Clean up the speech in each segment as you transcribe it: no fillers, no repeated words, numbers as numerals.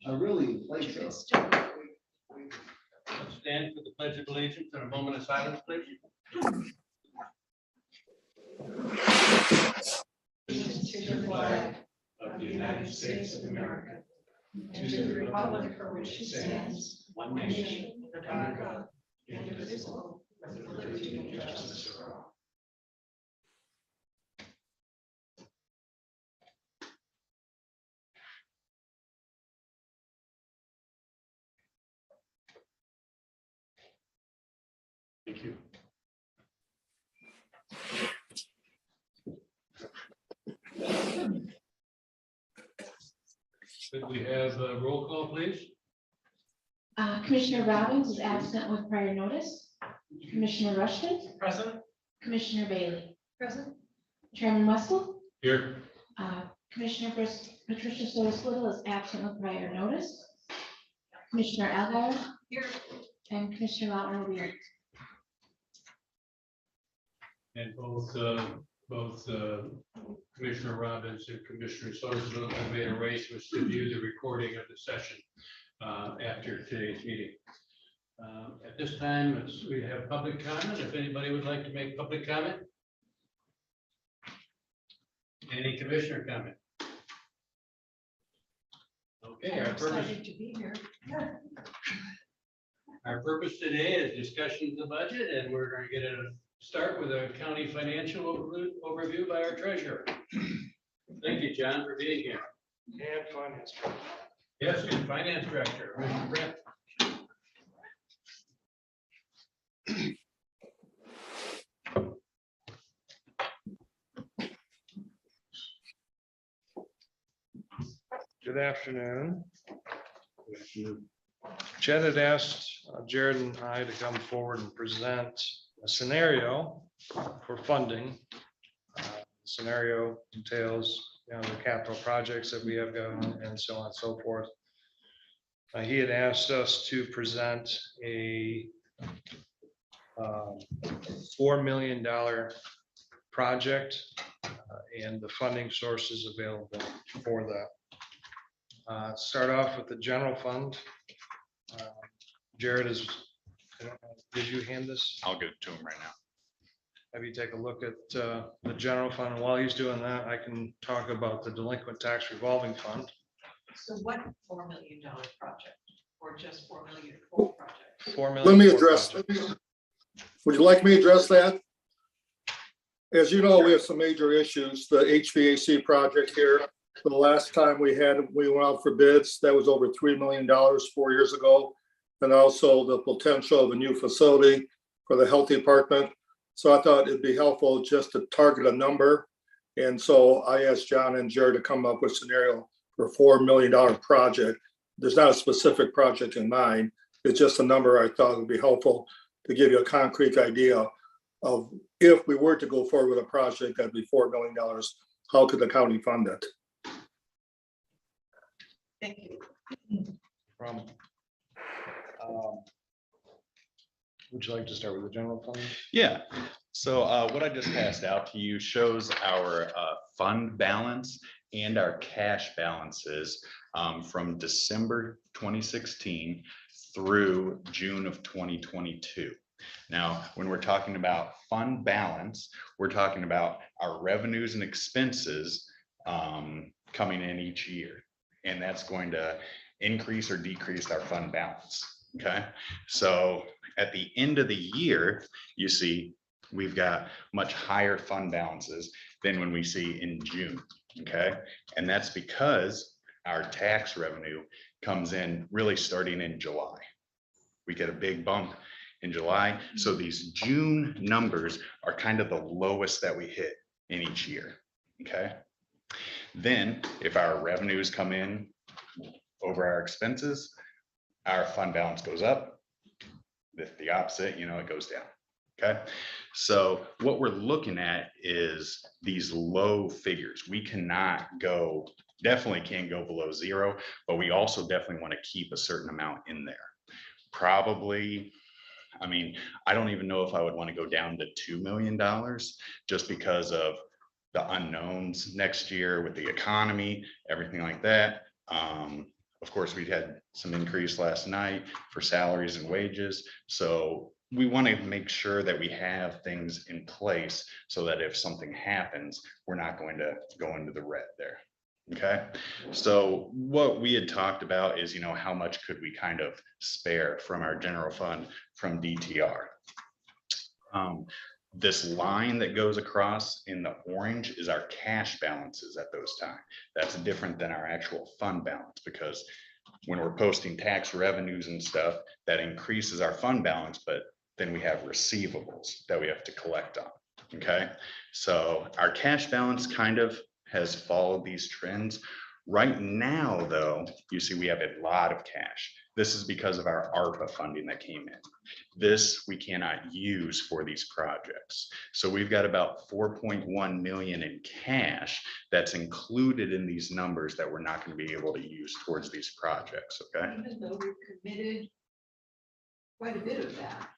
I really like so. Let's stand for the Pledge of Allegiance and a moment of silence, please. To the flag of the United States of America, and to the republic for which it stands, one nation, under God, indivisible, with liberty and justice for all. Thank you. Could we have a roll call, please? Commissioner Robbins is absent with prior notice. Commissioner Rushton, Present. Commissioner Bailey, Present. Chairman Wessel, Here. Commissioner Patricia Solis Little is absent with prior notice. Commissioner Elgar Here. and Commissioner Lautner will be here. And both Commissioner Robbins and Commissioner Sorsville have made arrangements to view the recording of the session after today's meeting. At this time, we have public comment. If anybody would like to make public comment. Any commissioner comment? Okay, I'm excited to be here. our purpose today is discussion of the budget, and we're going to get a start with a county financial overview by our treasurer. Thank you, John, for being here. And finance. Yes, and finance director, Mr. Brent. Good afternoon. Chad had asked Jared and I to come forward and present a scenario for funding. Scenario entails, the capital projects that we have going and so on and so forth. He had asked us to present a $4 million project and the funding sources available for that. Start off with the general fund. Jared did you hand this? I'll give it to him right now. Have you take a look at the general fund? And while he's doing that, I can talk about the delinquent tax revolving fund. So what $4 million project, or just $4 million full project? 4 million. Let me address, would you like me to address that? As you know, we have some major issues, the HVAC project here. The last time we went out for bids, that was over $3 million 4 years ago. And also the potential of a new facility for the health department. So I thought it'd be helpful just to target a number. And so I asked John and Jared to come up with a scenario for a $4 million project. There's not a specific project in mind. It's just a number I thought would be helpful to give you a concrete idea of if we were to go forward with a project, that'd be $4 million. How could the county fund it? Thank you. Would you like to start with the general fund? Yeah, so what I just passed out to you shows our fund balance and our cash balances from December 2016 through June of 2022. Now, when we're talking about fund balance, we're talking about our revenues and expenses coming in each year. And that's going to increase or decrease our fund balance. Okay, so at the end of the year, you see we've got much higher fund balances than when we see in June. Okay, and that's because our tax revenue comes in really starting in July. We get a big bump in July. So these June numbers are kind of the lowest that we hit in each year. Okay, then if our revenues come in over our expenses, our fund balance goes up. If the opposite, it goes down. Okay, so what we're looking at is these low figures. We definitely can't go below zero, but we also definitely want to keep a certain amount in there. Probably, I don't even know if I would want to go down to $2 million just because of the unknowns next year with the economy, everything like that. Of course, we had some increase last night for salaries and wages. So we want to make sure that we have things in place so that if something happens, we're not going to go into the red there. Okay, so what we had talked about is, how much could we kind of spare from our general fund from DTR? This line that goes across in the orange is our cash balances at those times. That's different than our actual fund balance, because when we're posting tax revenues and stuff, that increases our fund balance, but then we have receivables that we have to collect on. Okay, so our cash balance kind of has followed these trends. Right now, though, you see we have a lot of cash. This is because of our ARPA funding that came in. This we cannot use for these projects. So we've got about 4.1 million in cash that's included in these numbers that we're not going to be able to use towards these projects, okay? Even though we've committed quite a bit of that.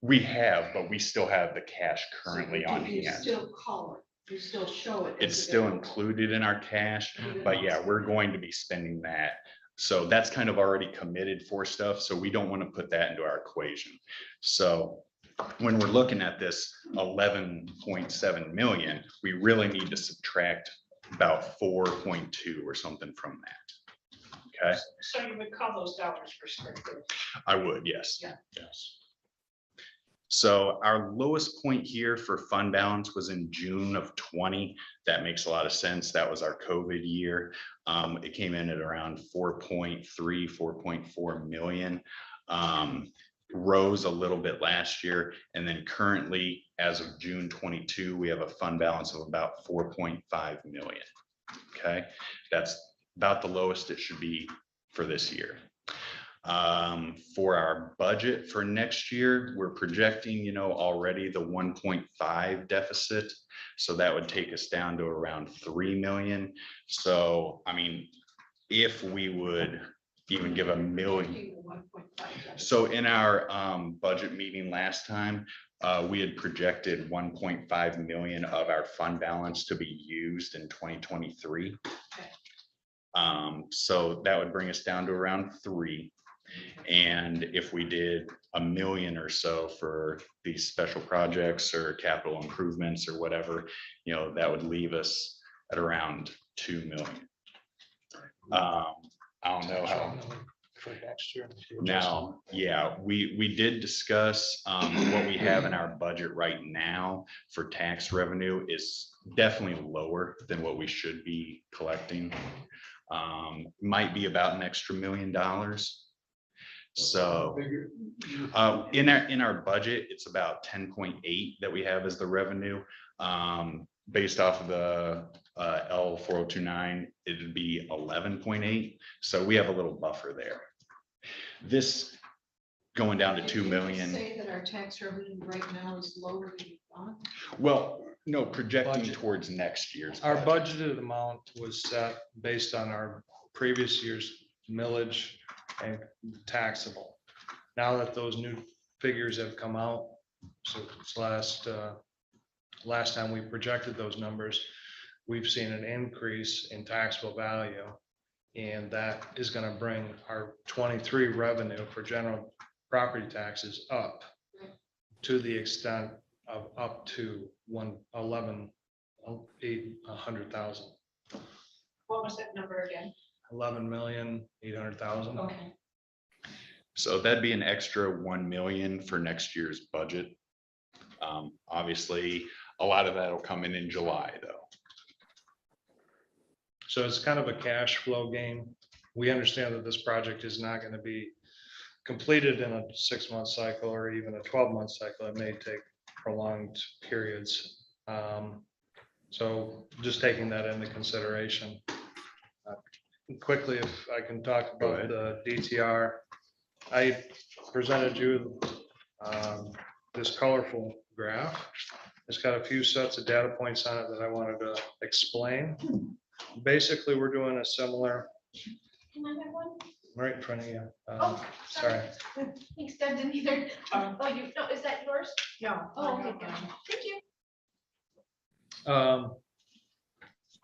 We have, but we still have the cash currently on You hand. still call it, you still show it. It's as still available. included in our cash, Even but though yeah, it's- we're going to be spending that. So that's kind of already committed for stuff. So we don't want to put that into our equation. So when we're looking at this 11.7 million, we really need to subtract about 4.2 or something from that. Okay, So you would call those dollars restricted. I would, yes. Yeah. Yes. So our lowest point here for fund balance was in June of 20. That makes a lot of sense. That was our COVID year. It came in at around 4.3, 4.4 million. Rose a little bit last year. And then currently, as of June 22, we have a fund balance of about 4.5 million. Okay, that's about the lowest it should be for this year. For our budget for next year, we're projecting, already the 1.5 deficit. So that would take us down to around 3 million. So, I mean, if we would even give a million. So in our budget meeting last time, we had projected 1.5 million of our fund balance to be used in 2023. So that would bring us down to around 3. And if we did a million or so for these special projects or capital improvements or whatever, that would leave us at around 2 million. I don't know how. For next year. Now, yeah, we did discuss what we have in our budget right now for tax revenue is definitely lower than what we should be collecting. Might be about an extra $1 million. So in our budget, it's about 10.8 that we have as the revenue. Based off of the L4029, it'd be 11.8. So we have a little buffer there. This going down to 2 million. Say that our tax revenue right now is lower than you thought. Well, no, projecting Budget. towards next year's. Our budget. budgeted amount was set based on our previous year's millage and taxable. Now that those new figures have come out, so it's last time we projected those numbers, we've seen an increase in taxable value. And that is going to bring our 23 revenue for general property taxes up to the extent of up to 100,000. What was that number again? 11,800,000. Okay. So that'd be an extra 1 million for next year's budget. Obviously, a lot of that will come in July, though. So it's kind of a cash flow game. We understand that this project is not going to be completed in a 6-month cycle or even a 12-month cycle. It may take prolonged periods. So just taking that into consideration. Quickly, if I can talk about the DTR. I presented you this colorful graph. It's got a few sets of data points on it that I wanted to explain. Basically, we're doing a similar. Can I have one? Right in front of you. Oh, Sorry. Thanks, Deb, didn't either. Oh, no, is that yours? Yeah. Oh, okay, gotcha. Thank you. We're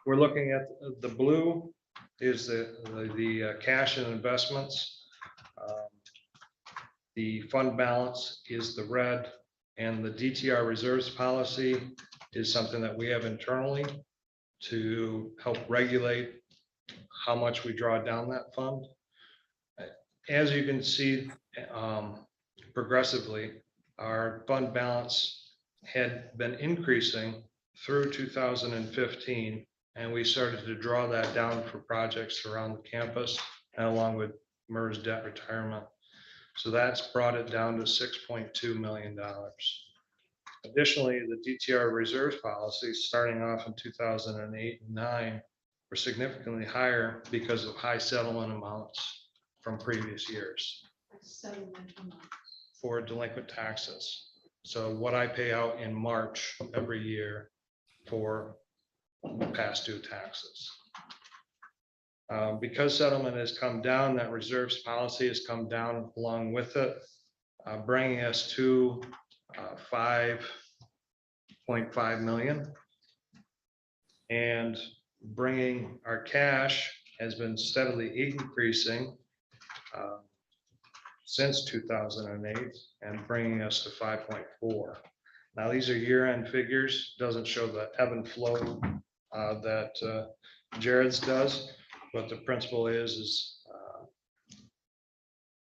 looking at the blue is the cash and investments. The fund balance is the red, and the DTR Reserves Policy is something that we have internally to help regulate how much we draw down that fund. As you can see, progressively, our fund balance had been increasing through 2015, and we started to draw that down for projects around the campus and along with MERS debt retirement. So that's brought it down to $6.2 million. Additionally, the DTR Reserves Policy, starting off in 2008 and 9, were significantly higher because of high settlement amounts from previous years for delinquent taxes. So what I pay out in March every year for past due taxes. Because settlement has come down, that reserves policy has come down along with it, bringing us to 5.5 million. And bringing our cash has been steadily increasing since 2008 and bringing us to 5.4. Now, these are year-end figures, doesn't show the ebb and flow that Jared's does, but the principle is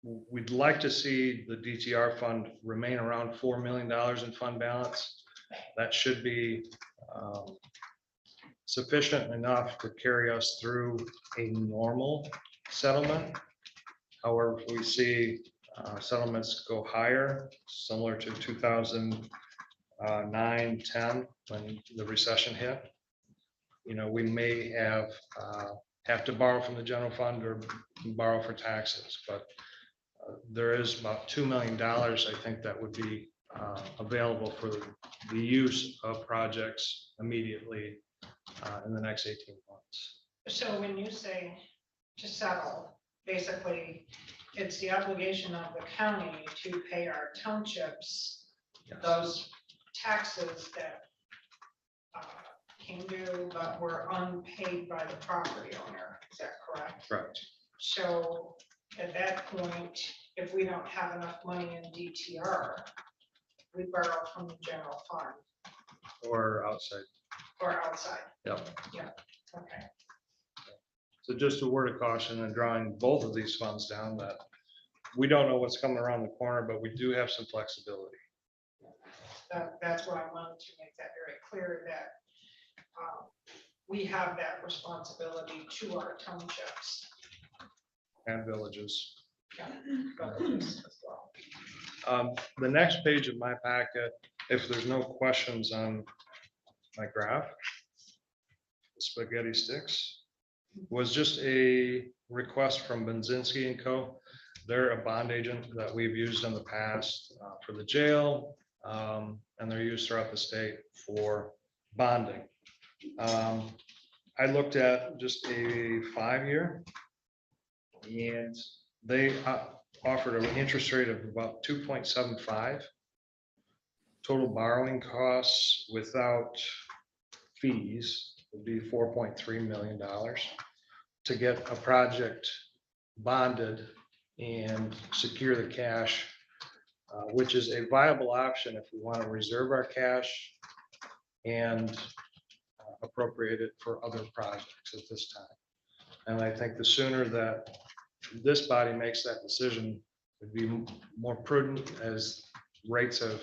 we'd like to see the DTR fund remain around $4 million in fund balance. That should be sufficient enough to carry us through a normal settlement. However, if we see settlements go higher, similar to 2009, 10, when the recession hit, we may have to borrow from the general fund or borrow for taxes, but there is about $2 million, I think, that would be available for the use of projects immediately in the next 18 months. So when you say to settle, basically, it's the obligation of the county to pay our townships Yes. those taxes that came due but were unpaid by the property owner. Is that correct? Correct. So at that point, if we don't have enough money in DTR, we borrow from the general fund Or outside. or outside. Yep. Yeah, okay. So just a word of caution in drawing both of these funds down, that we don't know what's coming around the corner, but we do have some flexibility. That's what I wanted to make that very clear, that we have that responsibility to our townships. And villages. Villages as well. The next page of my packet, if there's no questions on my graph, the spaghetti sticks, was just a request from Benzinski and Co. They're a bond agent that we've used in the past for the jail, and they're used throughout the state for bonding. I looked at just a 5-year, and they offered an interest rate of about 2.75. Total borrowing costs without fees would be $4.3 million to get a project bonded and secure the cash, which is a viable option if we want to reserve our cash and appropriate it for other projects at this time. And I think the sooner that this body makes that decision, would be more prudent, as rates have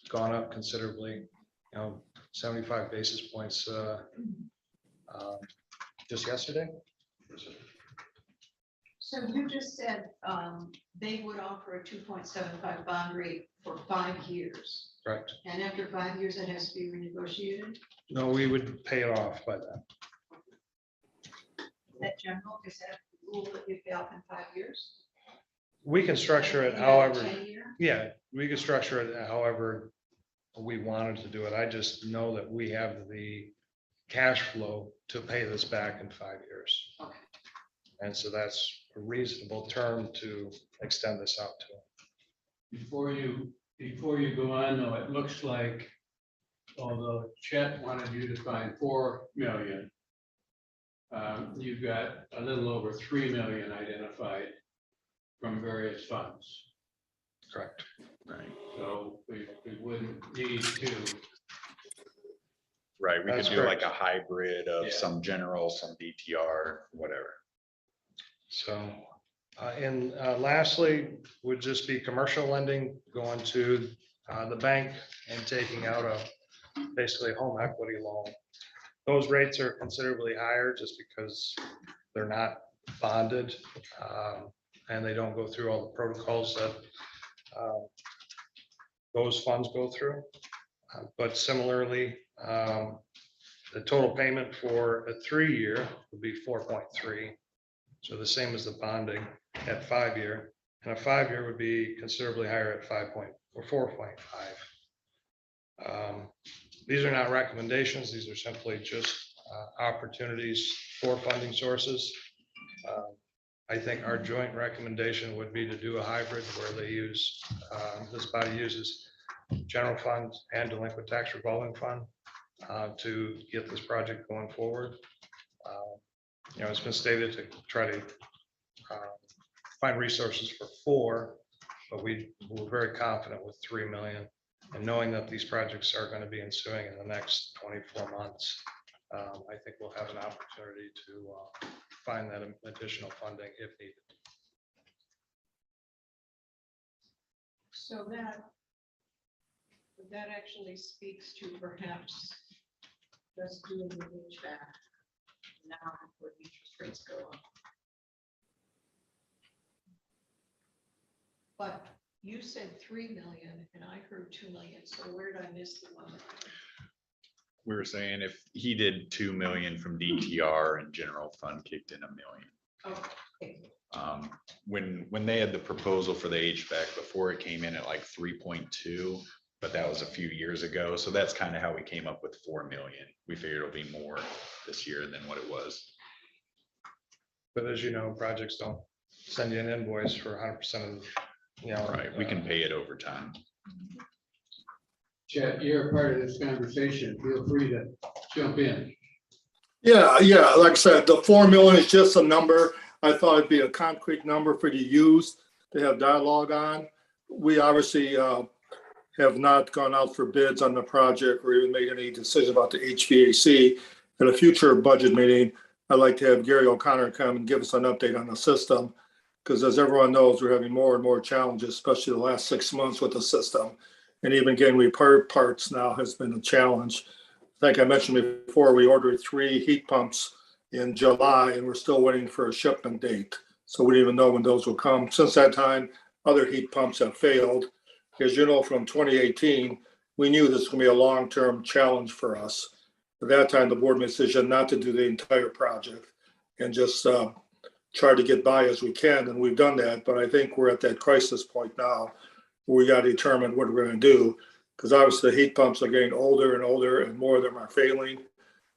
gone up considerably, 75 basis points just yesterday. So you just said they would offer a 2.75 bond rate for 5 years. Correct. And after 5 years, it has to be renegotiated? No, we would pay it off by then. Is that general? Is that the rule that you pay off in 5 years? We can structure it And however, 10-year? yeah, we can structure it however we wanted to do it. I just know that we have the cash flow to pay this back in 5 years. Okay. And so that's a reasonable term to extend this out to. Before you go on, though, it looks like although Chet wanted you to find 4 million, you've got a little over 3 million identified from various funds. Correct. Right, So we wouldn't need to. right. We could That's do correct. like a hybrid of Yeah. some general, some DTR, whatever. So, and lastly, would just be commercial lending, going to the bank and taking out a basically home equity loan. Those rates are considerably higher just because they're not bonded, and they don't go through all the protocols that those funds go through. But similarly, the total payment for a 3-year would be 4.3. So the same as the bonding at 5-year, and a 5-year would be considerably higher at 4.5. These are not recommendations. These are simply just opportunities for funding sources. I think our joint recommendation would be to do a hybrid where they use, this body uses general fund and delinquent tax revolving fund to get this project going forward. It's been stated to try to find resources for 4, but we're very confident with 3 million. And knowing that these projects are going to be ensuing in the next 24 months, I think we'll have an opportunity to find that additional funding if needed. So that actually speaks to perhaps just doing the HVAC now before the interest rates go up. But you said 3 million and I heard 2 million. So where did I miss the one? We were saying if he did 2 million from DTR and general fund kicked in 1 million. Okay. When they had the proposal for the HVAC before, it came in at like 3.2, but that was a few years ago. So that's kind of how we came up with 4 million. We figured it'll be more this year than what it was. But as you know, projects don't send you an invoice for 100% of, Right, we can pay it over time. Chet, you're a part of this conversation. Feel free to jump in. Yeah, like I said, the 4 million is just a number. I thought it'd be a concrete number for you to use to have dialogue on. We obviously have not gone out for bids on the project or even made any decision about the HVAC. At a future budget meeting, I'd like to have Gary O'Connor come and give us an update on the system. Because as everyone knows, we're having more and more challenges, especially the last 6 months with the system. And even getting repair parts now has been a challenge. Like I mentioned before, we ordered 3 heat pumps in July and we're still waiting for a shipment date. So we don't even know when those will come. Since that time, other heat pumps have failed. As you know, from 2018, we knew this was going to be a long-term challenge for us. At that time, the board made a decision not to do the entire project and just try to get by as we can. And we've done that. But I think we're at that crisis point now where we got to determine what we're going to do. Because obviously the heat pumps are getting older and older and more of them are failing.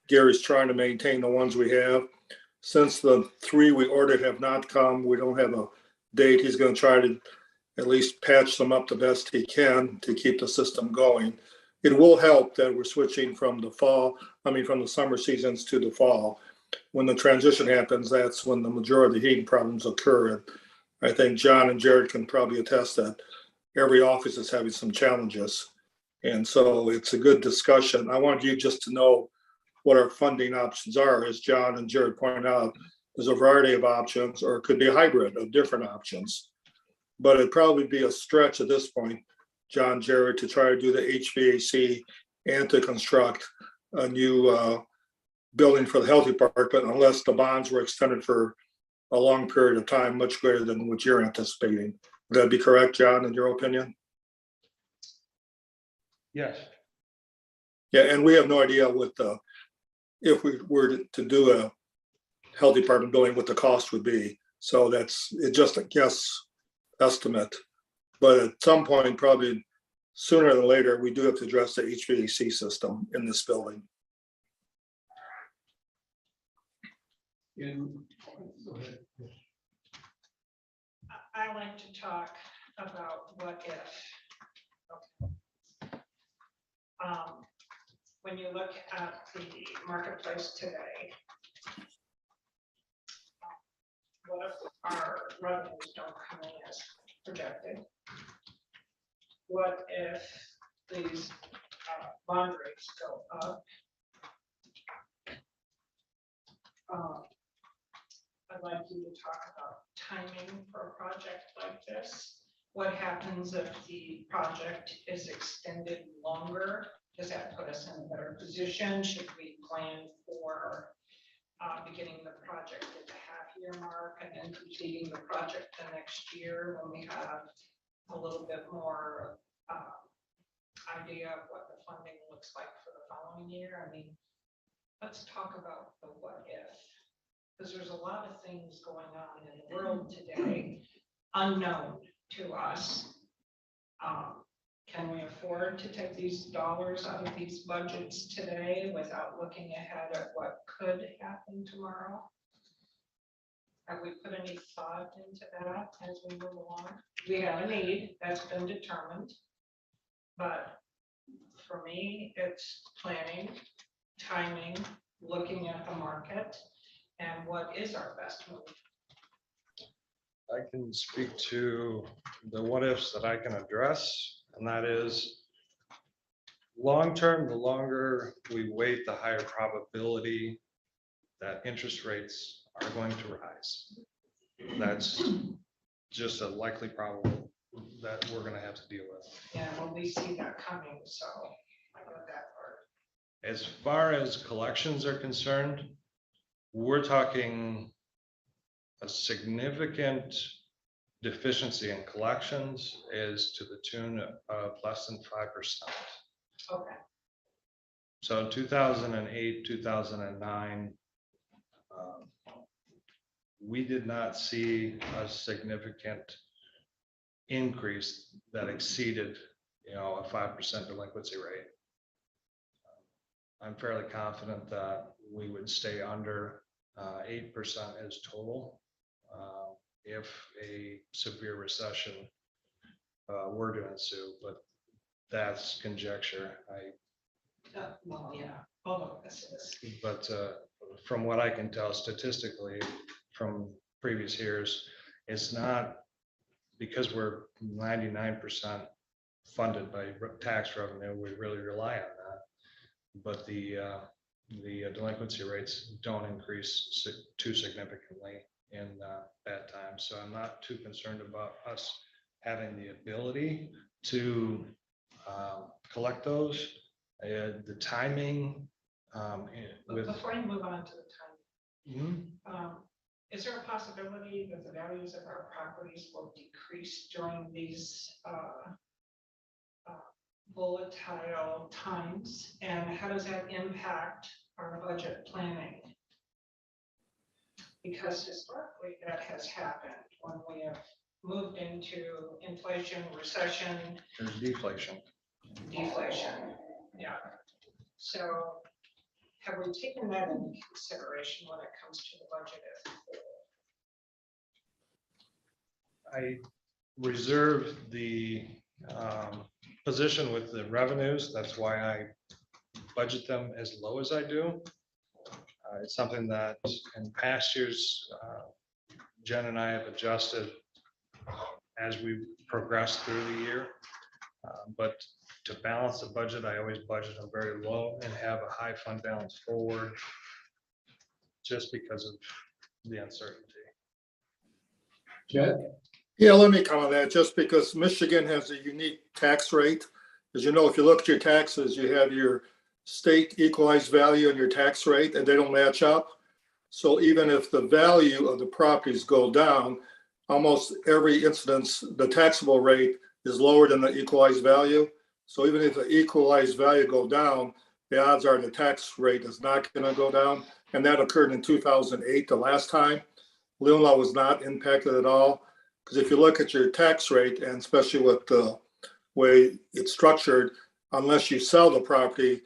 Gary's trying to maintain the ones we have. Since the 3 we ordered have not come, we don't have a date. He's going to try to at least patch them up the best he can to keep the system going. It will help that we're switching from the summer seasons to the fall. When the transition happens, that's when the majority of the heating problems occur. And I think John and Jared can probably attest that every office is having some challenges. And so it's a good discussion. I want you just to know what our funding options are. As John and Jared pointed out, there's a variety of options, or it could be a hybrid of different options. But it'd probably be a stretch at this point, John, Jared, to try to do the HVAC and to construct a new building for the health department, unless the bonds were extended for a long period of time, much greater than what you're anticipating. Would that be correct, John, in your opinion? Yes. Yeah, and we have no idea what if we were to do a health department building, what the cost would be. So it's just a guess estimate. But at some point, probably sooner than later, we do have to address the HVAC system in this building. Go ahead. I like to talk about what if. when you look at the marketplace today, what if our revenues don't come in as projected? What if these bond rates go up? I'd like you to talk about timing for a project like this. What happens if the project is extended longer? Does that put us in a better position? Should we plan for beginning the project at the half-year mark and then completing the project the next year when we have a little bit more idea of what the funding looks like for the following year? I mean, let's talk about the what if, because there's a lot of things going on in the world today unknown to us. Can we afford to take these dollars out of these budgets today without looking ahead at what could happen tomorrow? Have we put any thought into that as we move along? We have a need that's been determined, but for me, it's planning, timing, looking at the market, and what is our best move. I can speak to the what ifs that I can address, and that is long-term, the longer we wait, the higher probability that interest rates are going to rise. That's just a likely problem that we're going to have to deal with. Yeah, well, we see that coming, so I got that part. As far as collections are concerned, we're talking a significant deficiency in collections is to the tune of less than 5%. Okay. So in 2008, 2009, we did not see a significant increase that exceeded, a 5% delinquency rate. I'm fairly confident that we would stay under 8% as total if a severe recession were to ensue, but that's conjecture. Well, yeah, all of this is. But from what I can tell statistically from previous years, it's not because we're 99% funded by tax revenue, we really rely on that. But the delinquency rates don't increase too significantly in bad times. So I'm not too concerned about us having the ability to collect those. The timing with. Before you move on to the timing, Mhm. is there a possibility that the values of our properties will decrease during these volatile times? And how does that impact our budget planning? Because historically that has happened when we have moved into inflation, recession, There's deflation. deflation. Yeah. So have we taken that into consideration when it comes to the budget as a whole? I reserve the position with the revenues. That's why I budget them as low as I do. It's something that in past years, Jen and I have adjusted as we progress through the year. But to balance the budget, I always budget them very low and have a high fund balance forward just because of the uncertainty. Yeah, let me comment on that, just because Michigan has a unique tax rate. As you know, if you look at your taxes, you have your state equalized value and your tax rate, and they don't match up. So even if the value of the properties go down, almost every instance, the taxable rate is lower than the equalized value. So even if the equalized value go down, the odds are the tax rate is not going to go down. And that occurred in 2008, the last time. Leelanau was not impacted at all. Because if you look at your tax rate, and especially with the way it's structured, unless you sell the property,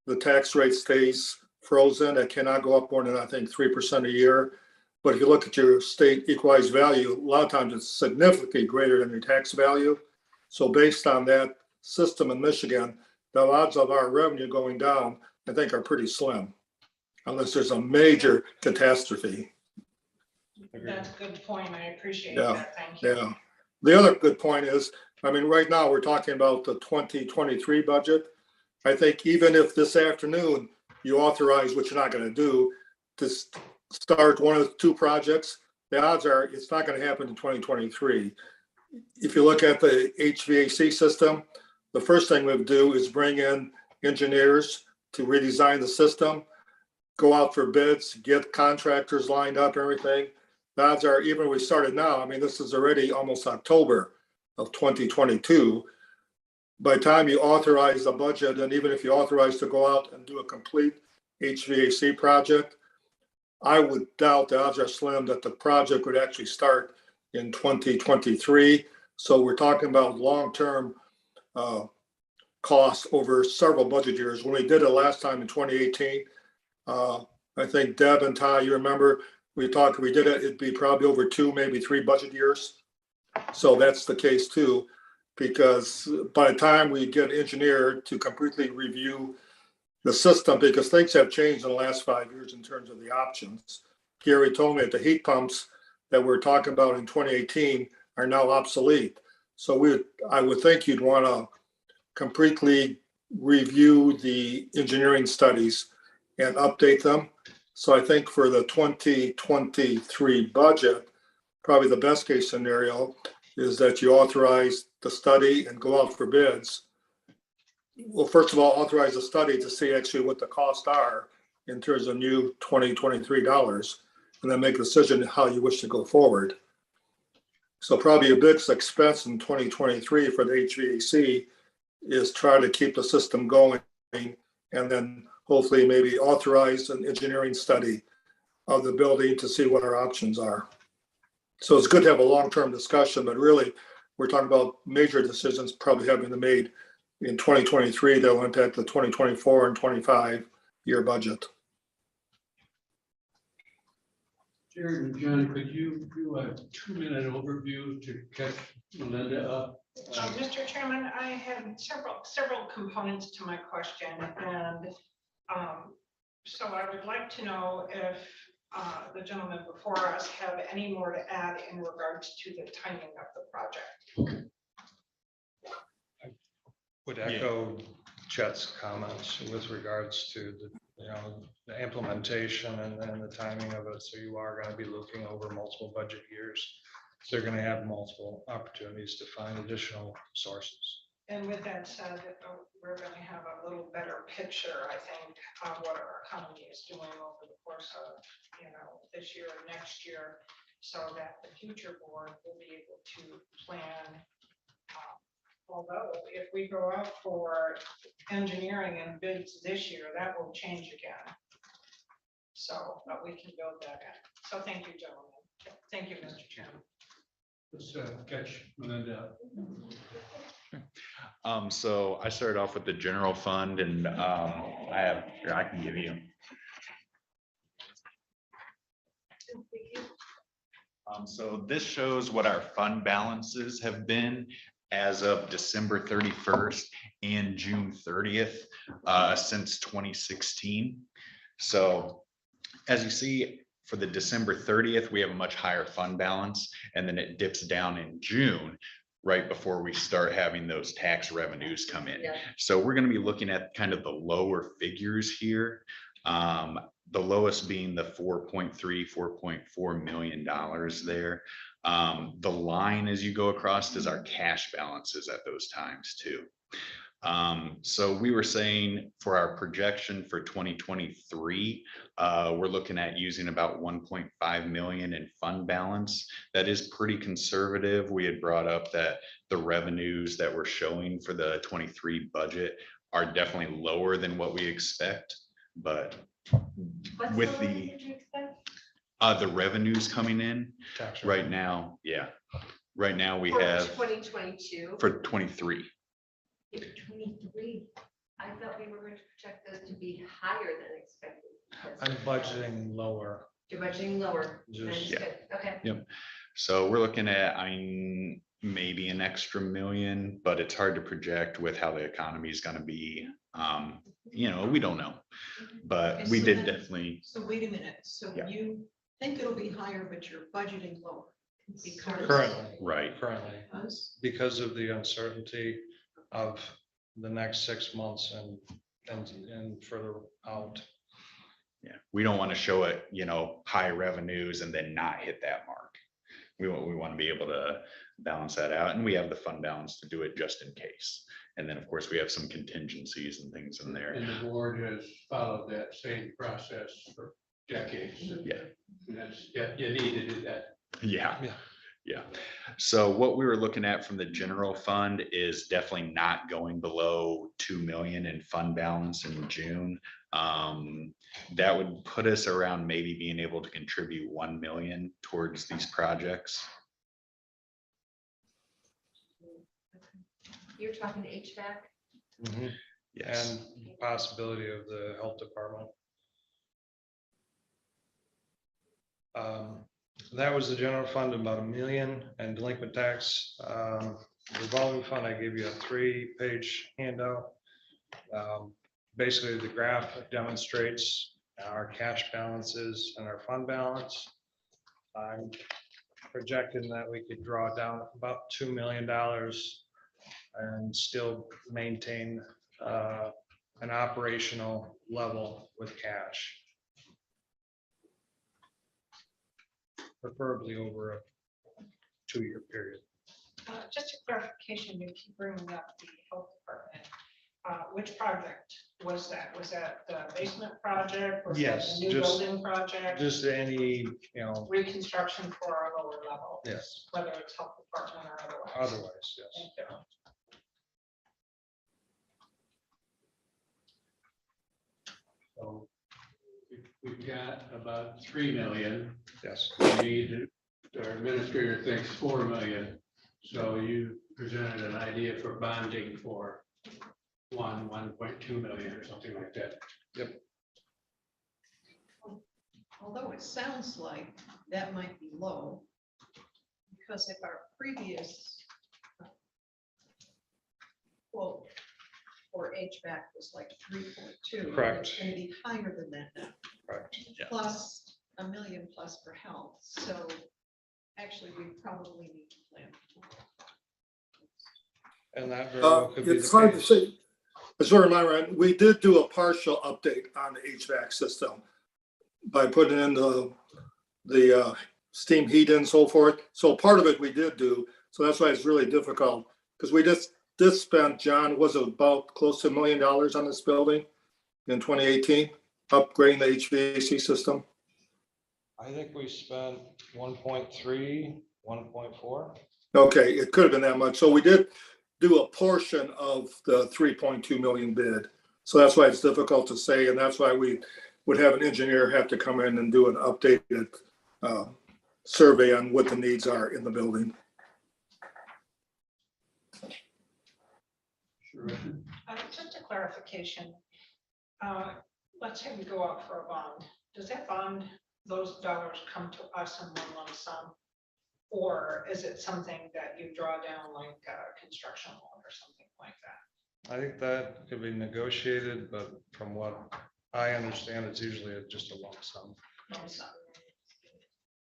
the tax rate stays frozen. It cannot go up more than, I think, 3% a year. But if you look at your state equalized value, a lot of times it's significantly greater than your tax value. So based on that system in Michigan, the odds of our revenue going down I think are pretty slim, unless there's a major catastrophe. That's a good point. I appreciate Yeah, that. Thank you. Yeah. The other good point is, I mean, right now, we're talking about the 2023 budget. I think even if this afternoon you authorize, which you're not going to do, to start one of the two projects, the odds are it's not going to happen in 2023. If you look at the HVAC system, the first thing we would do is bring in engineers to redesign the system, go out for bids, get contractors lined up, everything. The odds are, even if we started now, I mean, this is already almost October of 2022. By the time you authorize the budget, and even if you authorize to go out and do a complete HVAC project, I would doubt, the odds are slim that the project would actually start in 2023. So we're talking about long-term costs over several budget years. When we did it last time in 2018, I think Deb and Ty, you remember, we did it, it'd be probably over 2, maybe 3 budget years. So that's the case too, because by the time we get an engineer to completely review the system, because things have changed in the last 5 years in terms of the options. Gary told me that the heat pumps that we're talking about in 2018 are now obsolete. So I would think you'd want to completely review the engineering studies and update them. So I think for the 2023 budget, probably the best case scenario is that you authorize the study and go out for bids. Well, first of all, authorize a study to see actually what the costs are in terms of new 2023 dollars, and then make a decision how you wish to go forward. So probably a big expense in 2023 for the HVAC is try to keep the system going, and then hopefully maybe authorize an engineering study of the building to see what our options are. So it's good to have a long-term discussion, but really we're talking about major decisions probably having to be made in 2023 that will impact the 2024 and 25 year budget. Jared and John, could you do a 2-minute overview to catch Melinda up? Mr. Chairman, I have several components to my question, and so I would like to know if the gentleman before us have any more to add in regards to the timing of the project. Would echo Chet's comments with regards to the implementation and then the timing of it. So you are going to be looking over multiple budget years. So they're going to have multiple opportunities to find additional sources. And with that said, we're going to have a little better picture, I think, of what our economy is doing over the course of, this year and next year, so that the future board will be able to plan. Although if we go out for engineering and bids this year, that will change again. So, but we can build that in. So thank you, gentlemen. Thank you, Mr. Chairman. Let's catch Melinda up. So I started off with the general fund, and I can give you. So this shows what our fund balances have been as of December 31st and June 30th since 2016. So as you see, for the December 30th, we have a much higher fund balance, and then it dips down in June, right before we start having those tax revenues come in. Yeah. So we're going to be looking at kind of the lower figures here. The lowest being the $4.4 million there. The line as you go across is our cash balances at those times too. So we were saying for our projection for 2023, we're looking at using about 1.5 million in fund balance. That is pretty conservative. We had brought up that the revenues that we're showing for the 23 budget are definitely lower than what we expect, but with the revenues coming in right now, right now we have 2022 for 23. 23. I thought we were going to project those to be higher than expected. I'm budgeting lower. You're budgeting lower. Just, Okay. Yep. So we're looking at, maybe an extra million, but it's hard to project with how the economy is gonna be. We don't know, but Okay, we so did then- definitely, So wait a minute, so Yeah. you think it'll be higher, but you're budgeting lower? Because. Currently. right, Currently, Because- because of the uncertainty of the next 6 months and further out. yeah, we don't want to show it, high revenues and then not hit that mark. We want to be able to balance that out, and we have the fund balance to do it just in case. And then, of course, we have some contingencies and things in there. And the board has followed that same process for decades. Yeah. And that's, yeah, you need to do that. Yeah. Yeah. Yeah. So what we were looking at from the general fund is definitely not going below 2 million in fund balance in June. That would put us around maybe being able to contribute 1 million towards these projects. You're talking HVAC? Yes. And possibility of the health department. That was the general fund, about 1 million, and delinquent tax. Revolving fund, I gave you a 3-page handout. Basically, the graph demonstrates our cash balances and our fund balance. I'm projecting that we could draw down about $2 million and still maintain an operational level with cash. Preferably over a 2-year period. Just a clarification, you keep bringing up the health department. Which project was that? Was that the basement project? Was that Yes, the new just- building project? Just any, Reconstruction for a lower level, yes, whether it's health department or otherwise. otherwise, yes. Thank you. So we've got about 3 million. Yes, We need, our administrator thinks 4 million. So you presented an idea for bonding for 1.2 million or something like that. Although it sounds like that might be low, because if our previous quote for HVAC was like 3.2. Correct. It's going to be higher than that now, correct. plus $1 million plus for health. So actually, we probably need to plan. And that very well could be It's hard the to case. say. As a reminder, we did do a partial update on the HVAC system by putting in the steam heat and so forth. So part of it we did do. So that's why it's really difficult, because we just spent, John, was it about close to $1 million on this building in 2018, upgrading the HVAC system? I think we spent 1.3, 1.4. Okay, it could have been that much. So we did do a portion of the 3.2 million bid. So that's why it's difficult to say, and that's why we would have an engineer have to come in and do an updated survey on what the needs are in the building. Sure. Just a clarification. Let's say we go out for a bond. Does that bond, those dollars come to us in one lump sum? Or is it something that you draw down like a construction loan or something like that? I think that could be negotiated, but from what I understand, it's usually just a lump sum. Lump sum.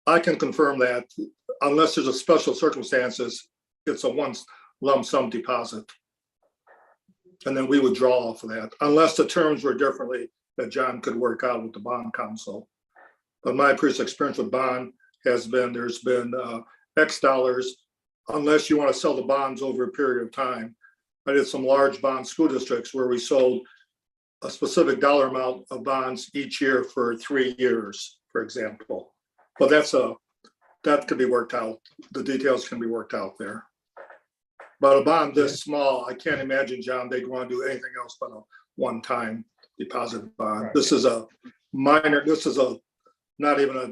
I can confirm that unless there's a special circumstances, it's a one lump sum deposit. And then we would draw off of that unless the terms were differently that John could work out with the bond council. But my previous experience with bond has been, there's been X dollars, unless you want to sell the bonds over a period of time. I did some large bond school districts where we sold a specific dollar amount of bonds each year for 3 years, for example. But that could be worked out. The details can be worked out there. But a bond this small, I can't imagine, John, they'd want to do anything else but a one-time deposit bond. Right. This is a minor, this is a not even a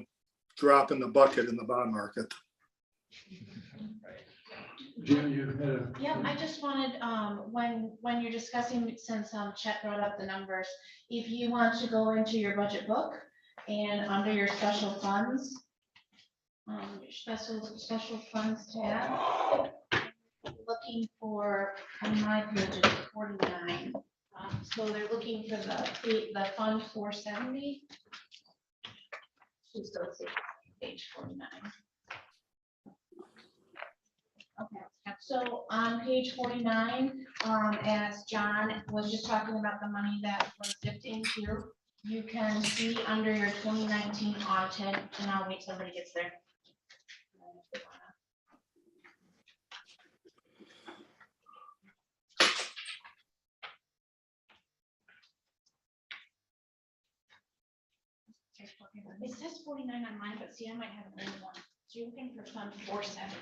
drop in the bucket in the bond market. Jim, you had a. Yeah, I just wanted, when you're discussing, since Chet brought up the numbers, if you want to go into your budget book and under your special funds, special funds tab. Looking for, on my page, it's 49. So they're looking for the fund 470. Please don't see page 49. Okay, so on page 49, as John was just talking about the money that was dipped into, you can see under your 2019 audit, and I'll wait till somebody gets there. It says 49 on mine, but see, I might have an old one. So you're looking for fund 470.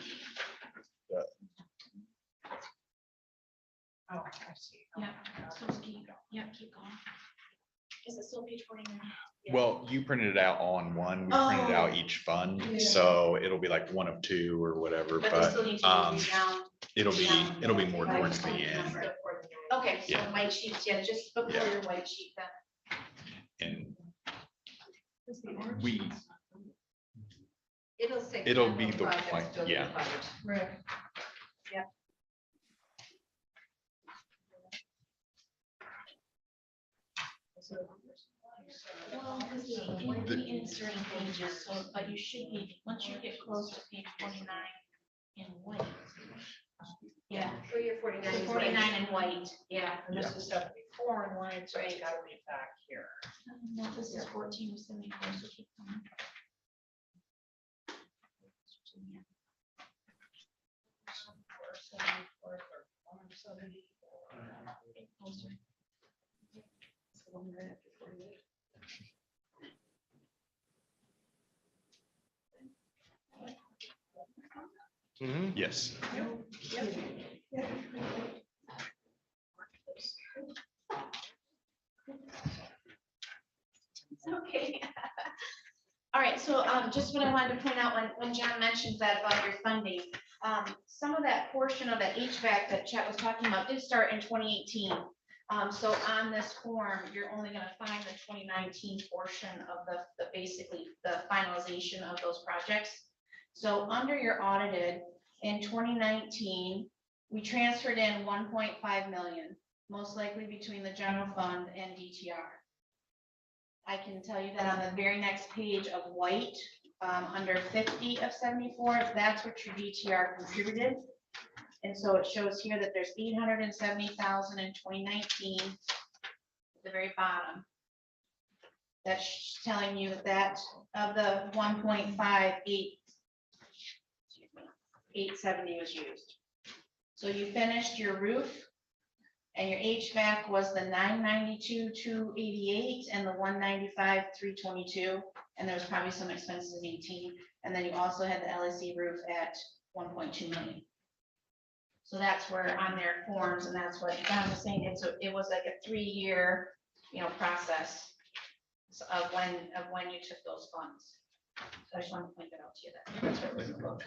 Oh, I see. Yeah. So keep going. Is it still page 49? Yeah. Well, you printed it out on one, we printed out each fund, Yeah. so it'll be like one of two or whatever, But they but still need to be down. it'll be more towards the end. Okay, so Yeah. white sheets, yeah, just before Yeah. your white sheet then. And It'll be the point, yeah. Right. Yep. Well, because we inserting pages, so, but you should be, once you get close to page 49 in white. Yeah, For your 49. so 49 in white, yeah. And this is 74 and one, so you gotta read back here. No, this is 14 of 74, so keep going. Mhm. Yes. Okay. All right, so just what I wanted to point out when John mentioned that about your funding, some of that portion of that HVAC that Chet was talking about did start in 2018. So on this form, you're only going to find the 2019 portion of the basically the finalization of those projects. So under your audited in 2019, we transferred in 1.5 million, most likely between the general fund and DTR. I can tell you that on the very next page of white, under 50 of 74, that's what your DTR contributed. And so it shows here that there's 870,000 in 2019, at the very bottom. That's telling you that of the 870 was used. So you finished your roof, and your HVAC was the 992,288 and the 195,322, and there was probably some expenses in 18. And then you also had the LSE roof at 1.2 million. So that's where on their forms, and that's what John was saying. It was like a 3-year, process of when you took those funds. So I just wanted to point that out to you. That's what it was about.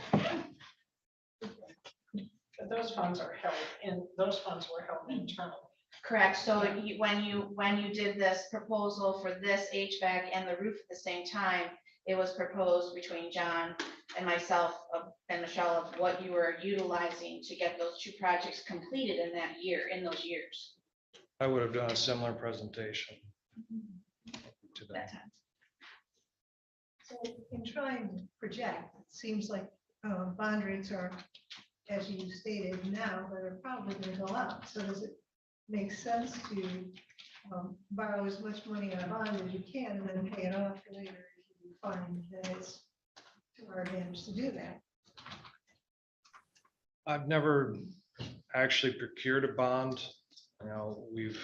But those funds were held internal. Correct. So when you did this proposal for this HVAC and the roof at the same time, it was proposed between John and myself and Michelle of what you were utilizing to get those 2 projects completed in that year, in those years. I would have done a similar presentation to that. That time. So in trying to project, it seems like bond rates are, as you stated now, but are probably going to go up. So does it make sense to borrow as much money on a bond as you can and then pay it off later if you find that it's to our advantage to do that? I've never actually procured a bond. We've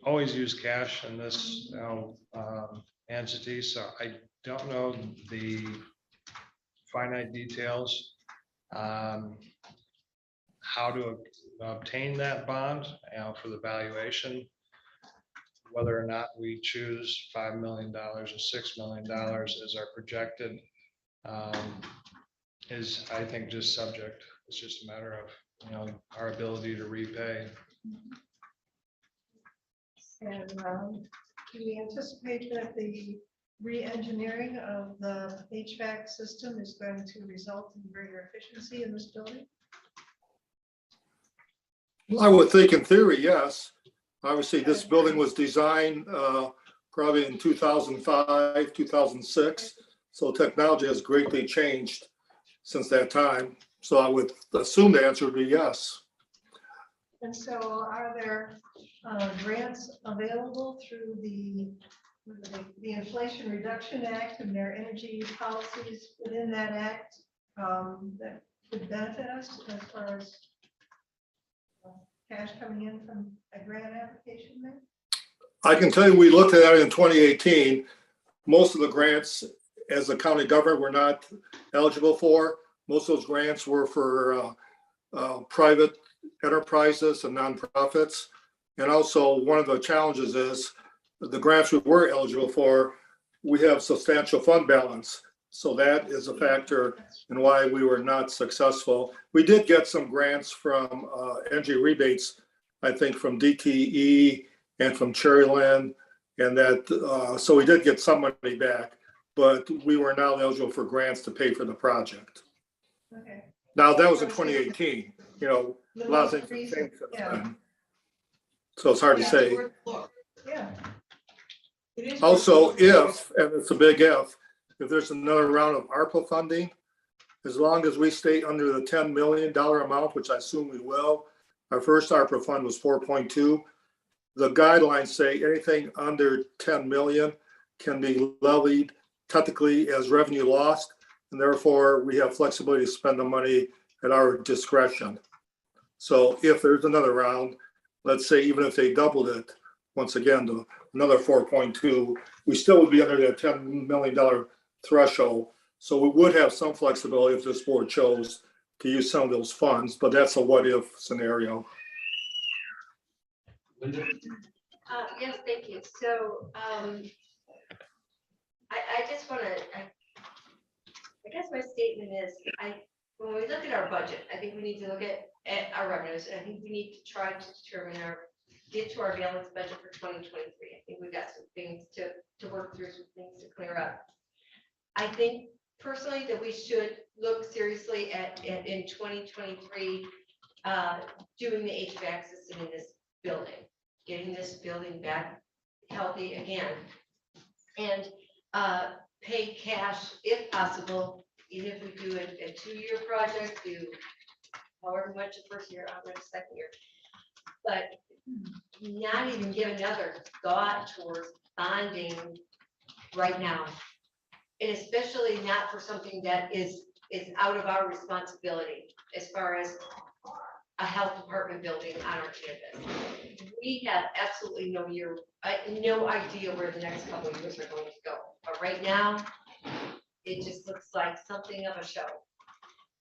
always used cash in this, entity, so I don't know the finite details on how to obtain that bond, for the valuation. Whether or not we choose $5 million or $6 million as our projected is, I think, just subject. It's just a matter of, our ability to repay. And do we anticipate that the re-engineering of the HVAC system is going to result in greater efficiency in this building? I would think in theory, yes. Obviously, this building was designed probably in 2005, 2006. So technology has greatly changed since that time. So I would assume the answer would be yes. And so are there grants available through the Inflation Reduction Act and their energy policies within that act that would benefit us as far as cash coming in from a grant application there? I can tell you, we looked at that in 2018. Most of the grants as a county government were not eligible for. Most of those grants were for private enterprises and nonprofits. And also one of the challenges is the grants we were eligible for, we have substantial fund balance. So that is a factor in why we were not successful. We did get some grants from energy rebates, I think from DTE and from Cherryland, and that, so we did get some money back, but we were not eligible for grants to pay for the project. Okay. Now, that was in 2018, you know, The a lot of most things have recent- changed since yeah. then. So it's hard to say. Yeah. It is Also, worth looking. if, and it's a big if there's another round of ARPA funding, as long as we stay under the $10 million amount, which I assume we will, our first ARPA fund was 4.2. The guidelines say anything under 10 million can be levied technically as revenue lost, and therefore we have flexibility to spend the money at our discretion. So if there's another round, let's say even if they doubled it, once again to another 4.2, we still would be under that $10 million threshold. So we would have some flexibility if this board chose to use some of those funds, but that's a what if scenario. Linda? Yes, thank you. So I just want to, I guess my statement is, when we look at our budget, I think we need to look at our revenues, and I think we need to try to determine get to our balanced budget for 2023. I think we've got some things to work through, some things to clear up. I think personally that we should look seriously at in 2023 doing the HVAC system in this building, getting this building back healthy again, and pay cash if possible, even if we do a 2-year project, do however much the first year, how much the second year, but not even give another thought towards bonding right now, and especially not for something that is out of our responsibility as far as a health department building on our campus. We have absolutely no idea where the next couple of years are going to go. But right now, it just looks like something of a show.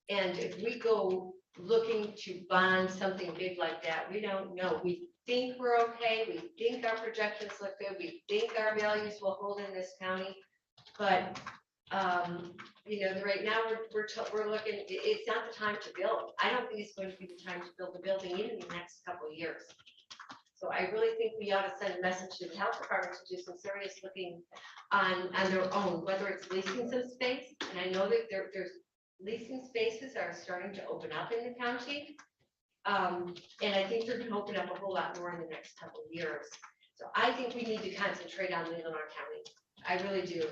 And if we go looking to bond something big like that, we don't know. We think we're okay. We think our projections look good. We think our values will hold in this county. But you know, right now we're looking. It's not the time to build. I don't think it's going to be the time to build the building even in the next couple of years. So I really think we ought to send a message to the health department to do some serious looking on their own, whether it's leasing some space. And I know that there's leasing spaces are starting to open up in the county. And I think they're going to open up a whole lot more in the next couple of years. So I think we need to concentrate on Leelanau County. I really do.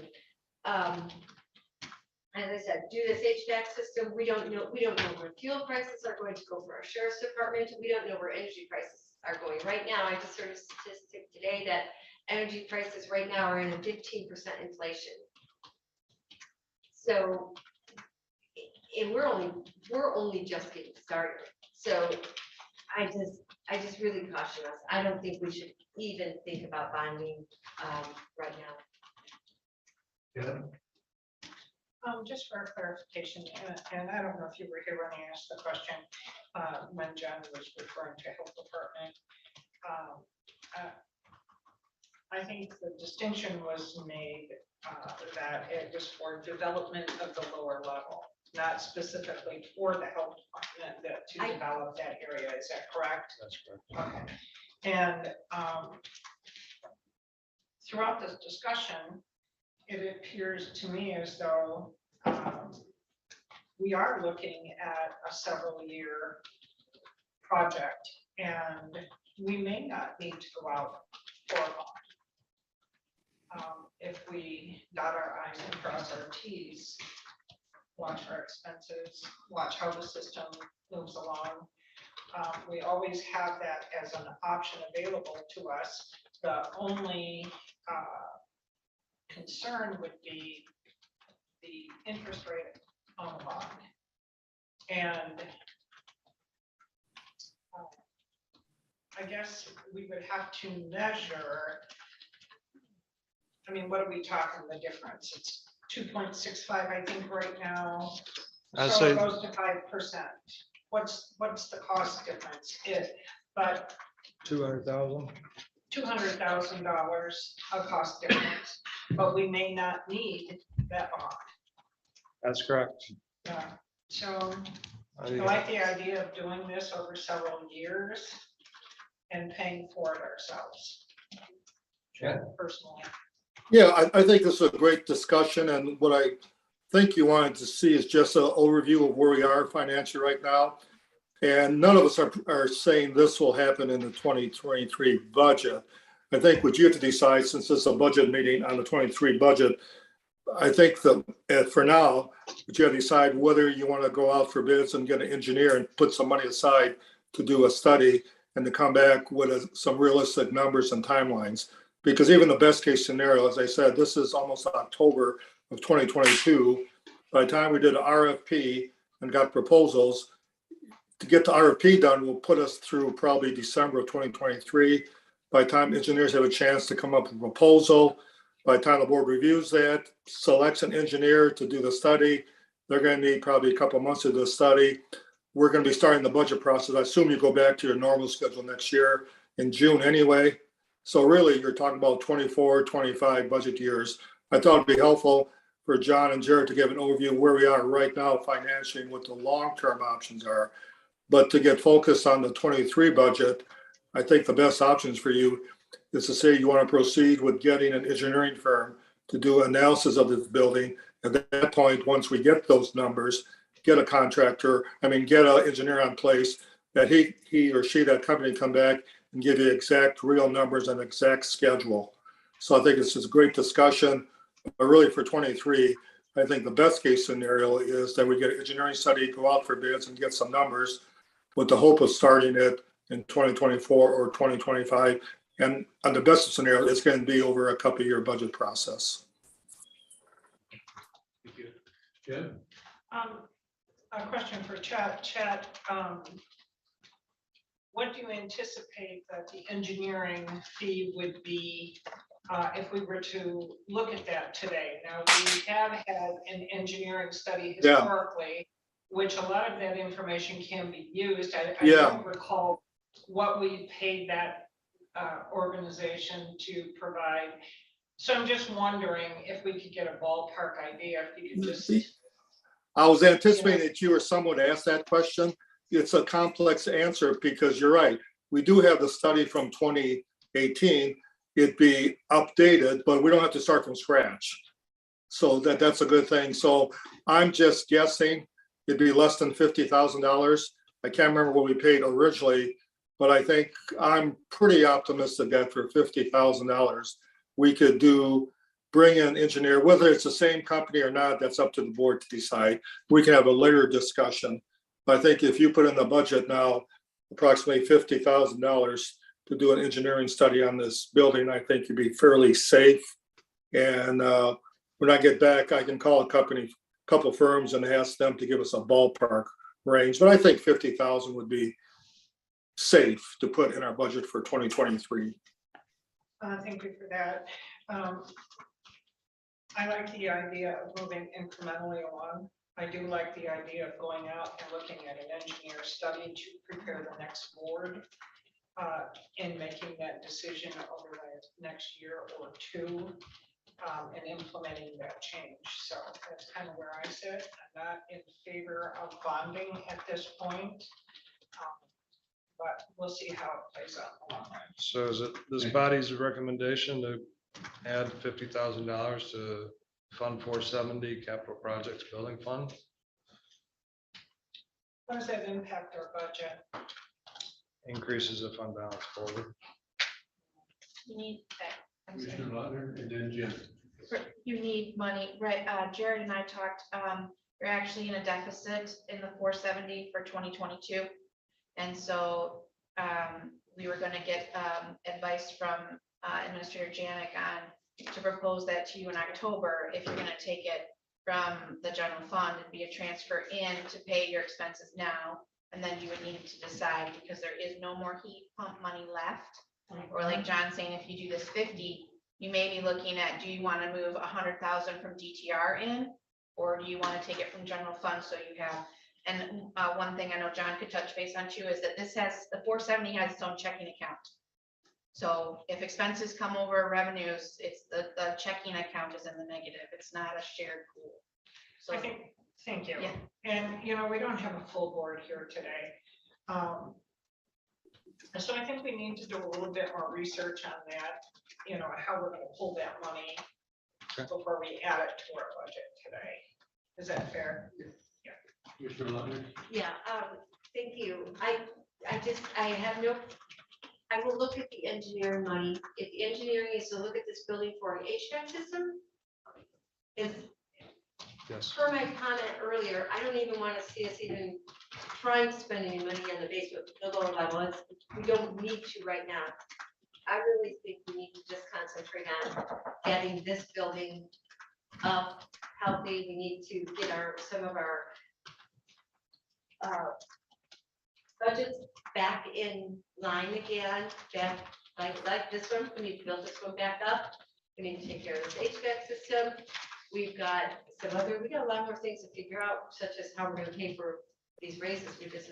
As I said, do this HVAC system. We don't know where fuel prices are going to go for our sheriff's department. We don't know where energy prices are going. Right now, I just heard a statistic today that energy prices right now are in a 15% inflation. So, and we're only just getting started. So I just really caution us. I don't think we should even think about bonding right now. Yeah. Just for clarification, and I don't know if you were here when I asked the question, when John was referring to health department. I think the distinction was made that it was for development of the lower level, not specifically for the health department to develop that area. Is that correct? That's correct. Okay. And throughout this discussion, it appears to me as though we are looking at a several-year project, and we may not need to go out for a bond. If we dot our i's and cross our t's, watch our expenses, watch how the system moves along. We always have that as an option available to us. The only concern would be the interest rate on the bond. And I guess we would have to measure, I mean, what are we talking the difference? It's 2.65, I think, right now. I'd So say- it goes to 5%. What's the cost difference? But $200,000. $200,000 a cost difference, but we may not need that bond. That's correct. Yeah. So I like the idea of doing this over several years and paying for it ourselves. Yeah. Personally. Yeah, I think this is a great discussion, and what I think you wanted to see is just an overview of where we are financially right now. And none of us are saying this will happen in the 2023 budget. I think what you have to decide, since this is a budget meeting on the 23 budget, I think that for now, but you have to decide whether you want to go out for bids and get an engineer and put some money aside to do a study and to come back with some realistic numbers and timelines. Because even the best case scenario, as I said, this is almost October of 2022. By the time we did an RFP and got proposals, to get the RFP done will put us through probably December of 2023. By the time engineers have a chance to come up with a proposal, by the time the board reviews that, selects an engineer to do the study, they're going to need probably a couple of months to do the study. We're going to be starting the budget process. I assume you go back to your normal schedule next year in June anyway. So really, you're talking about 24, 25 budget years. I thought it'd be helpful for John and Jared to give an overview of where we are right now financially and what the long-term options are. But to get focused on the 23 budget, I think the best options for you is to say you want to proceed with getting an engineering firm to do analysis of this building. At that point, once we get those numbers, get a contractor, get an engineer on place, that he or she, that company come back and give you exact real numbers and exact schedule. So I think it's just a great discussion. But really for 23, I think the best case scenario is that we get an engineering study, go out for bids and get some numbers with the hope of starting it in 2024 or 2025. And on the best scenario, it's going to be over a couple-year budget process. Thank you. Jim? A question for Chad. Chad, what do you anticipate that the engineering fee would be if we were to look at that today? Now, we have had an engineering study historically, which a lot of that information can be used. I don't recall what we paid that organization to provide. So I'm just wondering if we could get a ballpark idea, if you could just. I was anticipating that you or someone asked that question. It's a complex answer because you're right. We do have the study from 2018. It'd be updated, but we don't have to start from scratch. So that's a good thing. So I'm just guessing it'd be less than $50,000. I can't remember what we paid originally, but I think I'm pretty optimistic that for $50,000, we could bring in an engineer, whether it's the same company or not, that's up to the board to decide. We can have a later discussion. But I think if you put in the budget now, approximately $50,000 to do an engineering study on this building, I think you'd be fairly safe. And when I get back, I can call a couple firms and ask them to give us a ballpark range. But I think 50,000 would be safe to put in our budget for 2023. Thank you for that. I like the idea of moving incrementally along. I do like the idea of going out and looking at an engineer study to prepare the next board in making that decision over the next year or two and implementing that change. So that's kind of where I sit. I'm not in favor of bonding at this point, but we'll see how it plays out in the long run. So is it this body's recommendation to add $50,000 to Fund 470, Capital Projects Building Fund. How does that impact our budget? Increases the fund balance forward. You need, I'm sorry. Commissioner Lautner, and then Jim. You need money, right? Jared and I talked, you're actually in a deficit in the 470 for 2022. And so we were gonna get advice from Administrator Janik on to propose that to you in October, if you're gonna take it from the general fund and be a transfer in to pay your expenses now. And then you would need to decide, because there is no more heat pump money left. Or like John's saying, if you do this 50, you may be looking at, do you want to move 100,000 from DTR in? Or do you want to take it from general fund so you have, and one thing I know John could touch base on too is that this has, the 470 has its own checking account. So if expenses come over revenues, it's the checking account is in the negative. It's not a shared pool. So I think, thank you. Yeah. And, we don't have a full board here today. So I think we need to do a little bit more research on that, how we're gonna pull that money before we add it to our budget today. Is that fair? Commissioner Lautner. Yeah, thank you. I will look at the engineering money. If the engineering is to look at this building for an HVAC system, is, Yes. per my comment earlier, I don't even want to see us even trying to spend any money on the basement, the lower level. We don't need to right now. I really think we need to just concentrate on getting this building up, healthy. We need to get some of our budgets back in line again, back like this one. We need to build this one back up. We need to take care of this HVAC system. We got a lot more things to figure out, such as how we're going to pay for these raises. We just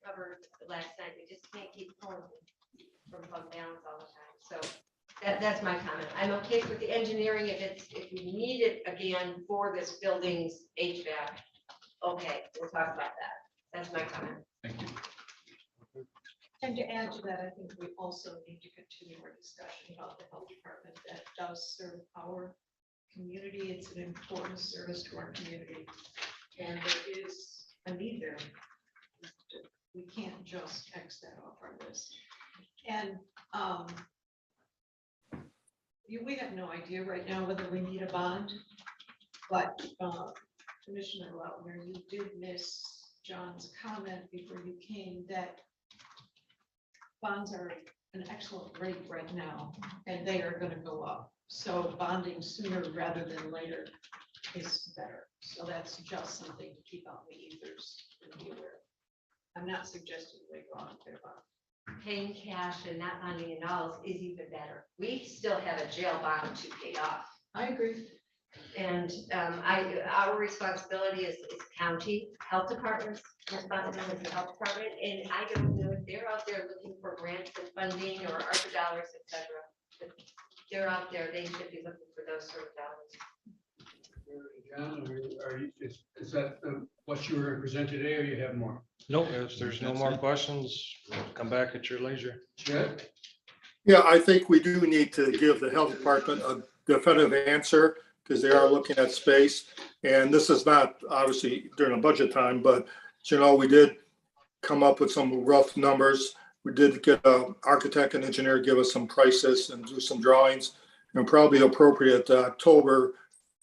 covered last night. We just can't keep pulling from fund balance all the time. So that's my comment. I'm okay with the engineering if we need it again for this building's HVAC. Okay, we'll talk about that. That's my comment. Thank you. And to add to that, I think we also need to continue our discussion about the health department that does serve our community. It's an important service to our community. And there is a need there. We can't just X that off our list. And we have no idea right now whether we need a bond, but Commissioner Lautner, you did miss John's comment before you came that bonds are an excellent rate right now, and they are going to go up. So bonding sooner rather than later is better. So that's just something to keep out in the ethers and be aware of. I'm not suggesting we go on their bond. Paying cash and not bonding at all is even better. We still have a jail bond to pay off. I agree. And our responsibility is county health department's responsibility is the health department. And I don't know if they're out there looking for grants and funding or ARPA dollars, etc. But they're out there, they should be looking for those sort of dollars. John, is that what you were presenting today, or you have more? Nope, if there's no more questions, come back at your leisure. Chet? Yeah, I think we do need to give the health department a definitive answer because they are looking at space. And this is not obviously during a budget time, but we did come up with some rough numbers. We did get an architect and engineer give us some prices and do some drawings, and probably appropriate October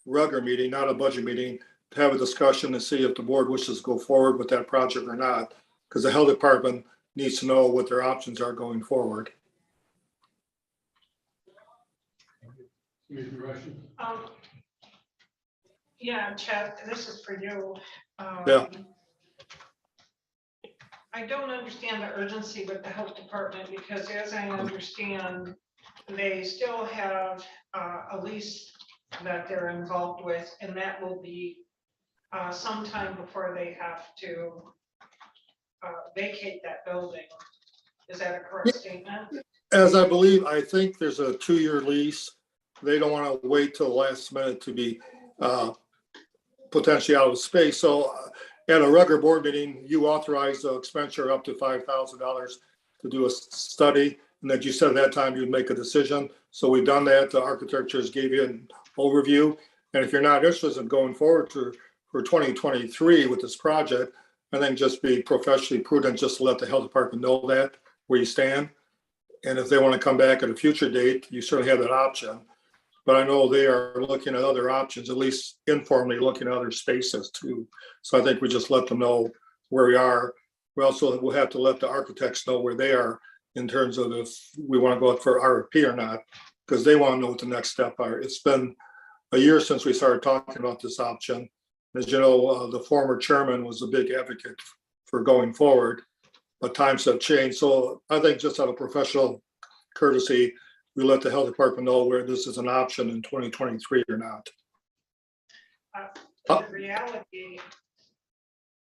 regular meeting, not a budget meeting, to have a discussion to see if the board wishes to go forward with that project or not, because the health department needs to know what their options are going forward. Commissioner Rushing? Yeah, Chad, this is for you. Yeah. I don't understand the urgency with the health department because as I understand, they still have a lease that they're involved with, and that will be sometime before they have to vacate that building. Is that a correct statement? As I think there's a 2-year lease. They don't want to wait till the last minute to be potentially out of space. So at a regular board meeting, you authorize the expenditure up to $5,000 to do a study. and that you said at that time you'd make a decision. So we've done that. The architectures gave you an overview. And if you're not interested in going forward for 2023 with this project, I think just be professionally prudent, just to let the health department know that where you stand. And if they want to come back at a future date, you certainly have that option. But I know they are looking at other options, at least informally looking at other spaces too. So I think we just let them know where we are. We also will have to let the architects know where they are in terms of if we want to go out for RFP or not, because they want to know what the next step are. It's been a year since we started talking about this option. As you know, the former chairman was a big advocate for going forward, but times have changed. So I think just out of professional courtesy, we let the health department know where this is an option in 2023 or not. The reality,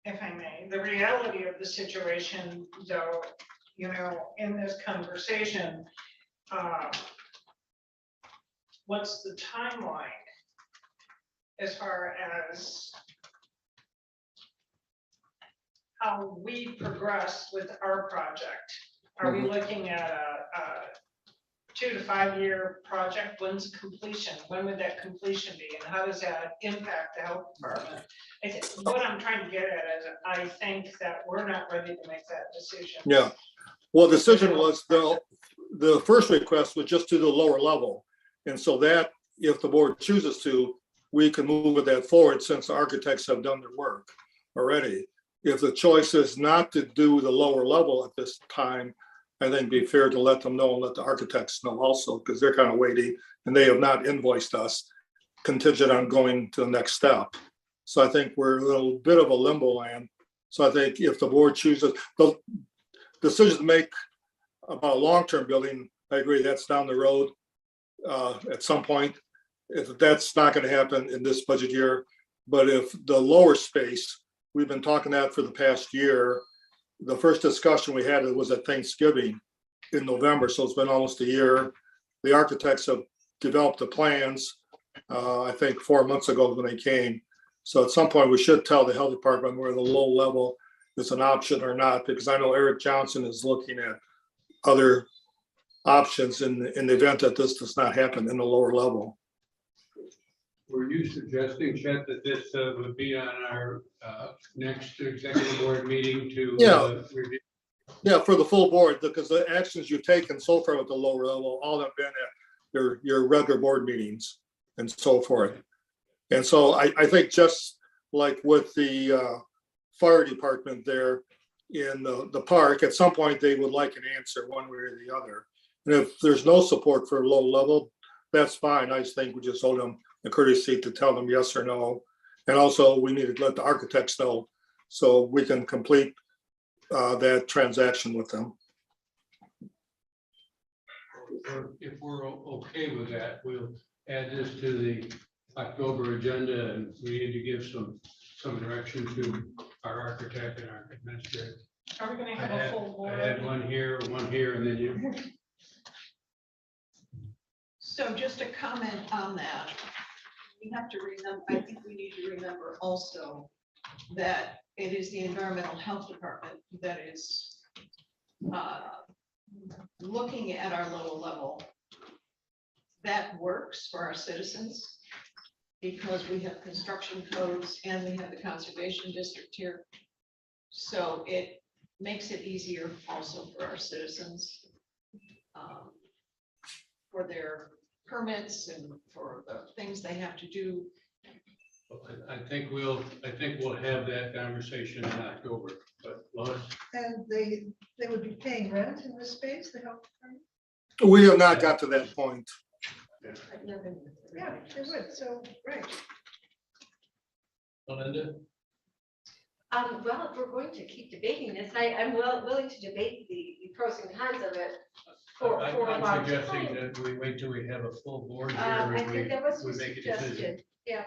if I may, the reality of the situation, though, you know, in this conversation, what's the timeline as far as how we progress with our project? Are we looking at a 2 to 5 year project? When's completion? When would that completion be? And how does that impact the health department? I think what I'm trying to get at is I think that we're not ready to make that decision. Yeah. Well, the decision was the first request was just to the lower level. And so that if the board chooses to, we can move with that forward since the architects have done their work already. If the choice is not to do the lower level at this time, I think it'd be fair to let them know and let the architects know also, because they're kind of waiting and they have not invoiced us contingent on going to the next step. So I think we're a little bit of a limbo land. So I think if the board chooses, the decision to make about a long-term building, I agree that's down the road at some point. If that's not going to happen in this budget year, but if the lower space, we've been talking that for the past year. The first discussion we had was at Thanksgiving in November, so it's been almost a year. The architects have developed the plans, I think 4 months ago when they came. So at some point we should tell the health department where the low level is an option or not, because I know Eric Johnson is looking at other options in the event that this does not happen in the lower level. Were you suggesting, Chet, that this would be on our next executive board meeting to review? Yeah, for the full board, because the actions you've taken so far with the lower level, all have been at your regular board meetings and so forth. And so I think just like with the fire department there in the park, at some point they would like an answer one way or the other. And if there's no support for low level, that's fine. I just think we just owe them the courtesy to tell them yes or no. And also we need to let the architects know so we can complete that transaction with them. If we're okay with that, we'll add this to the October agenda, and we need to give some direction to our architect and our administrator. Are we gonna have a full board? I had one here, and then you. So just a comment on that. We have to remember, I think we need to remember also that it is the environmental health department that is looking at our lower level. That works for our citizens because we have construction codes and we have the conservation district here. So it makes it easier also for our citizens for their permits and for the things they have to do. I think we'll have that conversation in October, but Lois? And they would be paying rent in this space, the health department? We have not got to that point. Yeah, they would, so, right. Melinda? Well, if we're going to keep debating this, I'm willing to debate the pros and cons of it for a I'm long suggesting time. that we wait till we have a full board here. I and think that was we make a decision. suggested, yeah.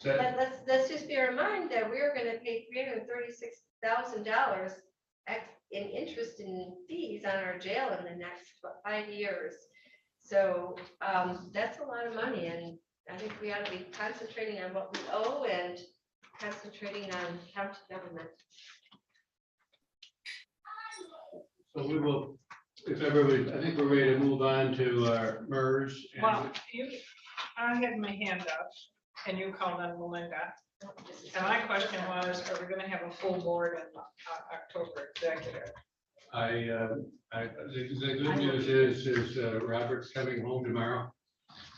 So But let's just bear in mind that we're gonna pay $336,000 in interest and fees on our jail in the next 5 years. So that's a lot of money, and I think we ought to be concentrating on what we owe and concentrating on county government. So we will if everybody, I think we're ready to move on to our MERS. and- Well, I had my hand up and you called on Melinda. And my question was, are we gonna have a full board in October executive? The good news is Robert's coming home tomorrow.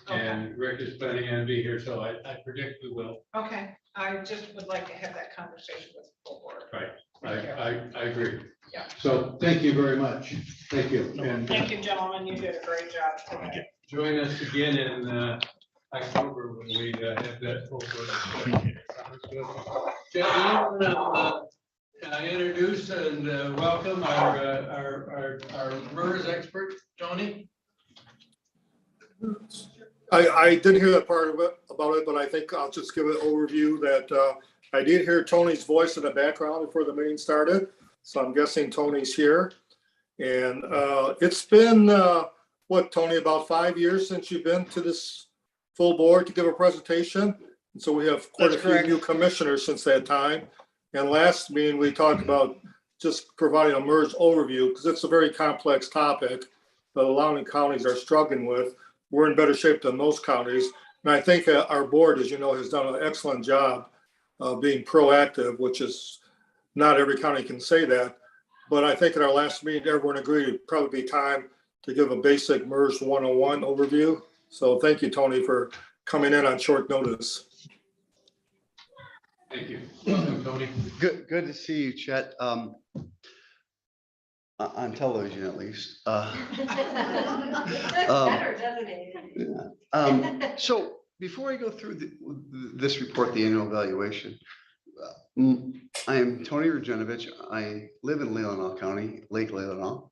Okay. And Rick is planning on being here, so I predict we will. Okay, I just would like to have that conversation with the full board. Right. Thank you. I agree. Yeah. So thank you very much. Thank you. And Thank you, gentlemen, you did a great job today. join us again in October when we have that full board. Jeff, you want to introduce and welcome our MERS expert, Tony? I didn't hear that part of it about it, but I think I'll just give an overview that I did hear Tony's voice in the background before the meeting started. So I'm guessing Tony's here. And it's been, what, Tony, about 5 years since you've been to this full board to give a presentation. And so we have quite That's a few correct. new commissioners since that time. And last meeting, we talked about just providing a MERS overview because it's a very complex topic that a lot of counties are struggling with. We're in better shape than those counties. And I think our board, as you know, has done an excellent job of being proactive, which is not every county can say that. But I think at our last meeting, everyone agreed it'd probably be time to give a basic MERS 101 overview. So thank you, Tony, for coming in on short notice. Thank you. Welcome, Tony. Good to see you, Chet. On television, at least. That's better, doesn't it? So before I go through this report, the annual evaluation, I am Tony Regenovich. I live in Leelanau County, Lake Leelanau,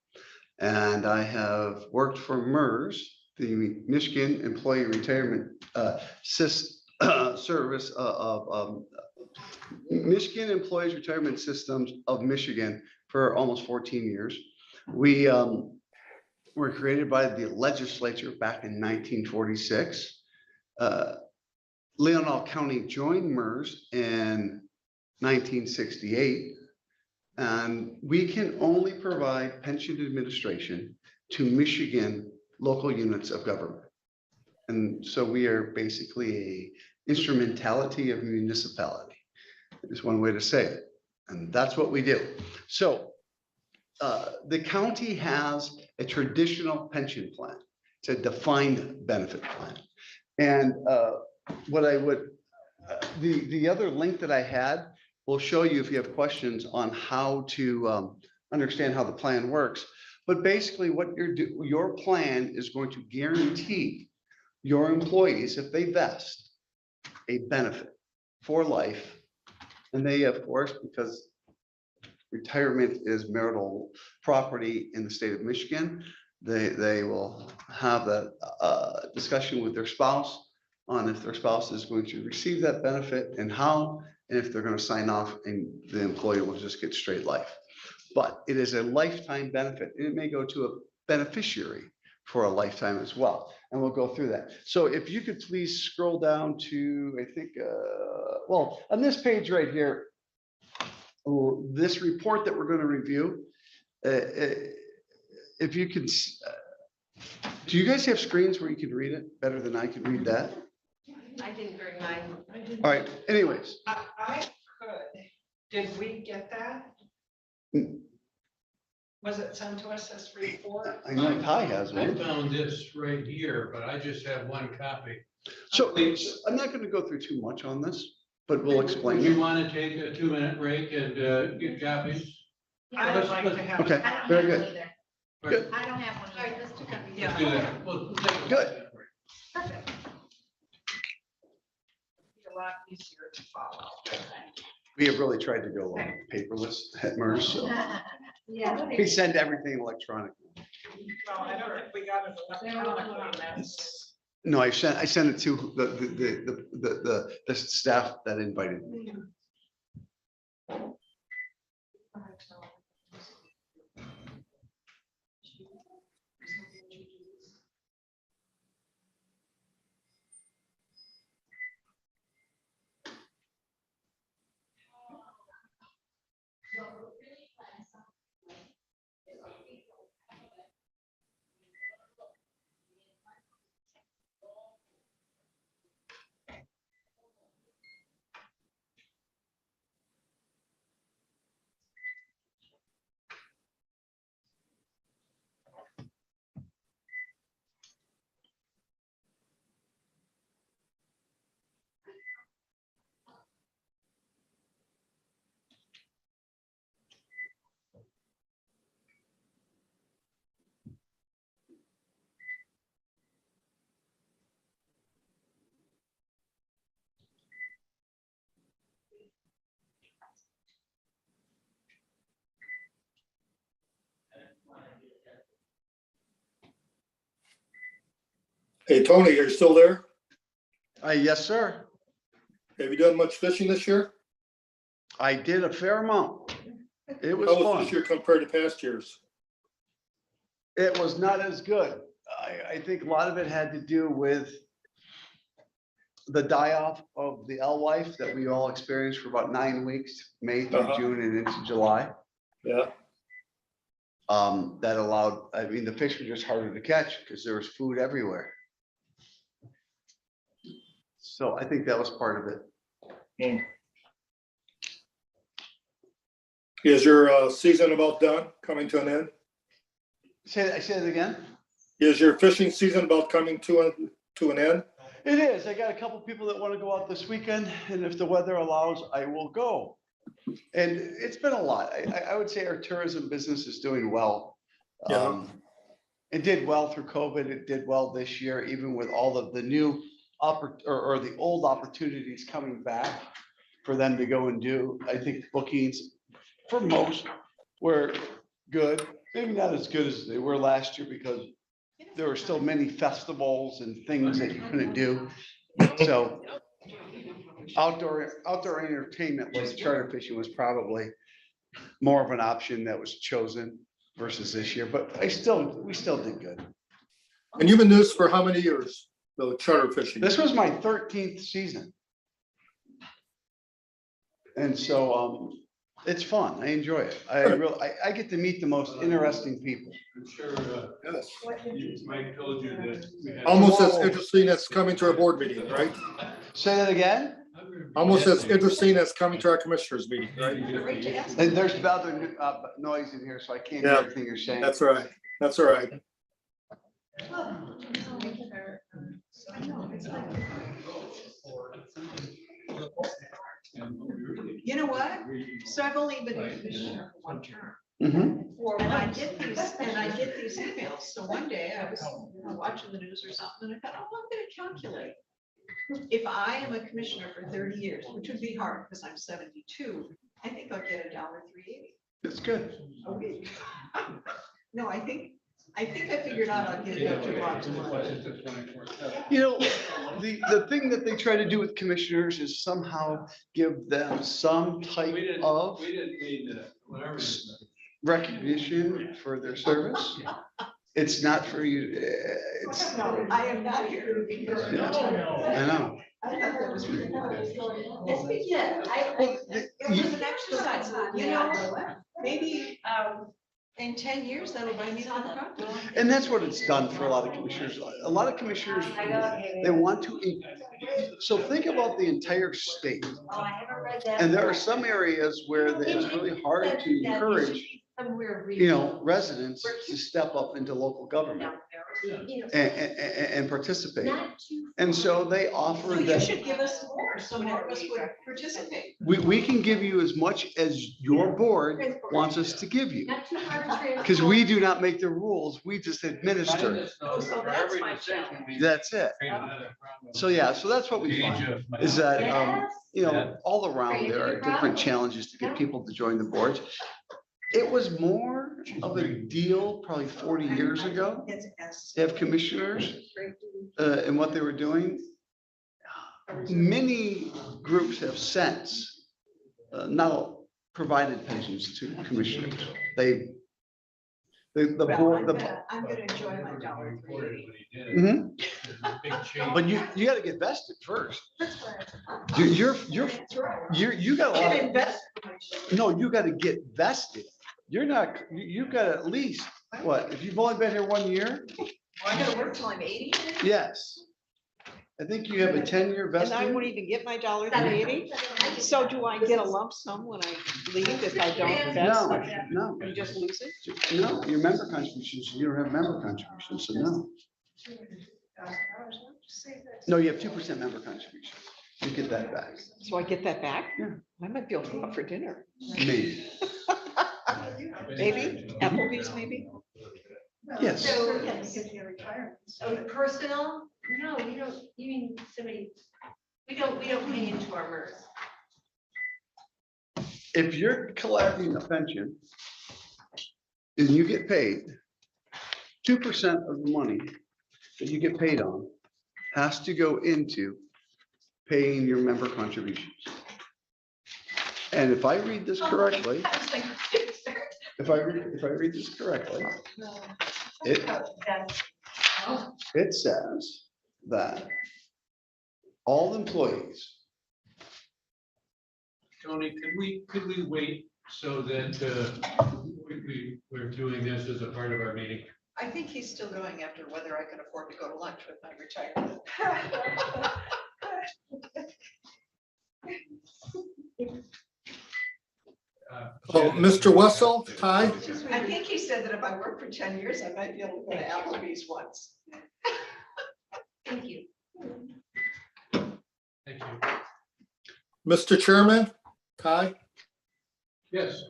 and I have worked for MERS, the Michigan Employee Retirement Service of Michigan Employees Retirement Systems of Michigan for almost 14 years. We were created by the legislature back in 1946. Leelanau County joined MERS in 1968, and we can only provide pension administration to Michigan local units of government. And so we are basically a instrumentality of municipality, is one way to say it. And that's what we do. So the county has a traditional pension plan. It's a defined benefit plan. And what I would, the other link that I had will show you if you have questions on how to understand how the plan works. But basically what your plan is going to guarantee your employees, if they vest, a benefit for life. And they, of course, because retirement is marital property in the state of Michigan, they will have that discussion with their spouse on if their spouse is going to receive that benefit and how, and if they're going to sign off and the employee will just get straight life. But it is a lifetime benefit. It may go to a beneficiary for a lifetime as well. And we'll go through that. So if you could please scroll down to, I think, well, on this page right here, this report that we're going to review, if you could, do you guys have screens where you can read it better than I can read that? I didn't bring mine. All right, anyways. I could. Did we get that? Was it sent to us as report? I know Ty has I one. found this right here, but I just have one copy. So I'm not going to go through too much on this, but we'll explain Would you it. want to take a 2-minute break and get copies? I would like to have. Okay. I don't Very have good. one either. Good. I don't have one All right, either. let's do that. Yeah. Let's do that. We'll take a Good. 5-minute break. Perfect. Be a lot easier to follow. We have really tried to go paperless at MERS, so Yeah. we send everything electronically. Well, I don't think we got it electronically. That's. No, I sent it to the staff that invited me. Hey, Tony, are you still there? Yes, sir. Have you done much fishing this year? I did a fair amount. It was How was fun. this year compared to past years? It was not as good. I think a lot of it had to do with the die-off of the alewife that we all experienced for about 9 weeks, May through Uh-huh. June and into July. Yeah, That allowed, I mean, the fish were just harder to catch because there was food everywhere. So I think that was part of it. is your season about done, coming to an end? Say that again? Is your fishing season about coming to an end? It is. I got a couple people that want to go out this weekend, and if the weather allows, I will go. And it's been a lot. I would say our tourism business is doing well. Yeah. It did well through COVID. It did well this year, even with all of the new or the old opportunities coming back for them to go and do. I think bookings for most were good. Maybe not as good as they were last year because there were still many festivals and things that you couldn't do. So outdoor entertainment like charter fishing was probably more of an option that was chosen versus this year, but we still did good. And you've been doing this for how many years, the charter fishing? This was my 13th season. And so it's fun. I enjoy it. I get to meet the most interesting people. I'm sure Yes. Mike told you that. we had- Almost as interesting as coming to our board meeting, right? Say that again? Almost as interesting as coming to our commissioners meeting, right? And there's other noise in here, so I can't hear Yeah. everything you're saying. That's all right. That's all right. You know what? So I've only been a commissioner for one term. Mhm. And I get these emails. So one day I was watching the news or something and I thought, oh, I'm gonna calculate. If I am a commissioner for 30 years, which would be hard because I'm 72, I think I'll get $1.380 It's good. a week. No, I think I figured out I'll get it up to about 200. You know, the thing that they try to do with commissioners is somehow give them some type of We didn't need that, whatever. it is. recognition for their service. It's not for you. It's, No, I am not here to be. I know. I thought that was really nice. Yeah, It was an exercise, you know, maybe in 10 years, that'll buy me some property. And that's what it's done for a lot of commissioners. A lot of commissioners, they want to, so think about the entire state. Oh, I haven't read that. And there are some areas where it's really hard to encourage, residents to step up into local government and participate. And so they offer So you that. should give us more, so more of us would participate. We can give you as much as your board wants us to give you. Because we do not make the rules, we just administer. Oh, so that's my challenge. That's it. So, yeah, so that's what we find, is that, all around there are different challenges to get people to join the boards. It was more of a deal probably 40 years ago to have commissioners and what they were doing. Many groups have since not provided pensions to commissioners. The board, I'm gonna enjoy my $1.380. Mhm. But you got to get vested first. You got a lot of, Invest. no, you got to get vested. You're not, you got at least, what, if you've only been here 1 year? I gotta work till I'm 80, Yes. I think you have a 10-year And I won't vesting. even get my $1.80. So do I get a lump sum when I leave if I don't vest? No, You just lose it? no, your member contributions, you don't have member contributions, so no. No, you have 2% member contributions. You get that back. So I get that back? Yeah. I might be able to go out for dinner. Maybe. Maybe, Applebee's maybe? Yes. So, yes. So personal, no, you don't, you mean somebody, we don't pay into our MERS. If you're collecting a pension and you get paid, 2% of the money that you get paid on has to go into paying your member contributions. And if I read this correctly, if I read this correctly, it says that all employees, Tony, could we wait so that we're doing this as a part of our meeting? I think he's still going after whether I can afford to go to lunch with my retirement. Oh, Mr. Wessel, Ty? I think he said that if I work for 10 years, I might be able to go to Applebee's once. Thank you. Thank you. Mr. Chairman, Ty? Yes.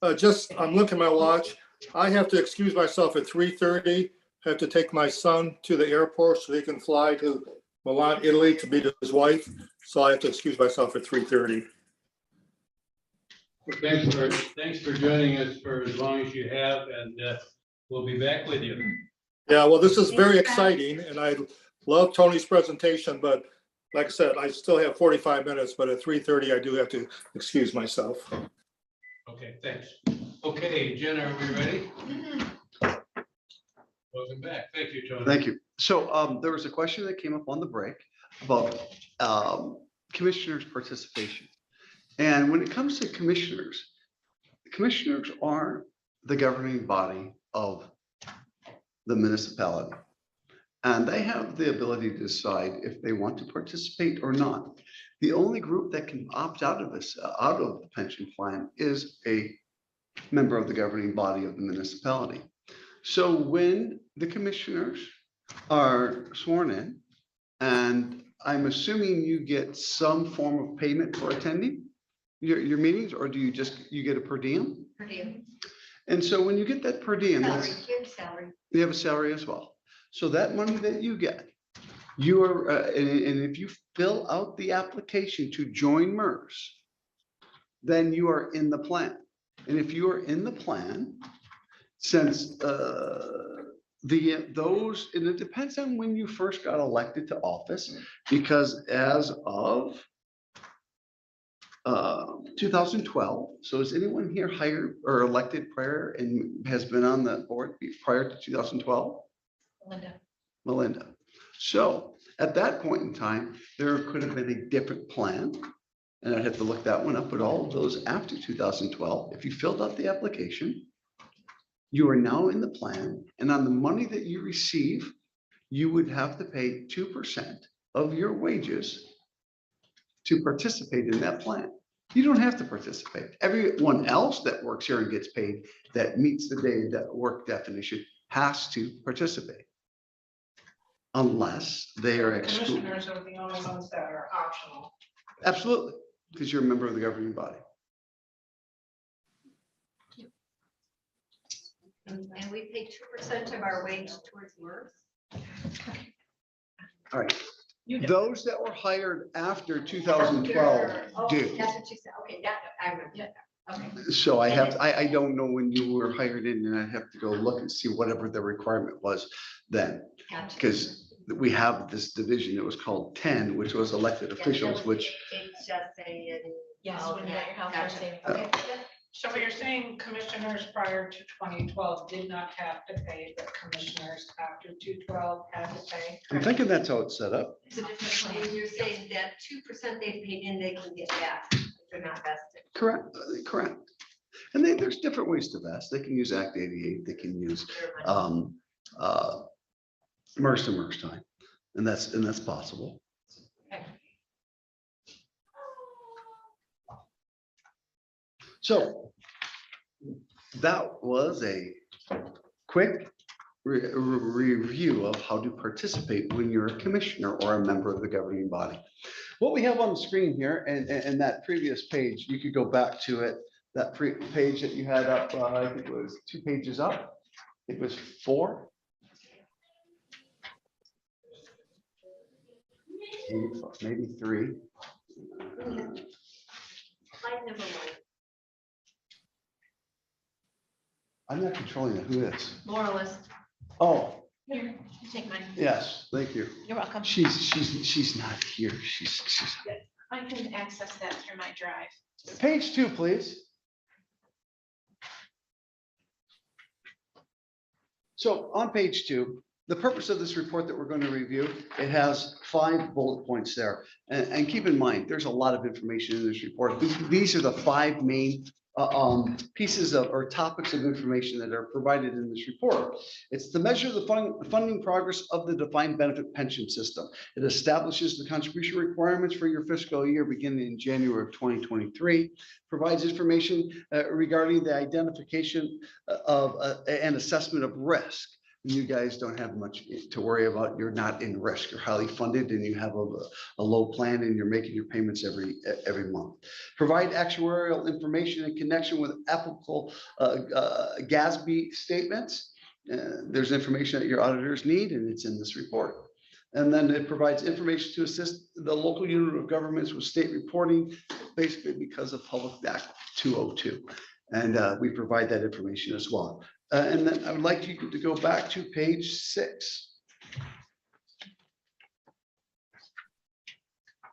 I'm looking at my watch. I have to excuse myself at 3:30. I have to take my son to the airport so he can fly to Milan, Italy to meet his wife. So I have to excuse myself at 3:30. Thanks for joining us for as long as you have, and we'll be back with you. Yeah, well, this is very exciting and I love Tony's presentation, but like I said, I still have 45 minutes, but at 3:30, I do have to excuse myself. Okay, thanks. Okay, Jen, are we ready? Welcome back. Thank you, Tony. thank you. So there was a question that came up on the break about commissioners' participation. And when it comes to commissioners, the commissioners are the governing body of the municipality. And they have the ability to decide if they want to participate or not. The only group that can opt out of this, out of the pension plan, is a member of the governing body of the municipality. So when the commissioners are sworn in, and I'm assuming you get some form of payment for attending your meetings, or do you get a per diem? Per diem. And so when you get that per diem, Salary, here's salary. you have a salary as well. So that money that you get, you are, and if you fill out the application to join MERS, then you are in the plan. And if you are in the plan, since and it depends on when you first got elected to office, because as of 2012, so is anyone here hired or elected prior and has been on the board prior to 2012? Melinda. So at that point in time, there could have been a different plan. And I'd have to look that one up, but all of those after 2012, if you filled out the application, you are now in the plan, and on the money that you receive, you would have to pay 2% of your wages to participate in that plan. You don't have to participate. Everyone else that works here and gets paid that meets the day that work definition has to participate. Unless they are excluded. Commissioners are the only ones that are optional. Absolutely, because you're a member of the governing body. And we pay 2% of our wage towards MERS. All right. Those that were hired after 2012 do. That's what you said. Okay, that, I remember that. Okay. So I don't know when you were hired in, and I have to go look and see whatever the requirement was then. Gotcha. Because we have this division that was called 10, which was elected officials, which. HSA and. Yes, all when you that. got your health Gotcha. savings. Okay. So what you're saying, commissioners prior to 2012 did not have to pay, but commissioners after 2012 had to pay? I'm thinking that's how it's set up. It's a different plan. You're saying that 2% they paid in, they can get back if they're not vested. Correct, correct. And there's different ways to vest. They can use Act 88, they can use MERS to MERS time, and that's possible. Okay. So that was a quick review of how to participate when you're a commissioner or a member of the governing body. What we have on the screen here and that previous page, you could go back to it, that page that you had up, I think it was 2 pages up. It was 4. Maybe 3. Slide number 1. I'm not controlling it. Who is? Moralist. Oh, Here, take mine. Yes, thank you. You're welcome. She's not here. She's I can access that through my drive. page 2, please. So on page 2, the purpose of this report that we're going to review, it has 5 bullet points there. And keep in mind, there's a lot of information in this report. These are the 5 main pieces of or topics of information that are provided in this report. It's to measure the funding progress of the defined benefit pension system. It establishes the contribution requirements for your fiscal year beginning in January of 2023, provides information regarding the identification of and assessment of risk. You guys don't have much to worry about. You're not in risk. You're highly funded and you have a low plan and you're making your payments every month. Provide actuarial information in connection with applicable GASB statements. There's information that your auditors need and it's in this report. And then it provides information to assist the local unit of governments with state reporting, basically because of Public Act 202. And we provide that information as well. And then I would like you to go back to page 6.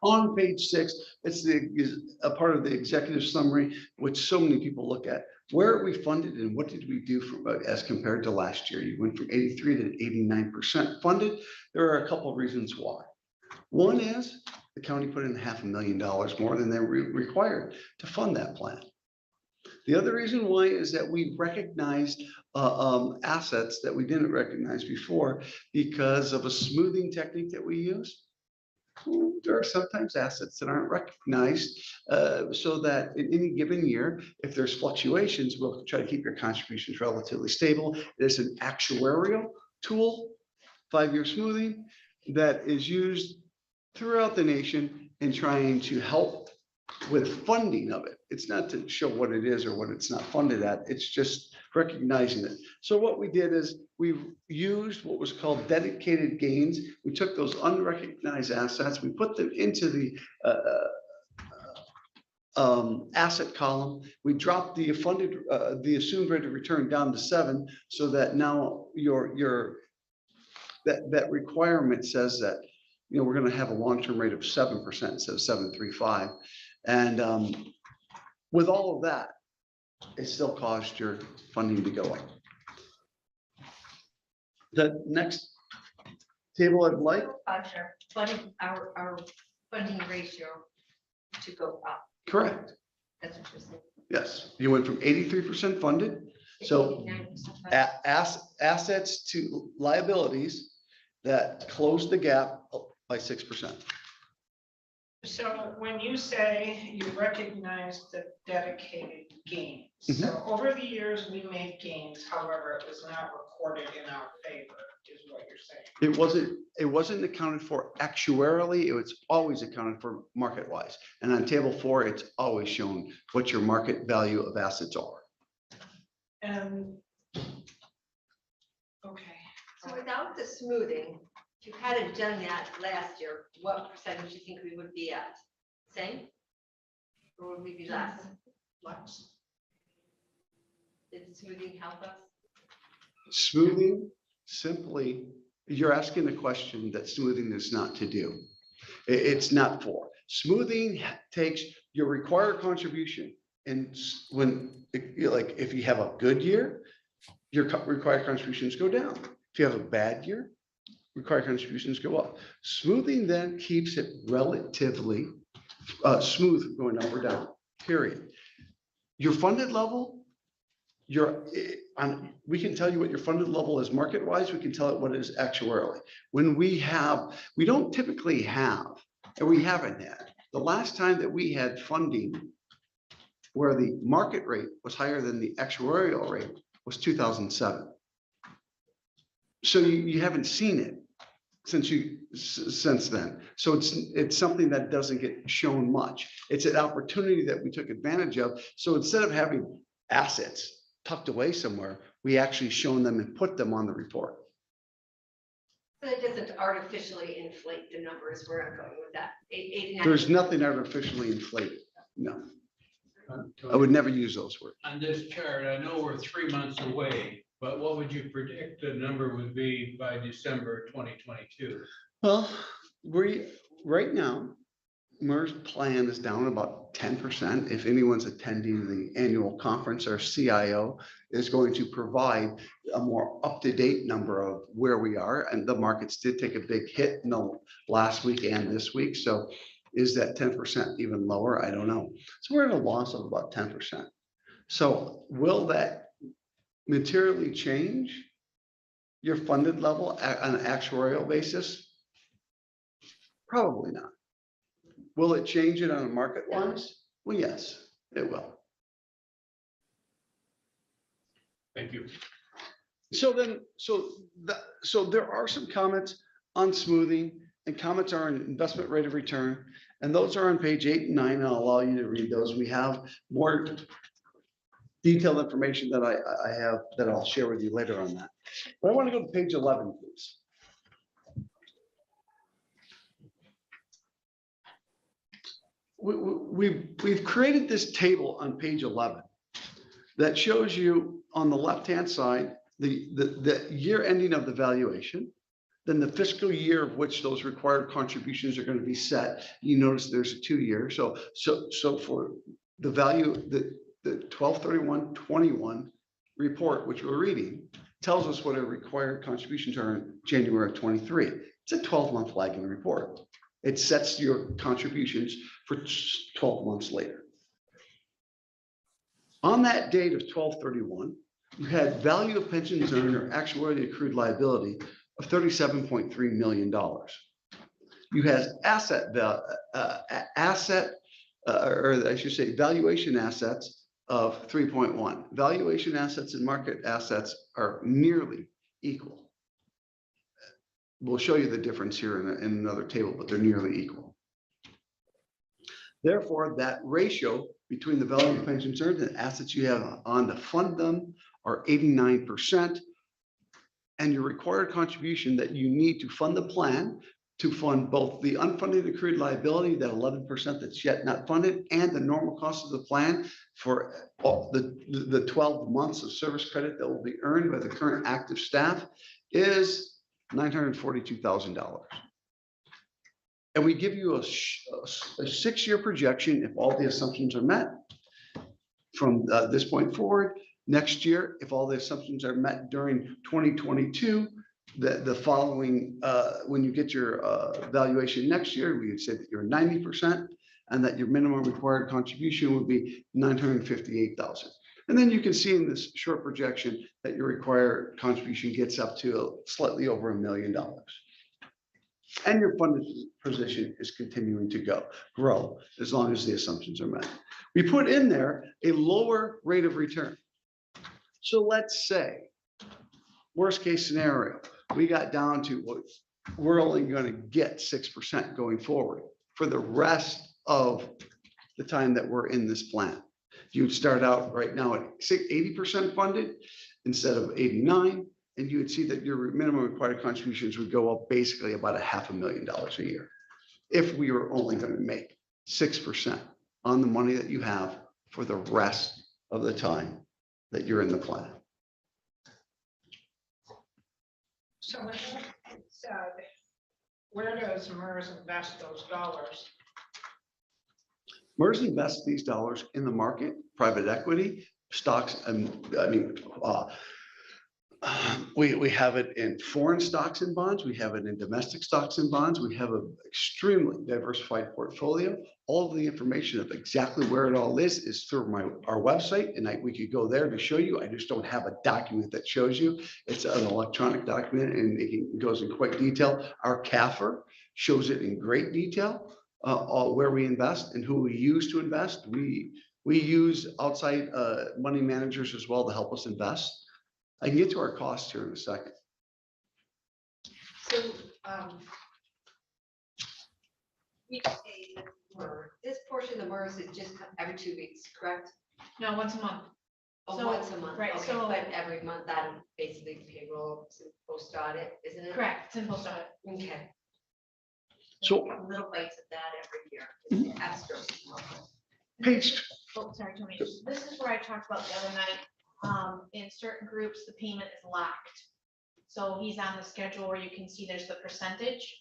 On page 6, it's a part of the executive summary, which so many people look at. Where are we funded and what did we do as compared to last year? You went from 83 to 89% funded. There are a couple of reasons why. One is the county put in $500,000 more than they were required to fund that plan. The other reason why is that we recognized assets that we didn't recognize before because of a smoothing technique that we use. There are sometimes assets that aren't recognized so that in any given year, if there's fluctuations, we'll try to keep your contributions relatively stable. It is an actuarial tool, 5-year smoothing, that is used throughout the nation in trying to help with funding of it. It's not to show what it is or what it's not funded at. It's just recognizing it. So what we did is we used what was called dedicated gains. We took those unrecognized assets, we put them into the asset column. We dropped the funded, the assumed rate of return down to 7, so that now that requirement says that, you know, we're going to have a long-term rate of 7% instead of 7.35. And with all of that, it still caused your funding to go up. The next table I'd like. Sure. Funding, our funding ratio to go up. Correct. That's interesting. Yes, you went from 83% funded. So 89%. assets to liabilities that closed the gap by 6%. So when you say you recognize the dedicated gains, so over the years, we made gains, however, it was not recorded in our favor, is what you're saying. It wasn't accounted for actuarially, it was always accounted for market wise. And on table 4, it's always shown what your market value of assets are. And okay. So without the smoothing, if you hadn't done that last year, what percentage do you think we would be at? Same? Or would we be less? Less. Did smoothing help us? Smoothing, simply, you're asking a question that smoothing is not to do. It's not for. Smoothing takes your required contribution, and when, like, if you have a good year, your required contributions go down. If you have a bad year, required contributions go up. Smoothing then keeps it relatively smooth going up or down, period. Your funded level, we can tell you what your funded level is market-wise, we can tell it what it is actuarially. When we don't typically have, and we haven't had, the last time that we had funding where the market rate was higher than the actuarial rate was 2007. So you haven't seen it since then. So it's something that doesn't get shown much. It's an opportunity that we took advantage of. So instead of having assets tucked away somewhere, we actually shown them and put them on the report. So it doesn't artificially inflate the numbers where I'm going with that. 89. There's nothing artificially inflated. No, I would never use those words. On this chart, I know we're 3 months away but what would you predict the number would be by December 2022? Well, right now, MERS plan is down about 10%. If anyone's attending the annual conference, our CIO is going to provide a more up-to-date number of where we are. And the markets did take a big hit in the last week and this week. So is that 10% even lower? I don't know. So we're at a loss of about 10%. So will that materially change your funded level on an actuarial basis? Probably not. Will it change it on a market wise? Well, yes, it will. Thank you. So there are some comments on smoothing and comments are on investment rate of return. And those are on page 8 and 9. And I'll allow you to read those. We have more detailed information that I have that I'll share with you later on that. But I want to go to page 11, please. We've created this table on page 11 that shows you on the left-hand side, the year ending of the valuation, then the fiscal year of which those required contributions are going to be set. You notice there's a 2-year. So for the value, the 12/31/21 report, which we're reading, tells us what our required contributions are in January of 23. It's a 12-month lagging report. It sets your contributions for 12 months later. On that date of 12/31, you had value of pensions earned or actuarially accrued liability of $37.3 million. You had valuation assets of 3.1. Valuation assets and market assets are nearly equal. We'll show you the difference here in another table, but they're nearly equal. Therefore, that ratio between the value of pensions earned and assets you have on to fund them are 89%. And your required contribution that you need to fund the plan to fund both the unfunded accrued liability, that 11% that's yet not funded, and the normal cost of the plan for the 12 months of service credit that will be earned by the current active staff is $942,000. And we give you a 6-year projection if all the assumptions are met from this point forward. Next year, if all the assumptions are met during 2022, the following, when you get your valuation next year, we would say that you're 90% and that your minimum required contribution would be $958,000. And then you can see in this short projection that your required contribution gets up to slightly over $1 million. And your funded position is continuing to grow as long as the assumptions are met. We put in there a lower rate of return. So let's say, worst case scenario, we got down to what we're only going to get 6% going forward for the rest of the time that we're in this plan. You'd start out right now at 80% funded instead of 89, and you would see that your minimum required contributions would go up basically about $500,000 a year if we were only going to make 6% on the money that you have for the rest of the time that you're in the plan. So when you said, where does MERS invest those dollars? MERS invests these dollars in the market, private equity, stocks, and we have it in foreign stocks and bonds. We have it in domestic stocks and bonds. We have an extremely diversified portfolio. All of the information of exactly where it all is through our website, and we could go there to show you. I just don't have a document that shows you. It's an electronic document, and it goes in quite detail. Our CAFR shows it in great detail, where we invest and who we use to invest. We use outside money managers as well to help us invest. I can get to our costs here in a second. So, we pay this portion of MERS is just every 2 weeks, correct? No, once a month. Oh, So- once a month, right, okay, so- but every month that basically payroll, post audit, isn't it? Correct, simple start. Okay. So Little bites of that every year, extra. page, Oh, sorry, Tony. This is where I talked about the other night, In certain groups, the payment is locked. So he's on the schedule where you can see there's the percentage,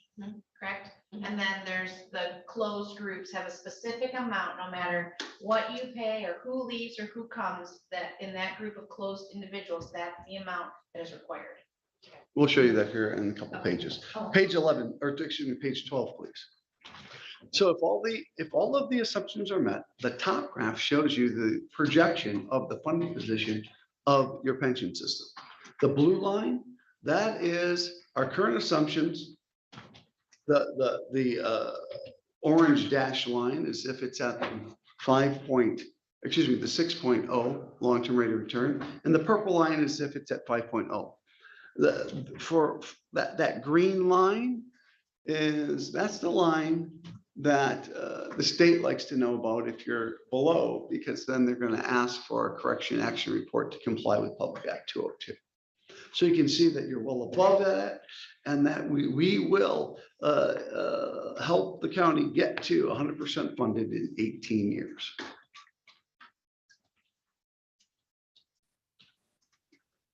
correct? And then there's the closed groups have a specific amount, no matter what you pay or who leaves or who comes, that in that group of closed individuals, that's the amount that is required. We'll show you that here in a couple pages. Page 11, or excuse me, page 12, please. So if all of the assumptions are met, the top graph shows you the projection of the funding position of your pension system. The blue line, that is our current assumptions. The orange dash line is if it's at the 6.0 long-term rate of return, and the purple line is if it's at 5.0. For that green line that's the line that the state likes to know about if you're below, because then they're going to ask for a correction action report to comply with Public Act 202. So you can see that you're well above that, and that we will help the county get to 100% funded in 18 years.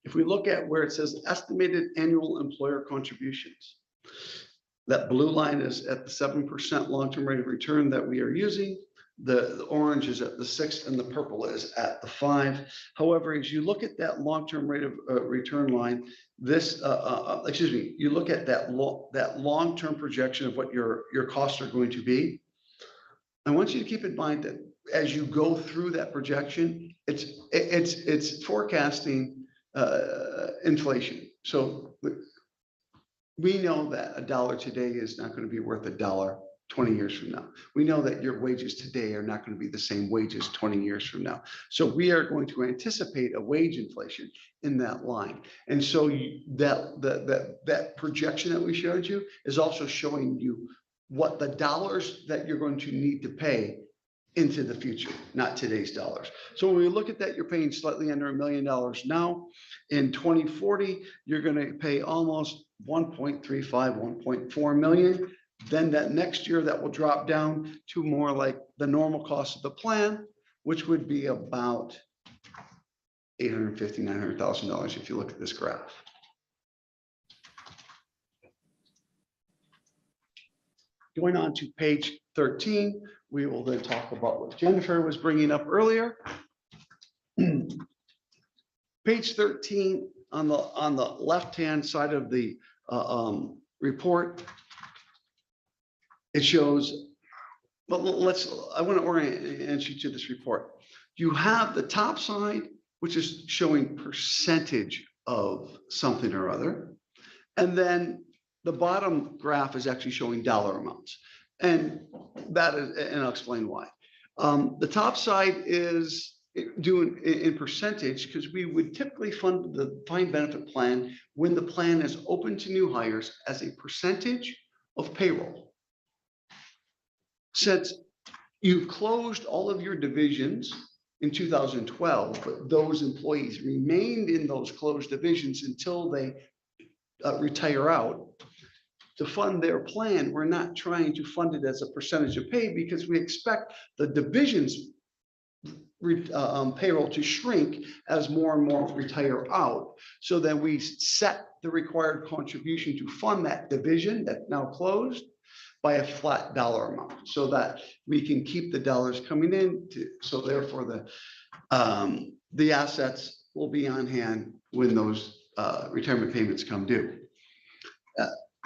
If we look at where it says estimated annual employer contributions, that blue line is at the 7% long-term rate of return that we are using. The orange is at the 6 and the purple is at the 5. However, as you look at that long-term rate of return line, you look at that long-term projection of what your costs are going to be. I want you to keep in mind that as you go through that projection, it's forecasting inflation. So we know that $1 today is not going to be worth $1 20 years from now. We know that your wages today are not going to be the same wages 20 years from now. So we are going to anticipate a wage inflation in that line. And so that projection that we showed you is also showing you what the dollars that you're going to need to pay into the future, not today's dollars. So when we look at that, you're paying slightly under $1 million now. In 2040, you're going to pay almost 1.35, 1.4 million. Then that next year, that will drop down to more like the normal cost of the plan, which would be about $850,000, $900,000 if you look at this graph. Going on to page 13, we will then talk about what Jennifer was bringing up earlier. Page 13 on the left-hand side of the report, it shows, but I want to orient you to this report. You have the top side, which is showing percentage of something or other. And then the bottom graph is actually showing dollar amounts. And I'll explain why. The top side is doing in percentage, because we would typically fund the defined benefit plan when the plan is open to new hires as a percentage of payroll. Since you've closed all of your divisions in 2012, but those employees remained in those closed divisions until they retire out, to fund their plan, we're not trying to fund it as a percentage of pay, because we expect the division's payroll to shrink as more and more retire out. So then we set the required contribution to fund that division that's now closed by a flat dollar amount, so that we can keep the dollars coming in. So therefore, the assets will be on hand when those retirement payments come due.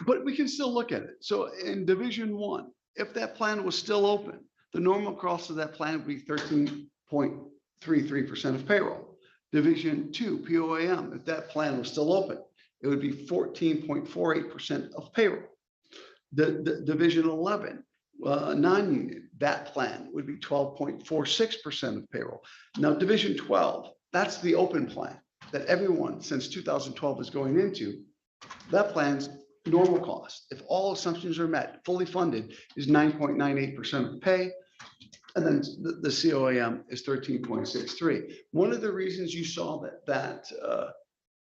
But we can still look at it. So in Division 1, if that plan was still open, the normal cost of that plan would be 13.33% of payroll. Division 2, POAM, if that plan was still open, it would be 14.48% of payroll. The Division 11, non-union, that plan would be 12.46% of payroll. Now, Division 12, that's the open plan that everyone since 2012 is going into. That plan's normal cost, if all assumptions are met, fully funded, is 9.98% of pay. And then the COAM is 13.63. One of the reasons you saw that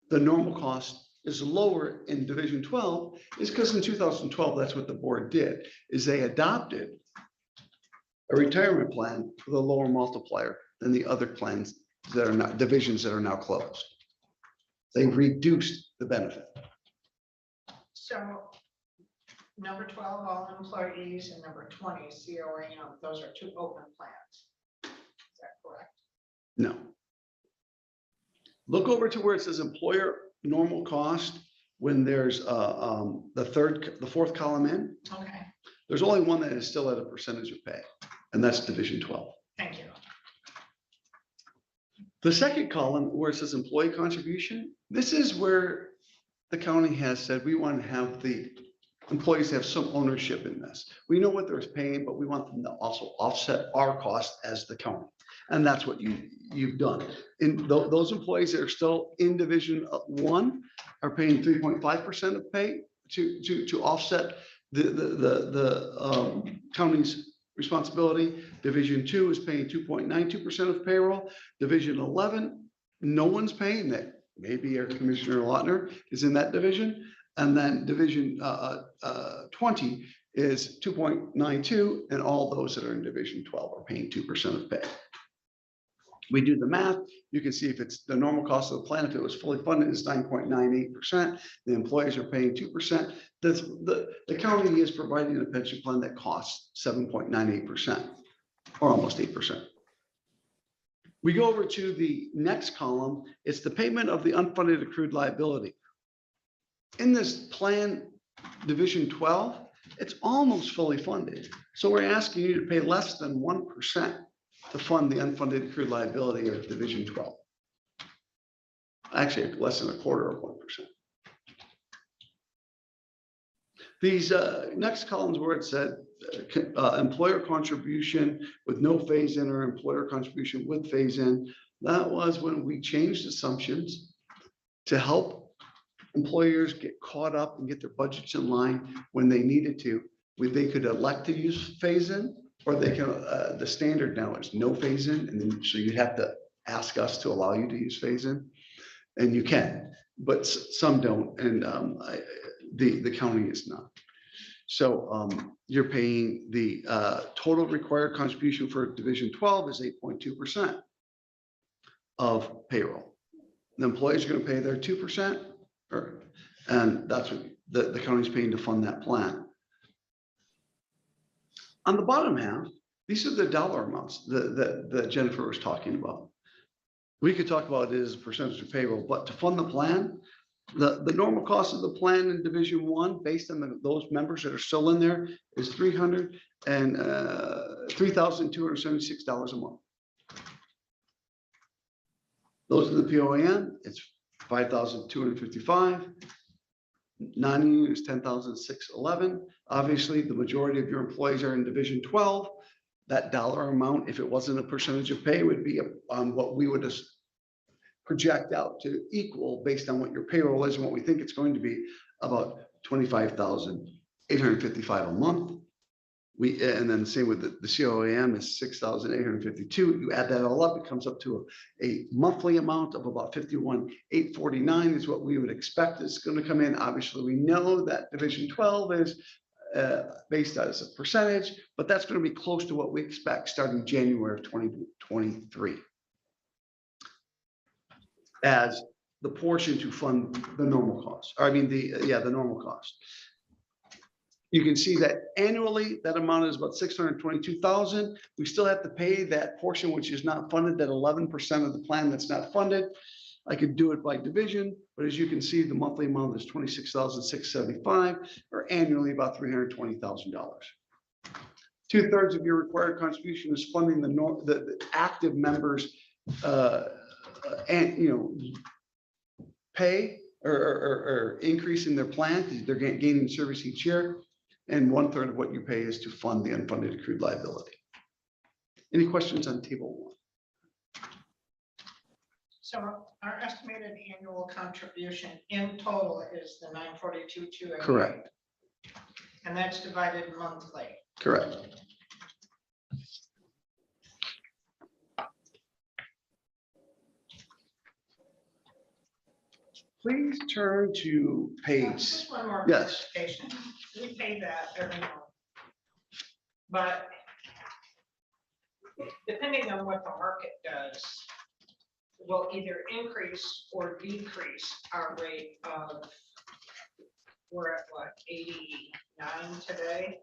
the normal cost is lower in Division 12 is because in 2012, that's what the board did, is they adopted a retirement plan with a lower multiplier than the other plans that are not, divisions that are now closed. They've reduced the benefit. So number 12, all employees, and number 20, COAM, those are two open plans. Is that correct? No. Look over to where it says employer normal cost, when there's the fourth column in, Okay, there's only one that is still at a percentage of pay, and that's division 12. thank you. The second column where it says employee contribution, this is where the county has said we want to have the employees have some ownership in this. We know what they're paying, but we want them to also offset our cost as the county. And that's what you've done. In those employees that are still in division 1 are paying 3.5% of pay to offset the county's responsibility. Division 2 is paying 2.92% of payroll. Division 11, no one's paying that. Maybe our Commissioner Lautner is in that division. And then division 20 is 2.92, and all those that are in division 12 are paying 2% of pay. We do the math, you can see if it's the normal cost of the plan, if it was fully funded, it's 9.98%. The employees are paying 2%. The county is providing a pension plan that costs 7.98%, or almost 8%. We go over to the next column, it's the payment of the unfunded accrued liability. In this plan, division 12, it's almost fully funded. So we're asking you to pay less than 1% to fund the unfunded accrued liability of division 12. Actually, less than 1/4 of 1%. These next columns where it said employer contribution with no phase-in or employer contribution with phase-in, that was when we changed assumptions to help employers get caught up and get their budgets in line when they needed to. They could elect to use phase-in, or they can, the standard now is no phase-in, and then so you'd have to ask us to allow you to use phase-in, and you can, but some don't, and the county is not. So you're paying the total required contribution for division 12 is 8.2% of payroll. The employees are going to pay their 2%, and that's what the county's paying to fund that plan. On the bottom half, these are the dollar amounts that Jennifer was talking about. We could talk about it as a percentage of payroll, but to fund the plan, the normal cost of the plan in division 1, based on those members that are still in there, is $3,276 a month. Those are the POAN, it's $5,255. Non-union is $10,611. Obviously, the majority of your employees are in division 12. That dollar amount, if it wasn't a percentage of pay, would be on what we would project out to equal based on what your payroll is and what we think it's going to be, about $25,855 a month. And then the same with the COAM is $6,852. You add that all up, it comes up to a monthly amount of about $51,849 is what we would expect is going to come in. Obviously, we know that division 12 is based as a percentage, but that's going to be close to what we expect starting January of 2023 as the portion to fund the normal cost. Or I mean the normal cost. You can see that annually that amount is about $622,000. We still have to pay that portion which is not funded, that 11% of the plan that's not funded. I could do it by division, but as you can see, the monthly amount is $26,675, or annually about $320,000. 2/3 of your required contribution is funding the active members pay or increase in their plan because they're gaining service each year. And 1/3 of what you pay is to fund the unfunded accrued liability. Any questions on table 1? So our estimated annual contribution in total is the $942,288. Correct. And that's divided monthly. Correct. Please turn to page. Just one more Yes. clarification. We pay that every month. But depending on what the market does, will either increase or decrease our rate of, we're at what, 89 today?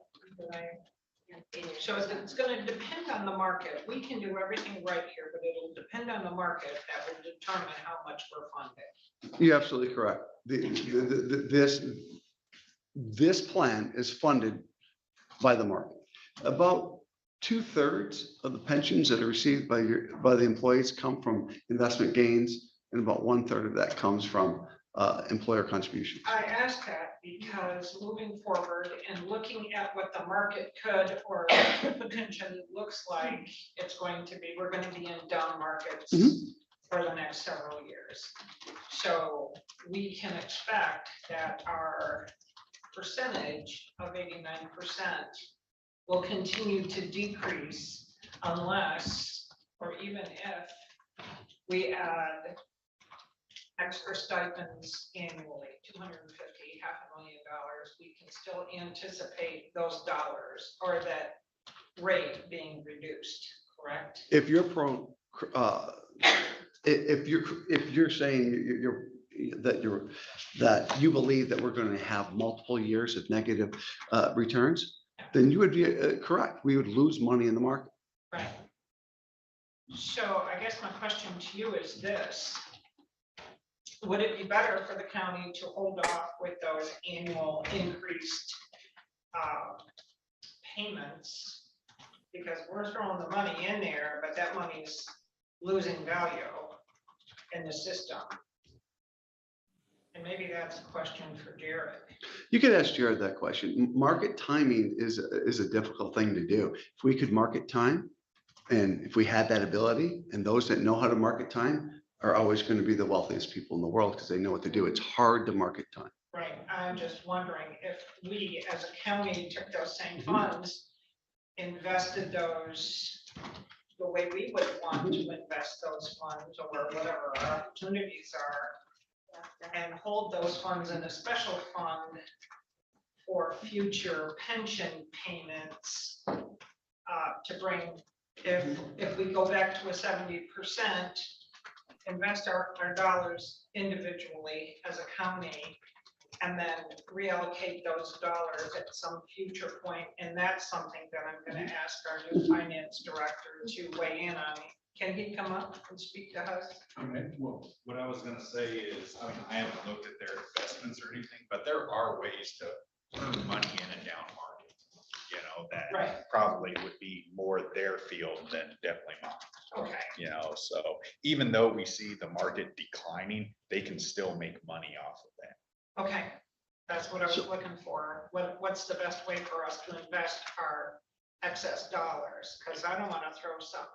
So it's going to depend on the market. We can do everything right here, but it'll depend on the market that will determine how much we're funded. You're absolutely correct. This plan is funded by the market. About 2/3 of the pensions that are received by the employees come from investment gains, and about 1/3 of that comes from employer contributions. I ask that because moving forward and looking at what the market could or potentially looks like it's going to be, we're going to be in down markets for the next several years. So we can expect that our percentage of 89% will continue to decrease unless, or even if, we add extra stipends annually, 250, $500,000, we can still anticipate those dollars or that rate being reduced, correct? If you're if you're saying that you believe that we're going to have multiple years of negative returns, then you would be correct. We would lose money in the market. Right. So I guess my question to you is this. Would it be better for the county to hold off with those annual increased payments? Because we're throwing the money in there, but that money's losing value in the system. And maybe that's a question for Jared. You could ask Jared that question. Market timing is a difficult thing to do. If we could market time, and if we had that ability, and those that know how to market time are always going to be the wealthiest people in the world because they know what to do. It's hard to market time. Right. I'm just wondering if we as a county took those same funds, invested those the way we would want to invest those funds or whatever our opportunities are, and hold those funds in a special fund for future pension payments to bring, if we go back to a 70%, invest our dollars individually as a county, and then reallocate those dollars at some future point. And that's something that I'm going to ask our new finance director to weigh in on. Can he come up and speak to us? Well, what I was gonna say is, I mean, I haven't looked at their investments or anything, but there are ways to earn money in a down market. You know, that Right. probably would be more their field than definitely mine. Okay. You know, so even though we see the market declining, they can still make money off of that. Okay. That's what I was looking for. What's the best way for us to invest our excess dollars? Because I don't want to throw something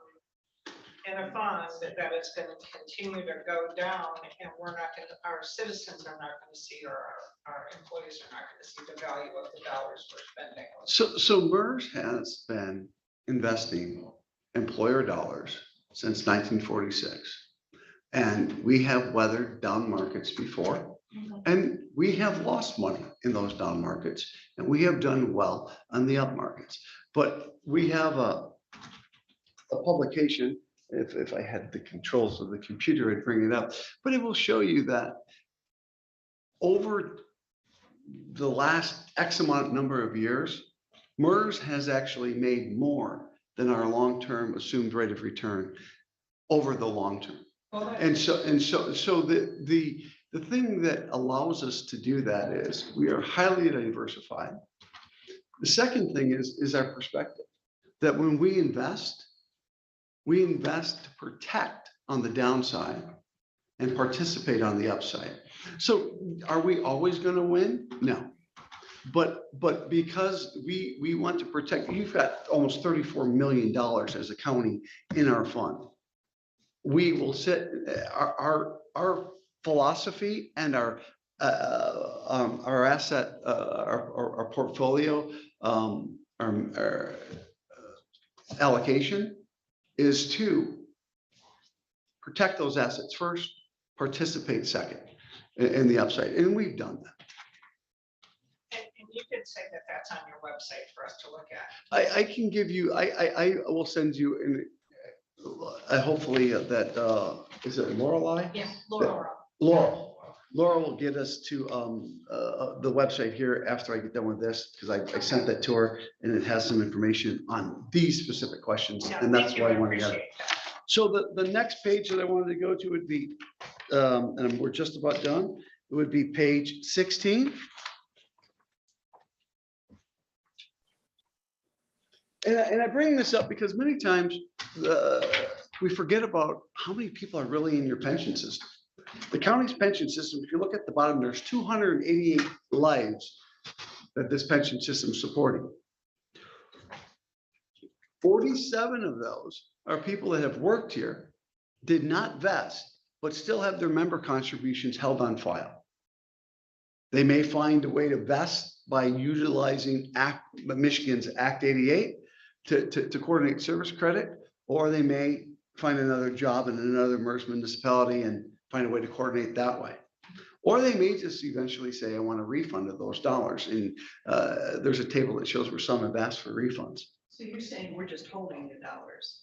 in a fund that it's going to continue to go down, and we're not going to, our citizens are not going to see, or our employees are not going to see the value of the dollars we're spending. So MERS has been investing employer dollars since 1946. And we have weathered down markets before, and we have lost money in those down markets, and we have done well on the up markets. But we have a publication. If I had the controls of the computer, I'd bring it up, but it will show you that over the last X amount number of years, MERS has actually made more than our long-term assumed rate of return over the long term. And so the thing that allows us to do that is we are highly diversified. The second thing is our perspective, that when we invest to protect on the downside and participate on the upside. So are we always going to win? No. But because we want to protect, you've got almost $34 million as a county in our fund. We will sit, our philosophy and our asset, our portfolio, our allocation is to protect those assets first, participate second in the upside. And we've done that. And you could say that that's on your website for us to look at. I can give you, I will send you in, hopefully that is it Lorelei? Yeah, Laura. Laura will get us to the website here after I get done with this, because I sent that to her and it has some information on these specific questions, Yeah, and that's thank you, why I I wanted to have it. appreciate that. So the next page that I wanted to go to would be, and we're just about done, it would be page 16. And I bring this up because many times we forget about how many people are really in your pension system. The county's pension system, if you look at the bottom, there's 288 lives that this pension system is supporting. 47 of those are people that have worked here, did not vest, but still have their member contributions held on file. They may find a way to vest by utilizing Michigan's Act 88 to coordinate service credit, or they may find another job in another MERS municipality and find a way to coordinate that way. Or they may just eventually say, I want a refund of those dollars. And there's a table that shows where some have asked for refunds. So you're saying we're just holding the dollars?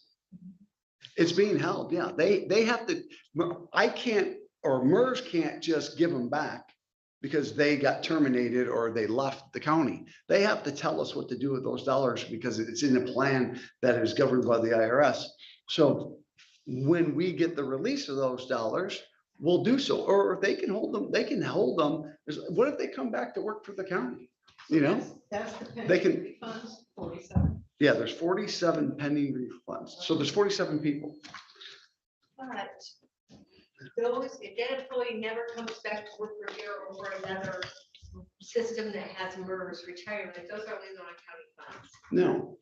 It's being held, yeah. They have to, I can't, or MERS can't just give them back because they got terminated or they left the county. They have to tell us what to do with those dollars because it's in a plan that is governed by the IRS. So when we get the release of those dollars, we'll do so. Or if they can hold them, they can hold them. What if they come back to work for the county? You know, That's the they can, pension refunds, 47. yeah, there's 47 pending refunds. So there's 47 people. But those, if that employee never comes back to work for here or for another system that has MERS retirement, those are leaving on county funds. No,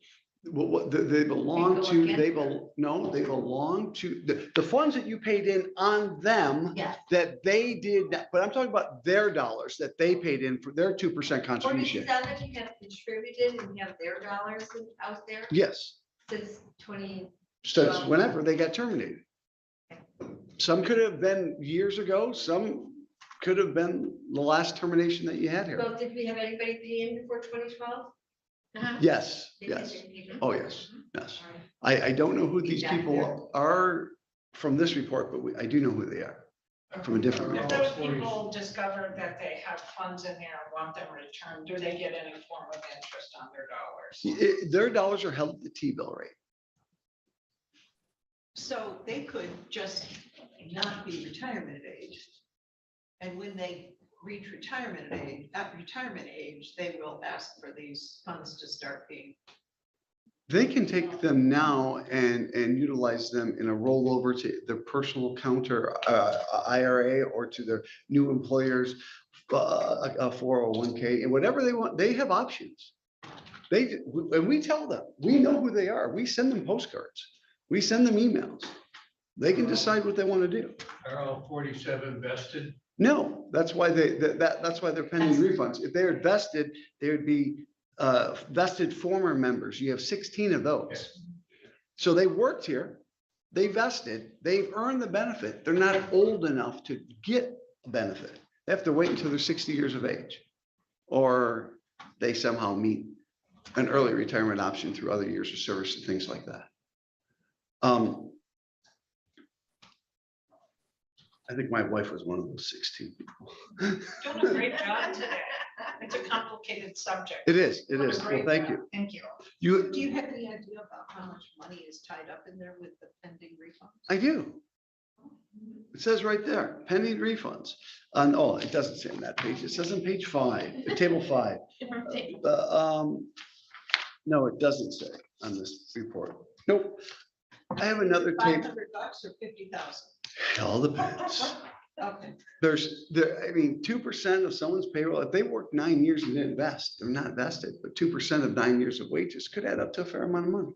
what they belong They go to, against they them. they belong to the funds that you paid in on them Yes. that they did, but I'm talking about their dollars that they paid in for their 2% 47 contribution. that you have contributed and you have their dollars out there Yes, since 20. so whenever they got terminated. Some could have been years ago, some could have been the last termination that you had here. Well, did we have anybody pay in before 2012? Yes, They did, yes. they paid in? Oh, yes, yes. All right. I don't know who these Exactly. people are from this report, but I do know who they are from a different If report. those people discover that they have funds in there and want them returned, do they get any form of interest on their dollars? Their dollars are held at the T-bill rate. So they could just not be retirement age. And when they reach retirement age, they will ask for these funds to start being. They can take them now and utilize them in a rollover to their personal account or IRA or to their new employers, a 401k, and whatever they want. They have options. And we tell them, we know who they are. We send them postcards. We send them emails. They can decide what they want to do. Are all 47 vested? No, that's why that's why they're pending refunds. If they're vested, they would be vested former members. You have 16 of those. So they worked here, they vested, they've earned the benefit. They're not old enough to get a benefit. They have to wait until they're 60 years of age. Or they somehow meet an early retirement option through other years of service and things like that. I think my wife was one of those 16 people. Doing a great job today. It's a complicated subject. It is, it Doing a is. Well, great thank job. you. Thank you. Do you have any idea about how much money is tied up in there with the pending refunds? I do. It says right there, pending refunds. Oh, it doesn't say on that page. It says on page 5, table 5. No, it doesn't say on this report. Nope. I have another table. $500 or 50,000? It all depends. Okay. I mean, 2% of someone's payroll, if they work 9 years and didn't invest, they're not vested, but 2% of 9 years of wages could add up to a fair amount of money.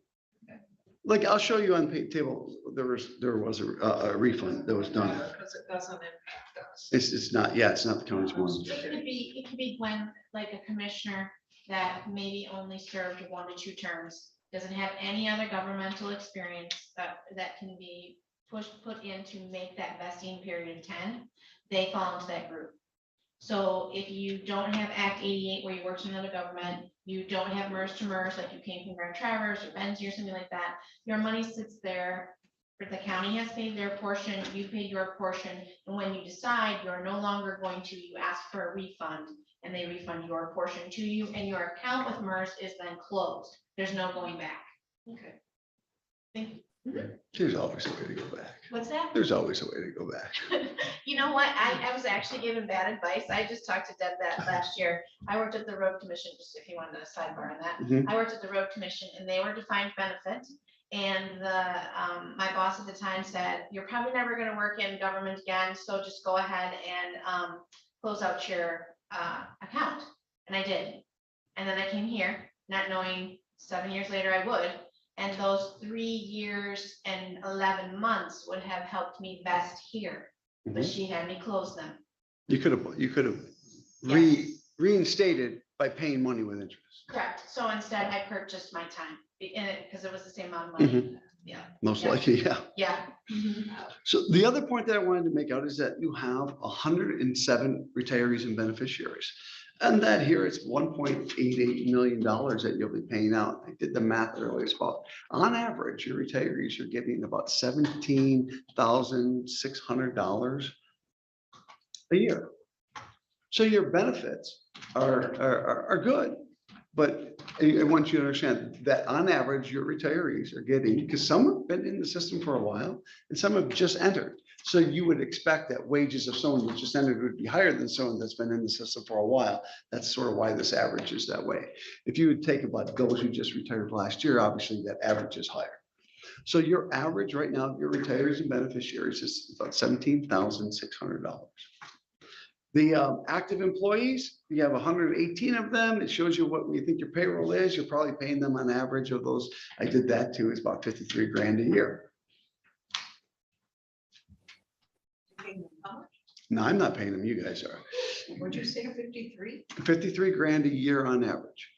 Like, I'll show you on table, there was a refund that was done. Because it doesn't impact us. It's not, yeah, it's not the county's money. It could be when, like, a commissioner that maybe only served 1 to 2 terms, doesn't have any other governmental experience that can be put in to make that vesting period of 10, they fall into that group. So if you don't have Act 88 where you worked in another government, you don't have MERS to MERS, like you came from Grand Traverse or Benzie or something like that, your money sits there The county has paid their portion, you paid your portion, and when you decide you're no longer going to, you ask for a refund, and they refund your portion to you, and your account with MERS is then closed. There's no going back. Okay. There's always a way to go back. What's that? There's always a way to go back. You know what? I was actually given bad advice. I just talked to Deb that last year. I worked at the road commission, just if you wanted a sidebar on that. Mhm. I worked at the road commission and they were defined benefit. And my boss at the time said, you're probably never gonna work in government again, so just go ahead and close out your account. And I did. And then I came here, not knowing 7 years later I would. And those 3 years and 11 months would have helped me vest here, but she had me close them. You could have reinstated by paying money with interest. Correct. So instead I purchased my time in it because it was the same amount of money. Yeah. Most Yeah. likely, yeah. Yeah. So the other point that I wanted to make out is that you have 107 retirees and beneficiaries. And that here it's $1.88 million that you'll be paying out. I did the math earlier. It's about, on average, your retirees are getting about $17,600 a year. So your benefits are good. But I want you to understand that on average, your retirees are getting, because some have been in the system for a while and some have just entered. So you would expect that wages of someone that just entered would be higher than someone that's been in the system for a while. That's sort of why this average is that way. If you would take about those who just retired last year, obviously that average is higher. So your average right now, your retirees and beneficiaries is about $17,600. The active employees, you have 118 of them. It shows you what you think your payroll is. You're probably paying them on average of those. I did that too. It's about 53 grand a year. How much? No, I'm not paying them. You guys are. Would you say 53? 53 grand a year on average.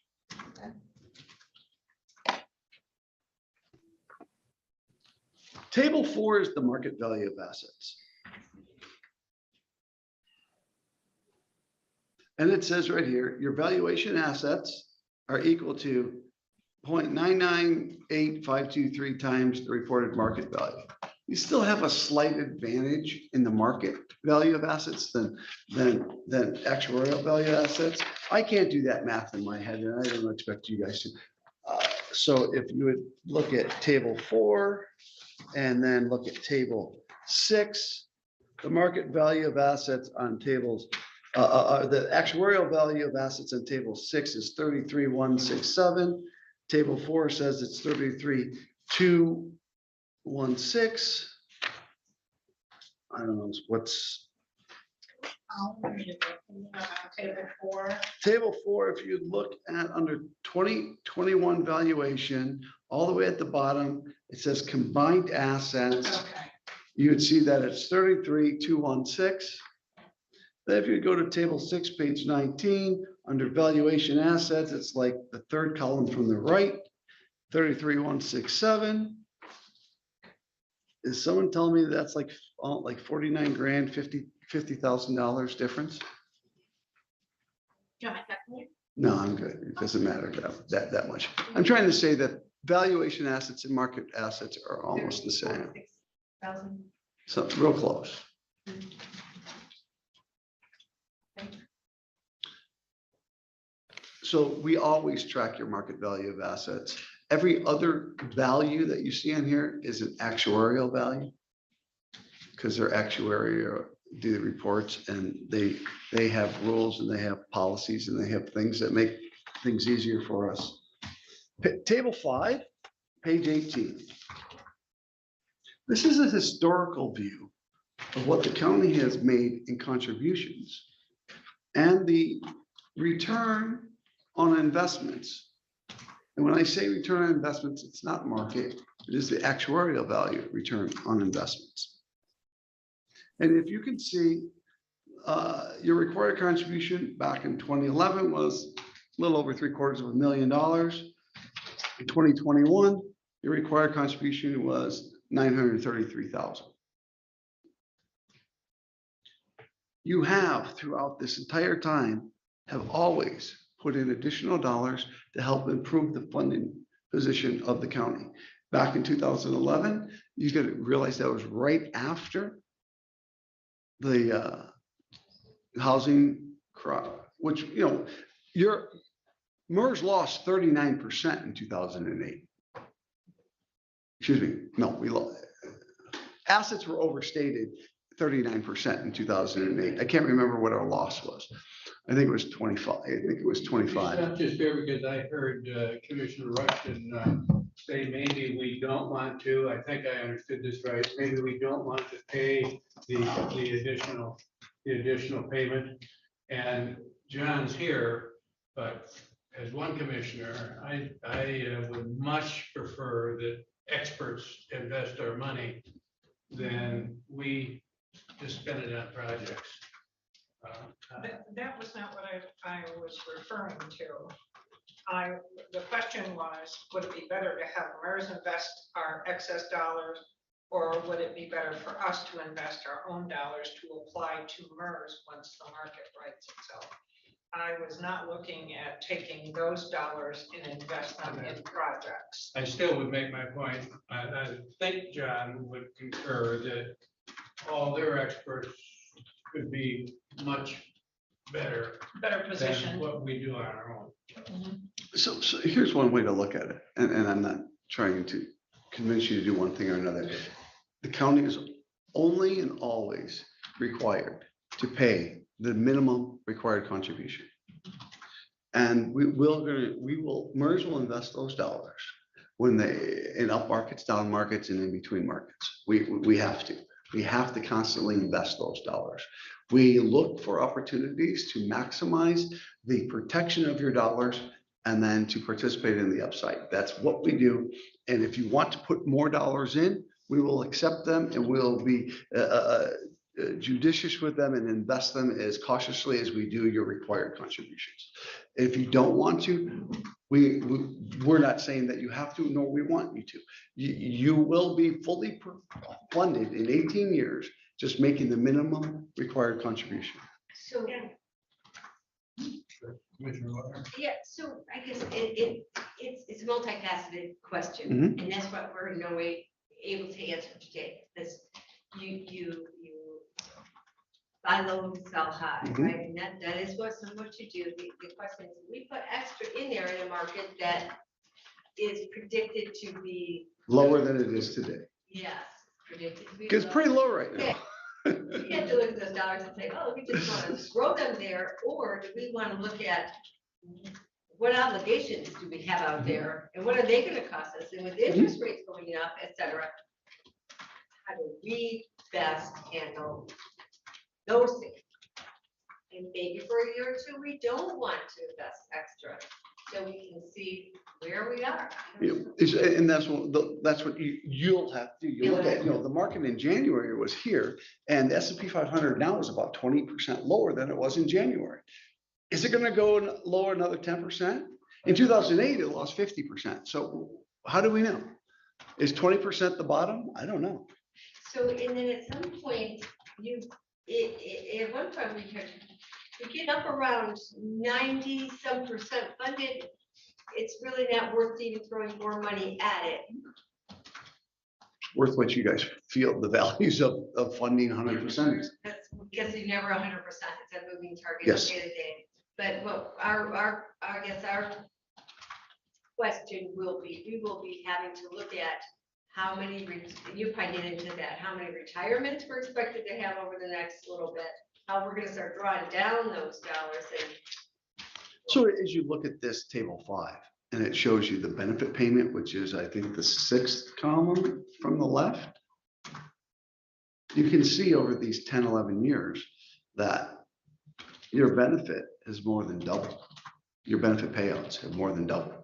Table 4 is the market value of assets. And it says right here, your valuation assets are equal to 0.998523 times the reported market value. You still have a slight advantage in the market value of assets than actuarial value assets. I can't do that math in my head, and I don't expect you guys to. So if you would look at table 4 and then look at table 6, the market value of assets on tables, the actuarial value of assets on table 6 is 33,167. Table 4 says it's 33,216. I don't know what's. Table 4. Table 4, if you look at under 2021 valuation, all the way at the bottom, it says combined assets. Okay. You would see that it's 33,216. Then if you go to table 6, page 19, under valuation assets, it's like the third column from the right, 33,167. Is someone telling me that's like 49 grand, $50,000 difference? Do you want my calculator? No, I'm good. It doesn't matter that much. I'm trying to say that valuation assets and market assets are almost the same. 6,000. So real close. So we always track your market value of assets. Every other value that you see on here is an actuarial value. Because they're actuarial, do the reports, and they have rules and they have policies and they have things that make things easier for us. Table 5, page 18. This is a historical view of what the county has made in contributions and the return on investments. And when I say return on investments, it's not market, it is the actuarial value return on investments. And if you can see, your required contribution back in 2011 was a little over $750,000. In 2021, your required contribution was $933,000. You have throughout this entire time have always put in additional dollars to help improve the funding position of the county. back in 2011. You got to realize that was right after the housing crop, which, you know, MERS lost 39% in 2008. Excuse me, no, we lost. Assets were overstated 39% in 2008. I can't remember what our loss was. I think it was 25. I think it was 25. It's not just fair because I heard Commissioner Rushton say maybe we don't want to, I think I understood this right, maybe we don't want to pay the additional payment. And John's here, but as one commissioner, I would much prefer that experts invest our money than we just spend it on projects. That was not what I was referring to. The question was, would it be better to have MERS invest our excess dollars, or would it be better for us to invest our own dollars to apply to MERS once the market rights itself? I was not looking at taking those dollars and invest them in projects. I still would make my point. I think John would concur that all their experts could be much better than Position. what we do on our own. So here's one way to look at it, and I'm not trying to convince you to do one thing or another. The county is only and always required to pay the minimum required contribution. And MERS will invest those dollars when in up markets, down markets, and in between markets. We have to constantly invest those dollars. We look for opportunities to maximize the protection of your dollars and then to participate in the upside. That's what we do. And if you want to put more dollars in, we will accept them and we'll be judicious with them and invest them as cautiously as we do your required contributions. If you don't want to, we're not saying that you have to, nor we want you to. You will be fully funded in 18 years, just making the minimum required contribution. So, yeah, so I guess it's a multifaceted question, and that's what we're in no way able to answer today. This you buy low, sell high, right? And that is what you do. The question is, we put extra in there in a market that is predicted to be lower than it is today. Yes, predicted to be. It's pretty low right now. We have to look at those dollars and say, oh, we just want to grow them there, or do we want to look at what obligations do we have out there, and what are they going to cost us? And with interest rates going up, et cetera, how do we best handle those things? And maybe for a year or two, we don't want to invest extra, so we can see where we are. And that's what you'll have to do. You look at, the market in January was here, and the S&P 500 now is about 20% lower than it was in January. Is it going to go lower another 10%? In 2008, it lost 50%. So how do we know? Is 20% the bottom? I don't know. So, and then at some point, at one point we get up around 90% funded. It's really not worth even throwing more money at it. Worth what you guys feel the values of funding 100%. That's because you never 100%. It's a moving target Yes. day to day. But what I guess our question will be, we will be having to look at how many, you probably get into that, how many retirements we're expected to have over the next little bit, how we're going to start drawing down those dollars. And so as you look at this table 5, and it shows you the benefit payment, which is, I think, the 6th column from the left, you can see over these 10, 11 years that your benefit has more than doubled. Your benefit payouts have more than doubled.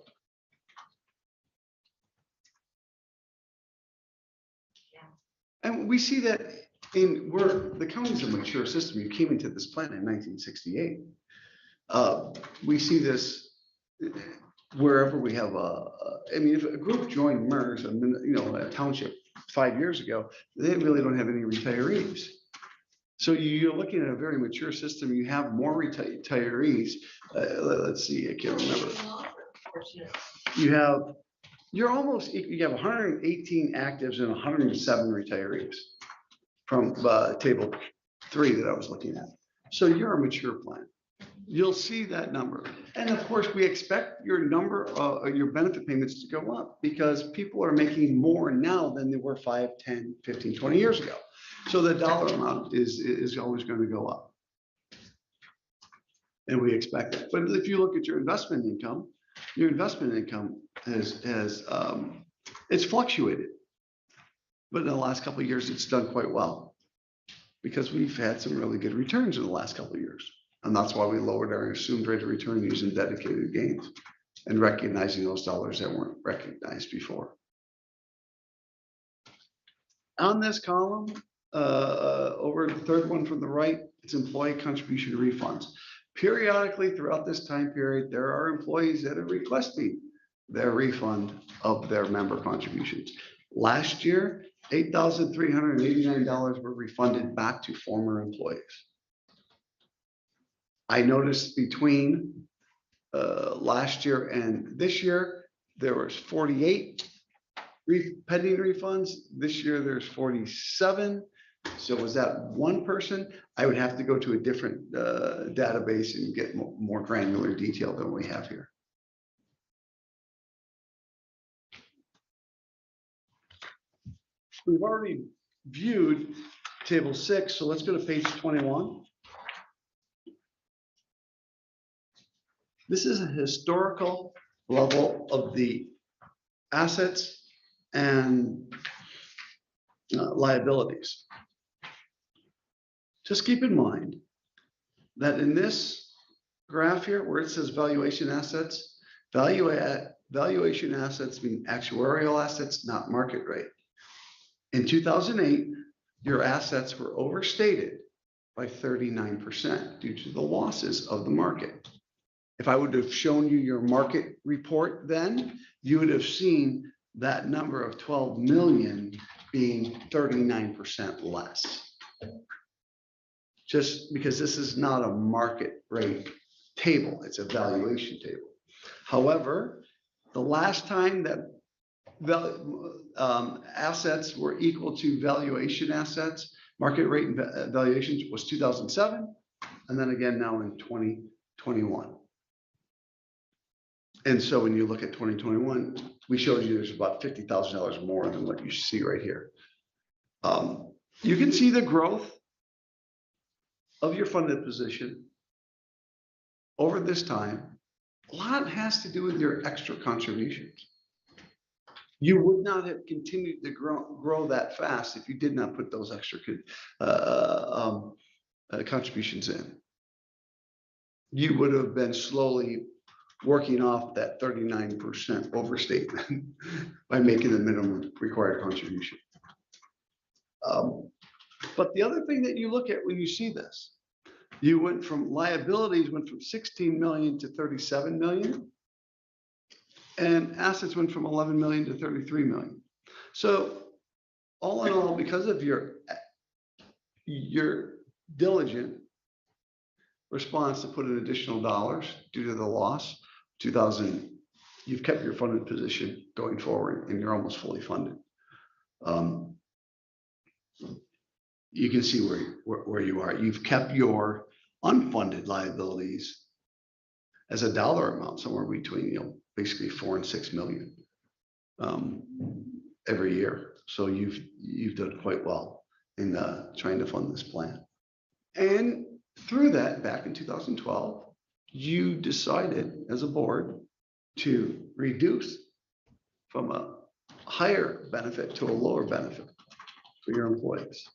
And we see that the county's a mature system. You came into this plan in 1968. We see this wherever we have if a group joined MERS, a township 5 years ago, they really don't have any retirees. So you're looking at a very mature system. You have more retirees. Let's see, I can't remember. You have you're almost, you have 118 actives and 107 retirees from table 3 that I was looking at. So you're a mature plan. You'll see that number. And of course, we expect your number, your benefit payments to go up because people are making more now than they were 5, 10, 15, 20 years ago. So the dollar amount is always going to go up. And we expect that. But if you look at your investment income has it's fluctuated. But in the last couple of years, it's done quite well because we've had some really good returns in the last couple of years. And that's why we lowered our assumed rate of return using dedicated gains and recognizing those dollars that weren't recognized before. On this column, over the third one from the right, it's employee contribution refunds. Periodically throughout this time period, there are employees that are requesting their refund of their member contributions. Last year, $8,389 were refunded back to former employees. I noticed between last year and this year, there was 48 pending refunds. This year, there's 47. So was that one person? I would have to go to a different database and get more granular detail than we have here. We've already viewed table 6, so let's go to page 21. This is a historical level of the assets and liabilities. Just keep in mind that in this graph here, where it says valuation assets, valuation assets mean actuarial assets, not market rate. In 2008, your assets were overstated by 39% due to the losses of the market. If I would have shown you your market report then, you would have seen that number of 12 million being 39% less. Just because this is not a market rate table, it's a valuation table. However, the last time that assets were equal to valuation assets, market rate and valuations was 2007, and then again now in 2021. And so when you look at 2021, we showed you there's about $50,000 more than what you see right here. You can see the growth of your funded position over this time. A lot has to do with your extra contributions. You would not have continued to grow that fast if you did not put those extra contributions in. You would have been slowly working off that 39% overstatement by making the minimum required contribution. But the other thing that you look at when you see this, you went from liabilities went from 16 million to 37 million. And assets went from 11 million to 33 million. So all in all, because of your diligent response to put in additional dollars due to the loss, you've kept your funded position going forward and you're almost fully funded. You can see where you are. You've kept your unfunded liabilities as a dollar amount somewhere between, basically 4 and 6 million every year. So you've done quite well in trying to fund this plan. And through that, back in 2012, you decided as a board to reduce from a higher benefit to a lower benefit for your employees.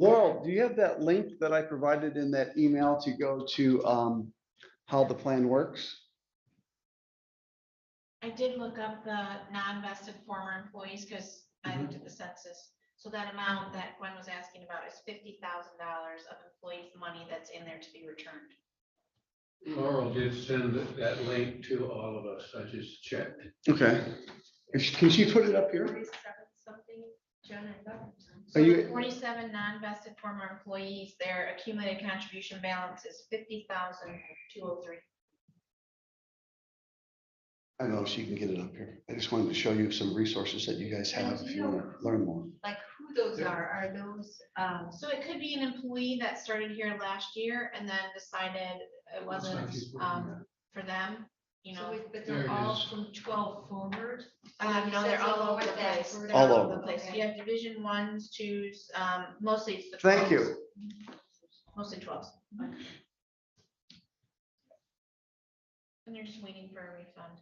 Laurel, do you have that link that I provided in that email to go to how the plan works? I did look up the non-vested former employees because I looked at the census. So that amount that Gwen was asking about is $50,000 of employees' money that's in there to be returned. Laurel did send that link to all of us. I just checked. Okay. Can she put it up here? 47 something, John, I thought. So the 47 non-vested former employees, their accumulated contribution balance is $50,203. I know she can get it up here. I just wanted to show you some resources that you guys have if you want to learn more. Like who those are those, So it could be an employee that started here last year and then decided it wasn't, for them, you know. but There they're it all is. from 12 forward? No, they're all over the place. They're All all over. over the place. You have division ones, twos, mostly it's the. Thank 12s. you. Mostly 12s. And they're just waiting for a refund.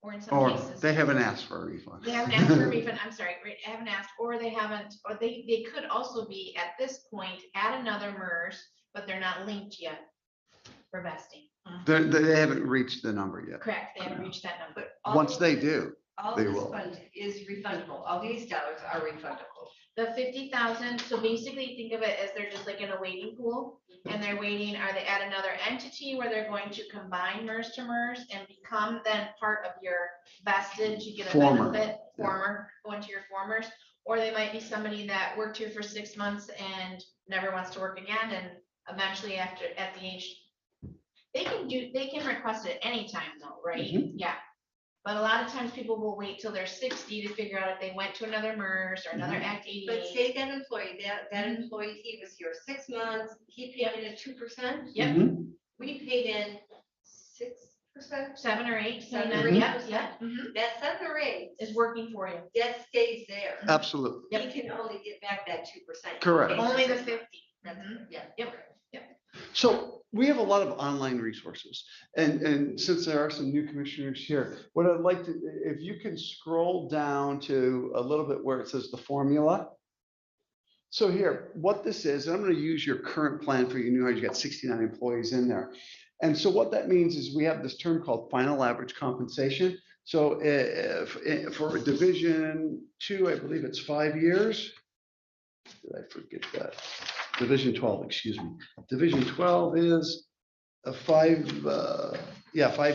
Or in some Or cases. they haven't asked for a refund. They haven't asked for a refund, I'm sorry, haven't asked, or they haven't, or they could also be at this point at another MERS, but they're not linked yet for vesting. They haven't reached the number yet. Correct, they haven't reached that number. But Once they do, all they this will. fund is refundable. All these dollars are refundable. The 50,000, so basically think of it as they're just like in a waiting pool, and they're waiting, are they at another entity where they're going to combine MERS to MERS and become then part of your vested to get a Former, benefit, yeah. former, go into your formers, or they might be somebody that worked here for 6 months and never wants to work again, and eventually after, at the age, they can request it anytime though, right? Mhm. Yeah. But a lot of times people will wait till they're 60 to figure out if they went to another MERS or another Act But 88. say that employee, that employee, he was here 6 months, he paid in at 2%. Yep. Mhm. We paid in 6%. 7 or 8, Seven depending or on- eight yep, percent. yep, mhm, That 7 or 8 is working for you. that stays there. Absolutely. Yep. He can only get back that 2%. Correct. Only the 50. That's, yeah. Yep. So we have a lot of online resources. And since there are some new commissioners here, what I'd like to, if you can scroll down to a little bit where it says the formula. So here, what this is, and I'm going to use your current plan for your new hire. You got 69 employees in there. And so what that means is we have this term called final average compensation. So if for Division 2, I believe it's 5 years. Did I forget that? Division 12, excuse me. Division 12 is a 5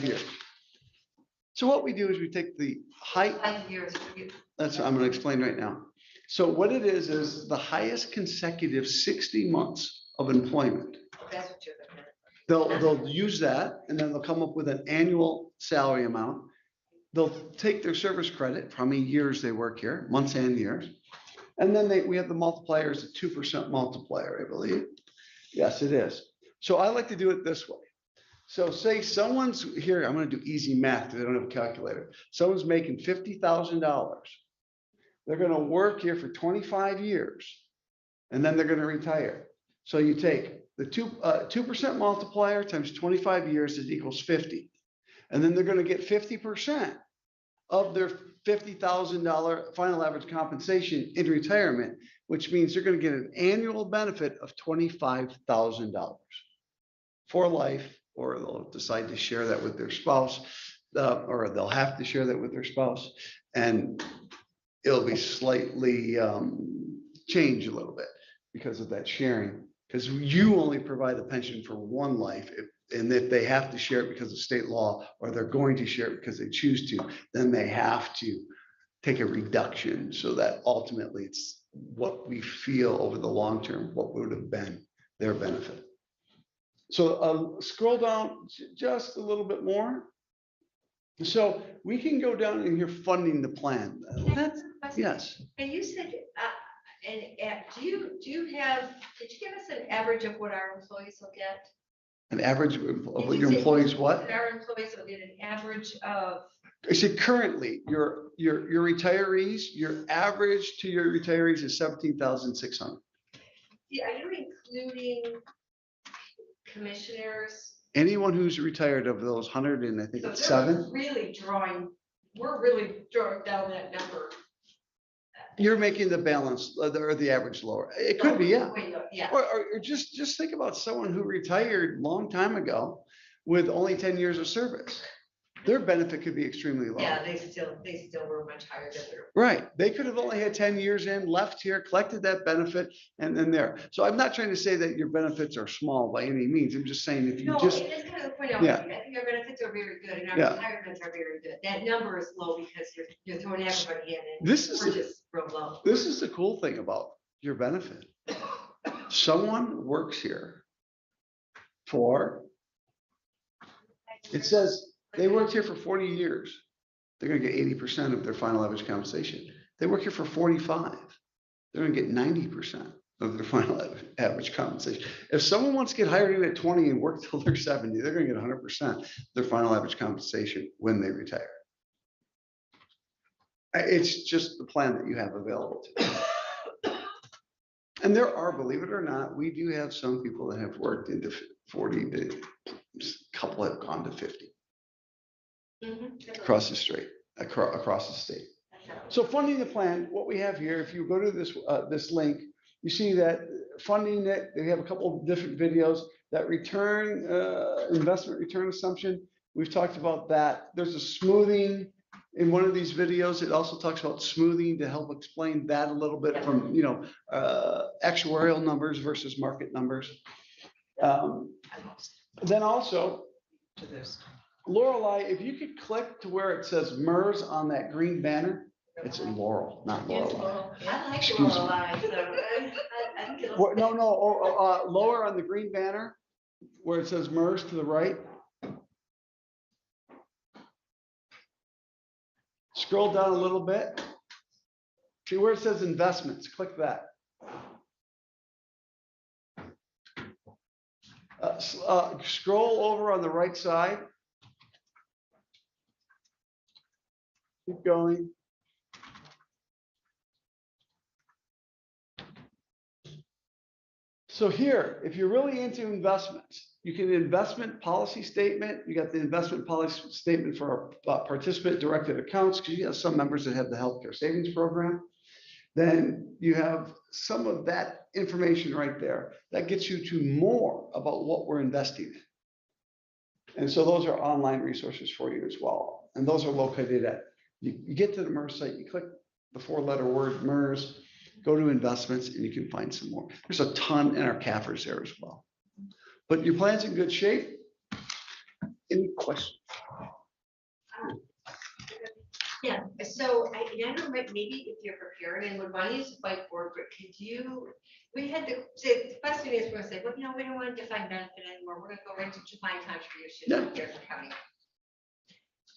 years. So what we do is we take the height, 5 years. that's what I'm going to explain right now. So what it is the highest consecutive 60 months of employment. That's what you're looking at. They'll use that and then they'll come up with an annual salary amount. They'll take their service credit, how many years they work here, months and years. And then we have the multiplier is a 2% multiplier, I believe. Yes, it is. So I like to do it this way. So say someone's here, I'm going to do easy math because I don't have a calculator. Someone's making $50,000. They're going to work here for 25 years and then they're going to retire. So you take the 2% multiplier times 25 years is equals 50. And then they're going to get 50% of their $50,000 final average compensation in retirement, which means they're going to get an annual benefit of $25,000 for life, or they'll decide to share that with their spouse, or they'll have to share that with their spouse, and it'll be slightly changed a little bit because of that sharing, because you only provide the pension for one life. And if they have to share it because of state law, or they're going to share it because they choose to, then they have to take a reduction so that ultimately it's what we feel over the long term, what would have been their benefit. So scroll down just a little bit more. So we can go down in here funding the plan. Yes. And you said, do you have, did you give us an average of what our employees will get? An average of Did what you your say employees what? Our employees will get an average of, I said currently, your retirees, your average to your retirees is 17,600. are you including commissioners? Anyone who's retired of those 100 and I think So it's they're 7, we're really drawing down that number. you're making the balance or the average lower. It could be, yeah. Yeah. Or just think about someone who retired long time ago with only 10 years of service. Their benefit could be extremely low. Yeah, they still were much higher than their. Right. They could have only had 10 years in, left here, collected that benefit, and then there. So I'm not trying to say that your benefits are small by any means. I'm just saying if you No, just, it is kind of the point out. Yeah. I think our benefits are very good and our Yeah. retirements are very good. That number is low because you're throwing everybody in and This is we're the- just real low. this is the cool thing about your benefit. Someone works here for, it says They worked here for 40 years. They're gonna get 80% of their final average compensation. They work here for 45. They're gonna get 90% of their final average compensation. If someone wants to get hired in at 20 and work till they're 70, they're gonna get 100% their final average compensation when they retire. It's just the plan that you have available to you. And there are, believe it or not, we do have some people that have worked into 40, to a couple have gone to 50 across the street, across the state. So funding the plan, what we have here, if you go to this, this link, you see that funding it, they have a couple of different videos, that return, investment return assumption. We've talked about that. There's a smoothing in one of these videos. It also talks about smoothing to help explain that a little bit from, actuarial numbers versus market numbers. Then also, To this. Lorelei, if you could click to where it says MERS on that green banner, it's Laurel, not Lorelei. I like Excuse me. Lorelei, so I think it'll What- No, lower on the green banner, where it says MERS to the right. Scroll down a little bit. See where it says investments, click that. Scroll over on the right side. Keep going. So here, if you're really into investments, you can investment policy statement. You got the investment policy statement for participant directed accounts, because you have some members that have the healthcare savings program. Then you have some of that information right there. That gets you to more about what we're investing in. And so those are online resources for you as well. And those are located at, you get to the MERS site, you click the 4-letter word MERS, go to investments, and you can find some more. There's a ton in our CAFRs there as well. But your plan's in good shape. Any questions? Yeah, so I don't know, maybe if you're prepared and would want to use the whiteboard, but could you, we had to say, the question is, we're gonna say, well, we don't want to define benefit anymore. We're gonna go right to define contribution Yeah. in Garrison County.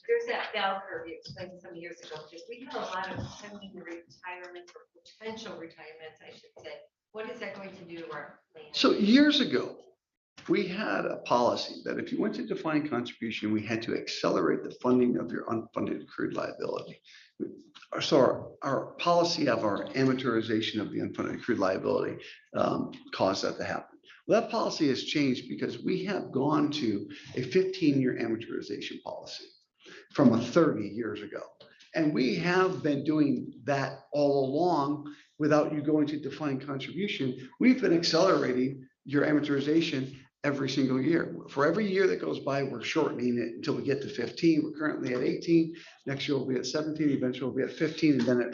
There's that bell curve you explained some years ago, because we have a lot of pending retirements or potential retirements, I should say. What is that going to do to our plan? So years ago, we had a policy that if you went to defined contribution, we had to accelerate the funding of your unfunded accrued liability. So our policy of our amortization of the unfunded accrued liability caused that to happen. Well, that policy has changed because we have gone to a 15-year amortization policy from a 30 years ago. And we have been doing that all along without you going to defined contribution. We've been accelerating your amortization every single year. For every year that goes by, we're shortening it until we get to 15. We're currently at 18. Next year we'll be at 17. Eventually we'll be at 15. And then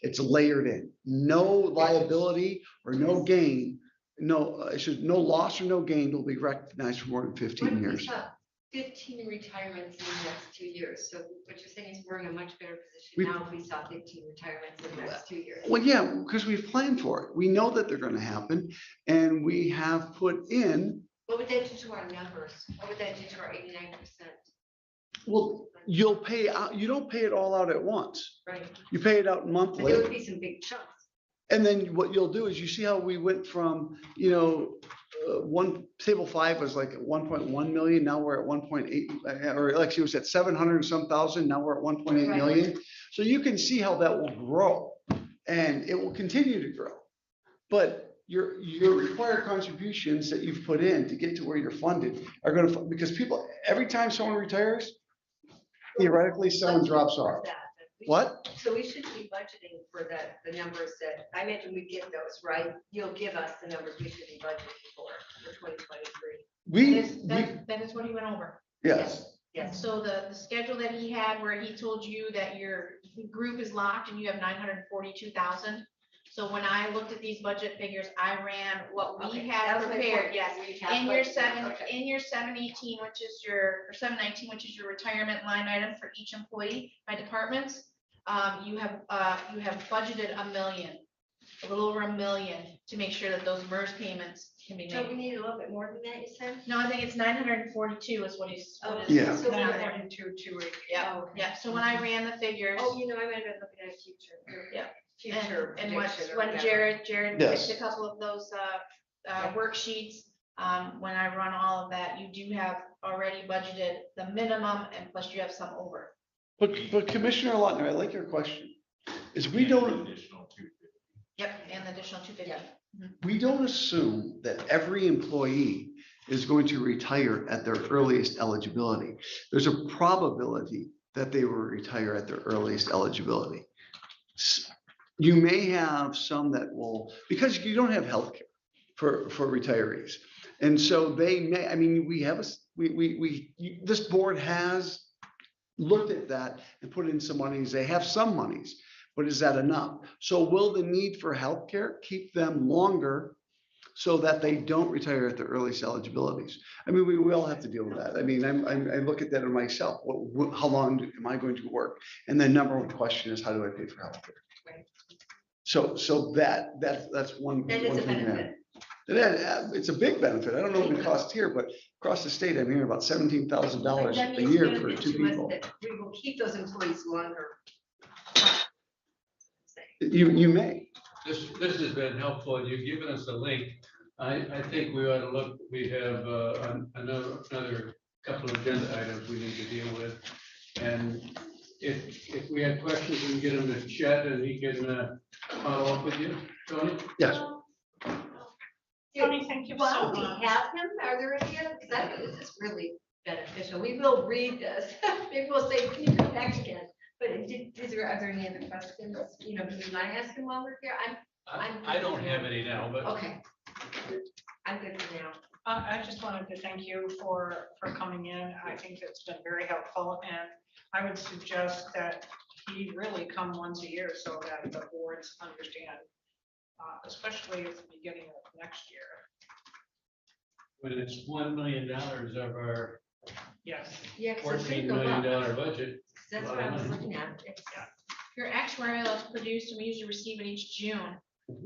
it's layered in. No liability or no gain, no loss or no gain will be recognized for more than 15 What years. is up? 15 retirements in the next 2 years. So what you're saying is we're in a much better position We- now if we saw 15 retirements in the next 2 years. Well, yeah, because we've planned for it. We know that they're going to happen, and we have put in. What would that do to our numbers? What would that do to our 89%? Well, you'll pay out. You don't pay it all out at once. Right. You pay it out But monthly. there would be some big chunks. And then what you'll do is you see how we went from, one table 5 was like 1.1 million. Now we're at 1.8, or actually it was at 700 and some thousand. Now we're at 1.8 Right. million. So you can see how that will grow, and it will continue to grow. But your required contributions that you've put in to get to where you're funded are going to, because people, every time someone retires, theoretically someone drops off. What? So we should be budgeting for the numbers that, I imagine we get those, right? You'll give us the numbers we should be budgeting for 2023. That is what he went over. Yes. Yes. So the schedule that he had where he told you that your group is locked and you have 942,000. So when I looked at these budget figures, I ran what we Okay, had that was my prepared, point. yes. We have In your budgeted, okay. 718, which is or 719, which is your retirement line item for each employee by departments, you have budgeted $1 million a little over $1 million to make sure that those MERS payments can be So we made. need a little bit more than that, you said? No, I think it's 942 is what he's. what is- Yeah. is on there. 942,280. Yeah, Okay. yeah, so when I ran the figures. Oh, you know, I might have been looking at future. Yeah. Future. And what, prediction or when whatever. Jared Yes. picked a couple of those Yeah. worksheets, when I run all of that, you do have already budgeted the minimum and plus you have some over. But Commissioner Lautner, I like your question, is we don't, Yep, and the additional 250. we don't assume that every employee is going to retire at their earliest eligibility. There's a probability that they will retire at their earliest eligibility. You may have some that will, because you don't have healthcare for retirees. And so they may, I mean, we have this board has looked at that and put in some monies. They have some monies, but is that enough? So will the need for healthcare keep them longer so that they don't retire at their earliest eligibilities? I mean, we all have to deal with that. I mean, I look at that in myself. How long am I going to work? And the number one question is, how do I pay for healthcare? Right. So that's one. That is one a thing there. benefit. It's a big benefit. I don't know what it costs here, but across the state, I'm hearing about $17,000 That a means year benefit for two to us people. that we will keep those employees longer. You may. This has been helpful, and you've given us a link. I think we ought to look, we have another couple of agenda items we need to deal with. And if we have questions, we can get them to Chet and he can follow up with you, Tony? Yes. Tony, thank you so While much. we have him, are there any other, because I think this is really beneficial. We will read this. Maybe we'll say, can you come back again? But are there any other questions? You know, do you want to ask him while we're here? I don't have any now, but. Okay. I'm good for now. I just wanted to thank you for coming in. I think it's been very helpful, and I would suggest that he really come once a year so that the boards understand, especially at the beginning of next year. When it's $1 million of our Yes. Yeah, 'cause it's $14 gonna go million up. budget. That's what I was looking at. It's- Your actuarial is produced and we usually receive it each June.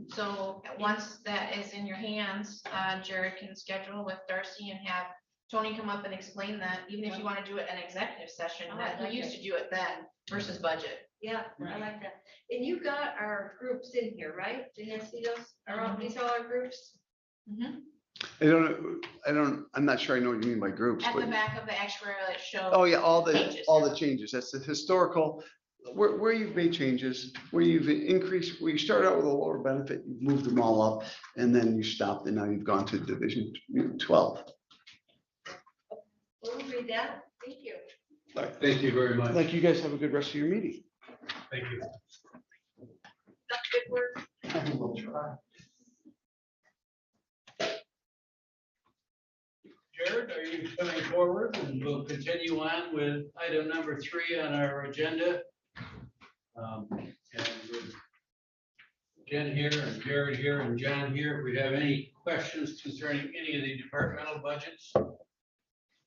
So once that is in your hands, Jared can schedule with Darcy and have Tony come up and explain that, even if you want to do it an executive session, Oh, that I like he used it. to do it then versus budget. Yeah, I like that. And you got our groups in here, right? Did you see those? Are all these all our groups? I'm not sure I know what you mean by groups, At the but, back of the actuarial, it shows. oh yeah, all changes. the changes. That's the historical, where you've made changes, where you've increased, where you started out with a lower benefit, you've moved them all up, and then you stopped, and now you've gone to Division 12. We'll read that. Thank you. Thank you very much. Like, you guys have a good rest of your meeting. Thank you. That's good work. We'll try. Jared, are you coming forward? And we'll continue on with item number 3 on our agenda. And with Jen here and Jared here and John here, if we have any questions concerning any of the departmental budgets.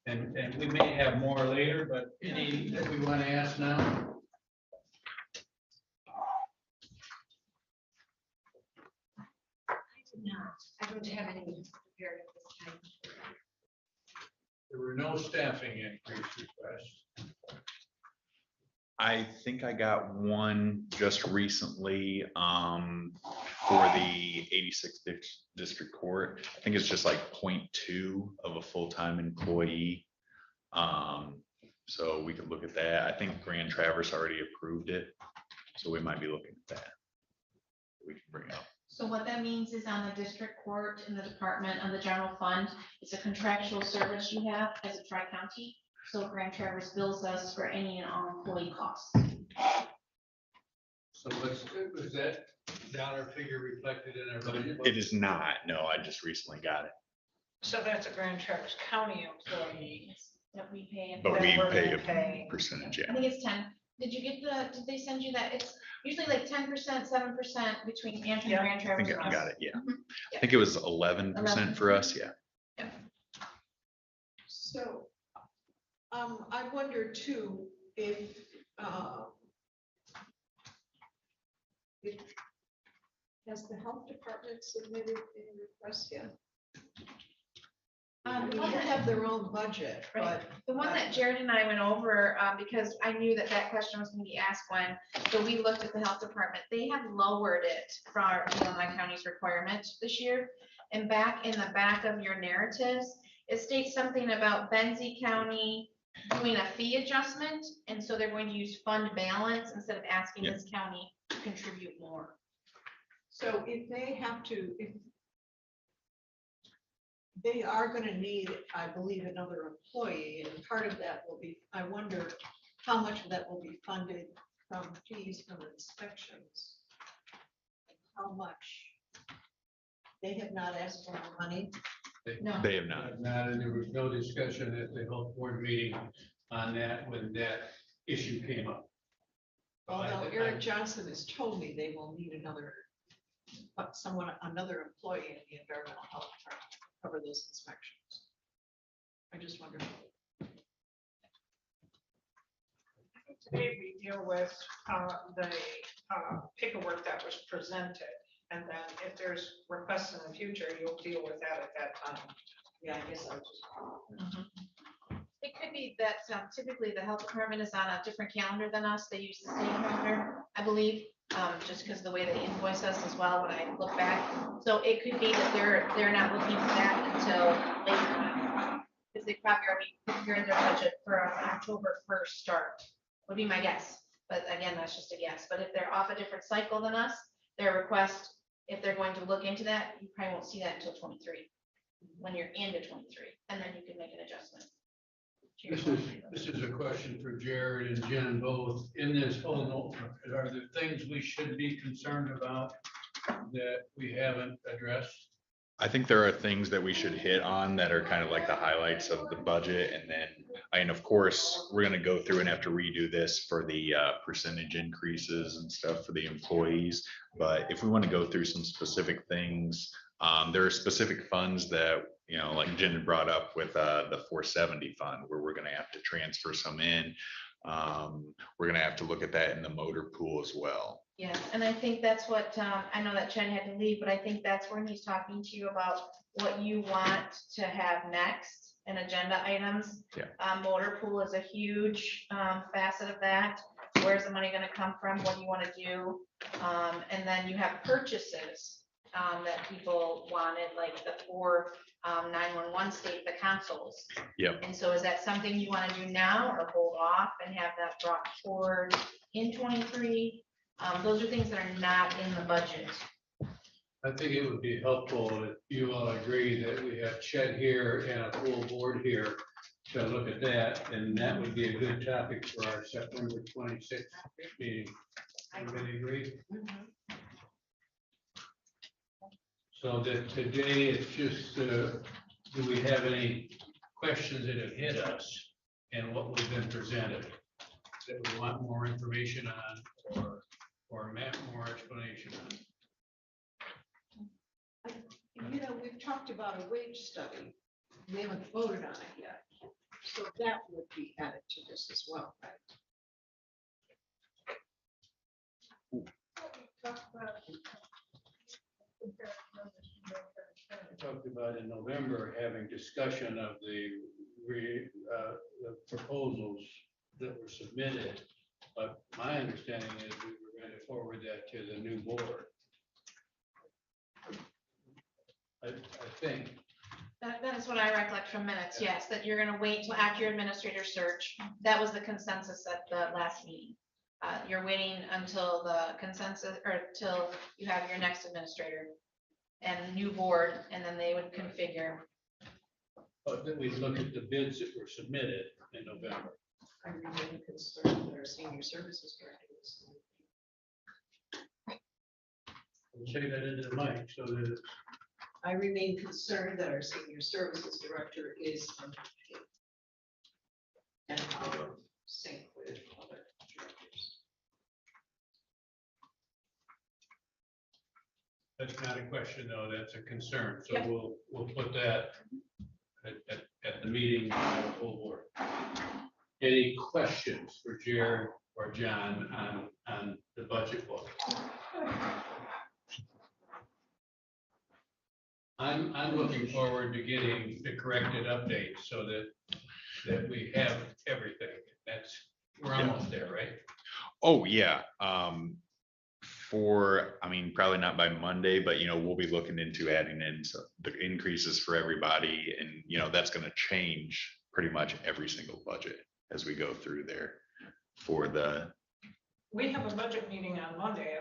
And we may have more later, but any that we want to ask now? No, I don't have any prepared at this time. There were no staffing increase requests. I think I got one just recently for the 86th District Court. I think it's just like 0.2 of a full-time employee. So we could look at that. I think Grand Traverse already approved it, so we might be looking at that. We can bring up. So what that means is on the district court in the department of the general fund, it's a contractual service you have as a tri-county. So Grand Traverse bills us for any and all employee costs. So was that dollar figure reflected in our budget? It is not. No, I just recently got it. So that's a Grand Traverse County employee. That we pay. But we That we're pay gonna a pay. percentage, I yeah. think it's 10. Did you get did they send you that? It's usually like 10%, 7% between Antrim Yeah. and Grand I Traverse. think I got it, yeah. Mhm. I think it was 11% for us, yeah. So, I wonder too, if Has the health department submitted any requests yet? The They one that- have their own budget, Right. but The one that Jared and I went over, because I knew that that question was gonna be asked when, so we looked at the health department, they have lowered it for Leelanau County's requirement this year. And back in the back of your narratives, it states something about Benzie County doing a fee adjustment, and so they're going to use fund balance instead of asking Yeah. this county to contribute more. so if they have to, if they are gonna need, I believe, another employee, and part of that will be, I wonder how much of that will be funded from fees from inspections? How much? They have not asked for more money. No. They have not. Not, and there was no discussion at the health board meeting on that when that issue came up. Although Eric Johnson has told me they will need another, another employee in the environmental health department to cover those inspections. I just wonder. Today we deal with the paperwork that was presented. And then if there's requests in the future, you'll deal with that at that time. Yeah, I guess I'll just. It could be that typically the health department is on a different calendar than us. They use the state calendar, I believe, just because the way they invoice us as well when I look back. So it could be that they're not looking at that until later. Because they probably already prepared their budget for an October 1st start, would be my guess. But again, that's just a guess. But if they're off a different cycle than us, their request, if they're going to look into that, you probably won't see that until 23, when you're into 23, and then you can make an adjustment. This is a question for Jared and Jen both. In this whole note, are there things we should be concerned about that we haven't addressed? I think there are things that we should hit on that are kind of like the highlights of the budget. And of course, we're gonna go through and have to redo this for the percentage increases and stuff for the employees. But if we want to go through some specific things, there are specific funds that, like Jen had brought up with the 470 fund, where we're gonna have to transfer some in. We're gonna have to look at that in the motor pool as well. Yeah, and I think that's what, I know that Chen had to leave, but I think that's when he's talking to you about what you want to have next in agenda items. Yeah. Motor pool is a huge facet of that. Where's the money gonna come from? What do you wanna do? And then you have purchases that people wanted, like the 4 911 state, the consoles. Yep. And so is that something you wanna do now or hold off and have that brought forward in 23? Those are things that are not in the budget. I think it would be helpful if you all agree that we have Chet here and a full board here to look at that, and that would be a good topic for our September 26th meeting. Everybody agree? So that today it's just, do we have any questions that have hit us and what we've been presented that we want more information on or more explanation on? We've talked about a wage study. We haven't voted on it yet. So that would be added to this as well, right? I talked about in November, having discussion of the proposals that were submitted. But my understanding is we were going to forward that to the new board. I think. That is what I recollect from minutes, yes, that you're gonna wait till after your administrator search. That was the consensus at the last meeting. You're waiting until the consensus, or till you have your next administrator and new board, and then they would configure. But then we look at the bids that were submitted in November. I remain concerned that our senior services director is. We'll say that into the mic so that I remain concerned that our senior services director is underpaid. And our sync with other directors. that's not a question, though, that's a concern. So Yep. we'll put that at the meeting of the full board. Any questions for Jared or John on the budget book? I'm looking forward to getting the corrected updates so that we have everything. We're almost there, right? Oh, yeah. I mean, probably not by Monday, but we'll be looking into adding in the increases for everybody. And, that's going to change pretty much every single budget as we go through there We have a budget meeting on Monday.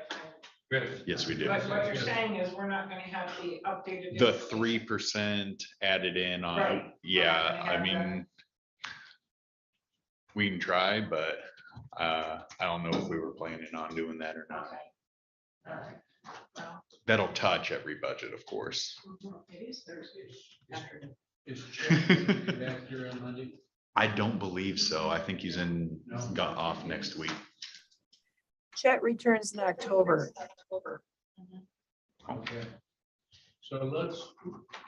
Good. Yes, we do. But what you're saying is we're not gonna have the updated. The information. 3% added in on, Right. yeah, We're not I gonna have mean, we can try, but I don't know if we were planning on doing that or not. Okay. All right. Well, That'll touch every budget, of course. it is Thursday afternoon. Is Chet back here on Monday? I don't believe so. I think he's got off next week. Chet returns in October. Okay. So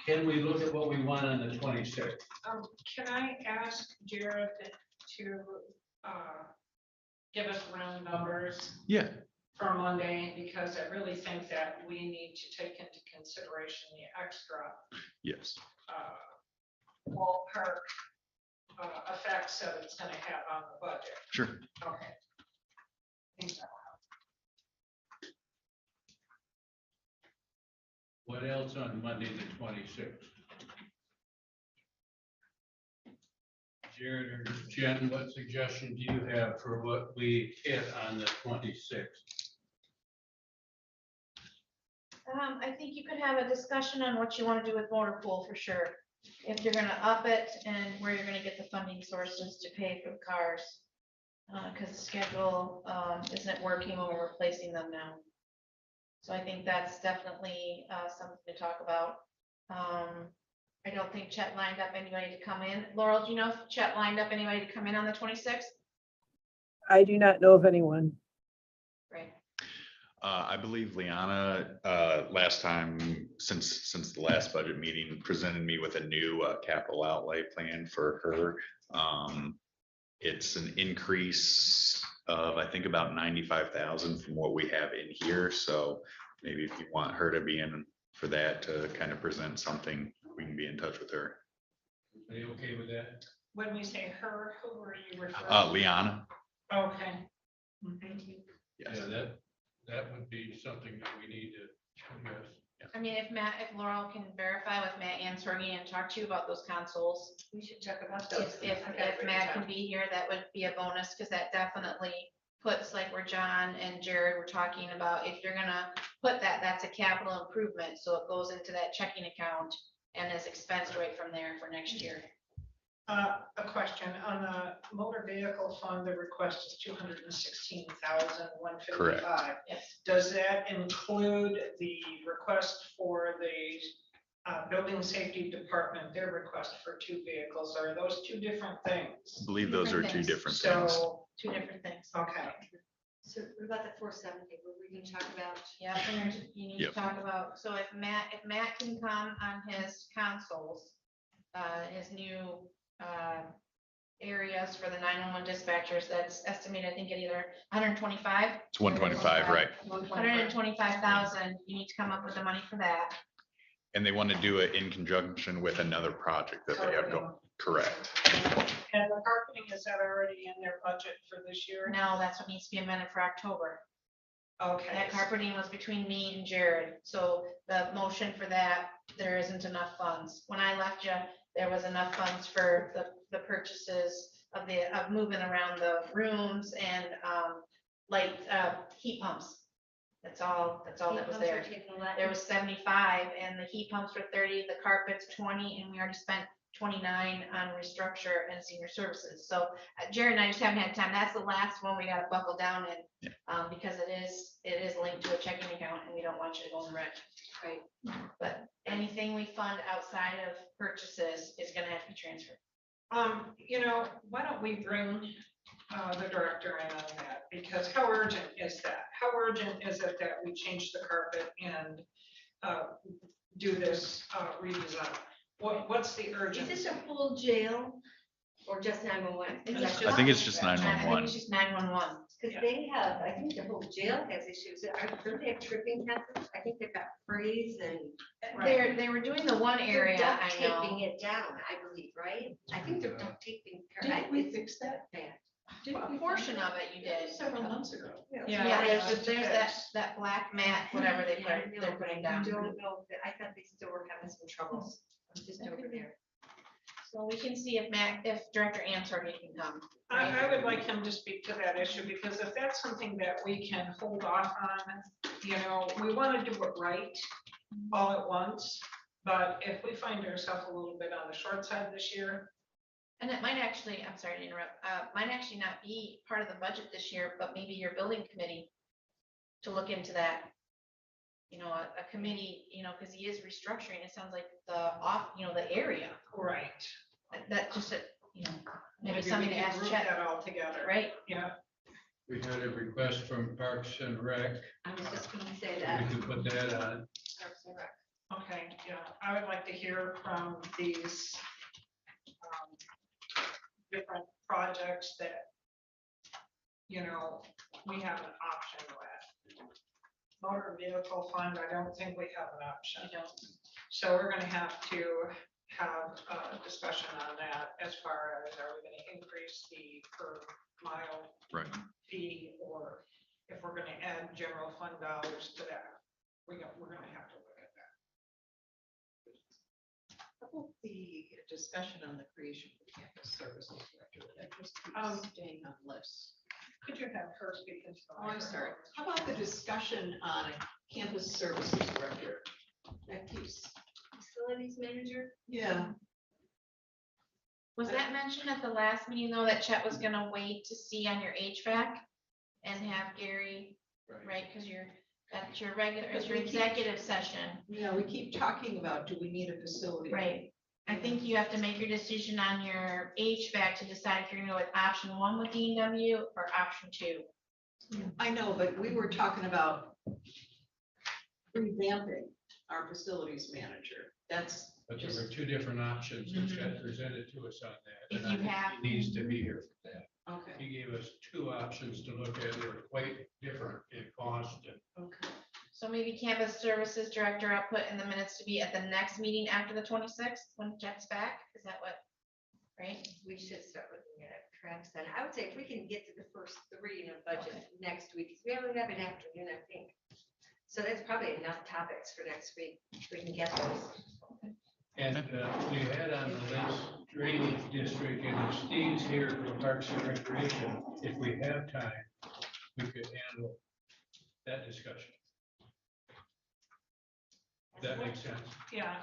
can we look at what we want on the 26th? Can I ask Jared to give us round numbers Yeah. for Monday? Because I really think that we need to take into consideration the extra Yes. ballpark effects that it's gonna have on the budget. Sure. Okay. Think so. What else on Monday, the 26th? Jared or Jen, what suggestion do you have for what we hit on the 26th? I think you could have a discussion on what you want to do with motor pool for sure. If you're gonna up it and where you're gonna get the funding sources to pay for the cars. Because the schedule isn't working when we're replacing them now. So I think that's definitely something to talk about. I don't think Chet lined up anybody to come in. Laurel, do you know if Chet lined up anybody to come in on the 26th? I do not know of anyone. Right. I believe Liana, last time, since the last budget meeting, presented me with a new capital outlay plan for her. It's an increase of, I think, about 95,000 from what we have in here. So maybe if you want her to be in for that, to kind of present something, we can be in touch with her. Are you okay with that? When we say her, who are you referring? Liana. Okay. Yes. Yeah, that would be something that we need to address. I mean, if Laurel can verify with Matt and Sorgi and talk to you about those consoles. We should talk about those. If Matt can be here, that would be a bonus, because that definitely puts, like where John and Jared were talking about, if you're gonna put that, that's a capital improvement, so it goes into that checking account and is expensed right from there for next year. A question on the motor vehicle fund, the request is 216,155. Yes. Does that include the request for the building safety department, their request for 2 vehicles? Are those 2 different things? I believe those are two different things. So, Two different things. okay. So what about the 470? Were we gonna talk about? Yeah, you need to Yep. talk about, so if Matt can come on his consoles, his new areas for the 911 dispatchers, that's estimated, I think, at either 125. It's 125, right? 125,000, you need to come up with the money for that. And they want to do it in conjunction with another project that they have going. Correct. And the carpeting, is that already in their budget for this year? No, that's what needs to be amended for October. Okay. That carpeting was between me and Jared, so the motion for that, there isn't enough funds. When I left you, there was enough funds for the purchases of moving around the rooms and light heat pumps. That's all that was there. There was 75 and the heat pumps were 30, the carpets 20, and we already spent 29 on restructure and senior services. So Jared and I just haven't had time. That's the last one we gotta buckle down in, because it is linked to a checking account and we don't want you to go in the red. Right. But anything we fund outside of purchases is gonna have to be transferred. Why don't we bring the director in on that? Because how urgent is that? How urgent is it that we change the carpet and do this redesign? What's the Is urgency? this a full jail? Or just 911? I think it's just I think 911. it's just 911. Because they have, I think the whole jail has issues. Don't they have tripping hazards? I think they've got frays and. They were doing the one They're area, duct I taping know. it down, I believe, right? I think they're duct taping. Didn't we fix that? Bad. Didn't A we portion find of it you did. several months ago? Yeah, there's that black mat, whatever they Yeah, I put, know, they're but putting I down. don't know, I thought they still were having some troubles. I'm just over there. So we can see if Director Ansardi can come. I would like him to speak to that issue, because if that's something that we can hold off on, you know, we want to do it right all at once. But if we find ourselves a little bit on the short side this year, And it might actually, I'm sorry to interrupt, might actually not be part of the budget this year, but maybe your building committee to look into that. You know, a committee, you know, because he is restructuring, it sounds like the area, right? that just, you know, maybe Maybe we something to can ask group Chet, that all together, right? Yeah. We had a request from Parks and Rec. I was just gonna say We that. can put that on. Okay, yeah, I would like to hear from these different projects that, you know, we have an option with. Motor vehicle fund, I don't think we have an option. You don't. So we're gonna have to have a discussion on that as far as, are we gonna increase the per mile Right. fee, or if we're gonna add general fund dollars to that? We're gonna have to look at that. How about the discussion on the creation of the campus services director? That just Um, keeps staying on lists. Could you have her speak into the Oh, I'm sorry. microphone? How about the discussion on a campus services director? That keeps, Facilities manager? yeah. Was that mentioned at the last meeting though, that Chet was gonna wait to see on your HVAC and have Gary, right, because that's your regular, it's your executive session. Yeah, we keep talking about, do we need a facility? Right. I think you have to make your decision on your HVAC to decide if you're gonna go with option 1 with DW or option 2. I know, but we were talking about revamping our facilities manager. That's But there just, were two different options that Chet presented to us on that. If and I you think have- He needs to be here for that. okay, He gave us two options to look at. They were quite different in cost and okay. So maybe campus services director, I'll put in the minutes to be at the next meeting after the 26th when Chet's back. Is that what, right? We should start looking at tracks then. I would say if we can get to the first 3 in a budget next week, 'cause we only have an afternoon, I think. So that's probably enough topics for next week. We can get those. And we had on the list drainage district, and if Steve's here for Parks and Recreation, if we have time, we could handle that discussion. That makes sense. Yeah.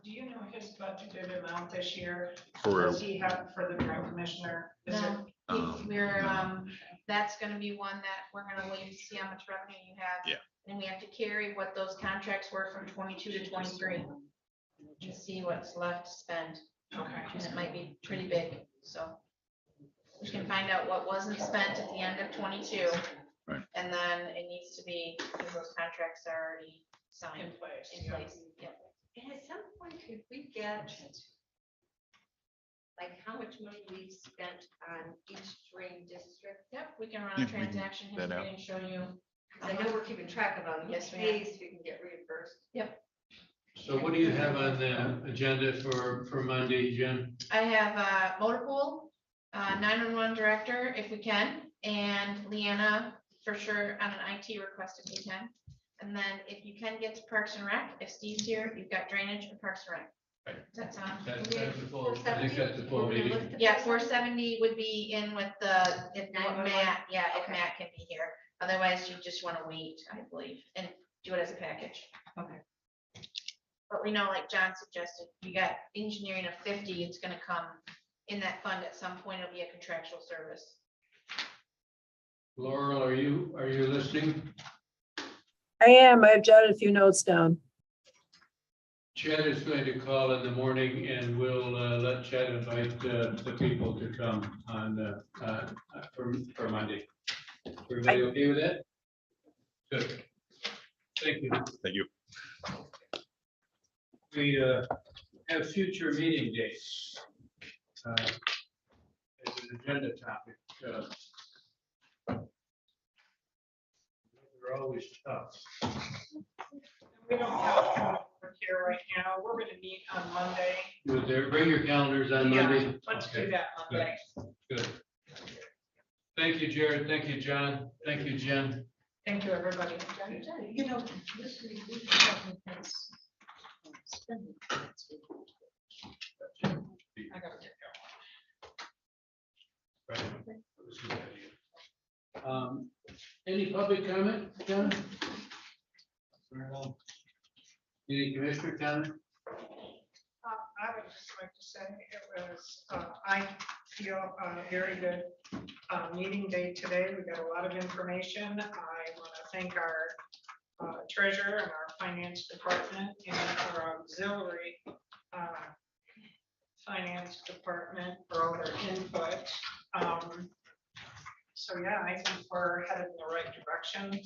Do you know his budgeted amount this year? For, Does he have for the drum commissioner? Is it- No, we're, that's gonna be one that we're gonna wait and see how much revenue you have. Yeah. And we have to carry what those contracts were from 22 to 23. And see what's left to spend. Okay. And it might be pretty big, so. We can find out what wasn't spent at the end of 22. Right. And then it needs to be, because those contracts are already signed In place. in yeah. place. Yeah. And at some point, could we get like how much money we've spent on each drain district? Yep, we can run Yeah, a we can transaction that history out. and show you. 'Cause I know we're keeping track of them. Yes, we are. Pays we can get reimbursed. So what do you have on the agenda for Monday, Jim? I have motor pool, 911 director, if we can, and Leanna, for sure, on an IT request if we can. And then if you can get to Parks and Rec, if Steve's here, you've got drainage and Parks and Rec. Right. Does that sound? That's the full, I think that's the full We're gonna meeting. look at the Yeah, 470. 470 would be in with the, if 911? Matt, yeah, if Okay. Matt can be here. Otherwise, you just want to wait, I believe, and do it as a package. Okay. But we know, like John suggested, you got engineering of 50, it's gonna come in that fund at some point, it'll be a contractual service. Laurel, are you listening? I am. I've jotted a few notes down. Chad is going to call in the morning and we'll let Chad invite the people to come on for Monday. Everybody okay with that? Good. Thank you. thank you. We have future meeting dates. an agenda topic. They're always tough. We don't have to work here right now. We're gonna meet on Monday. Bring your calendars on Yeah, Monday. let's do Okay, that Monday. good. Thank you, Jared. Thank you, John. Thank you, Jen. Thank you, everybody. You know, this week we should have this, spending. I gotta take Right. That was a good idea. Any public comment, John? Any commissioner comment? I would just like to say it was, I feel a very good meeting day today. We got a lot of information. I want to thank our treasurer and our finance department and our auxiliary finance department for all their input. So yeah, I think we're headed in the right direction,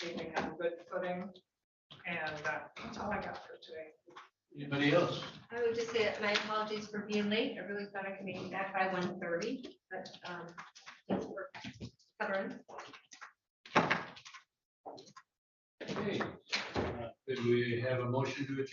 keeping on good footing. And that's all I got for today. Anybody else? I would just say my apologies for being late. I really thought I could make it back by 1:30, but thanks for covering. Okay. Could we have a motion to adjourn?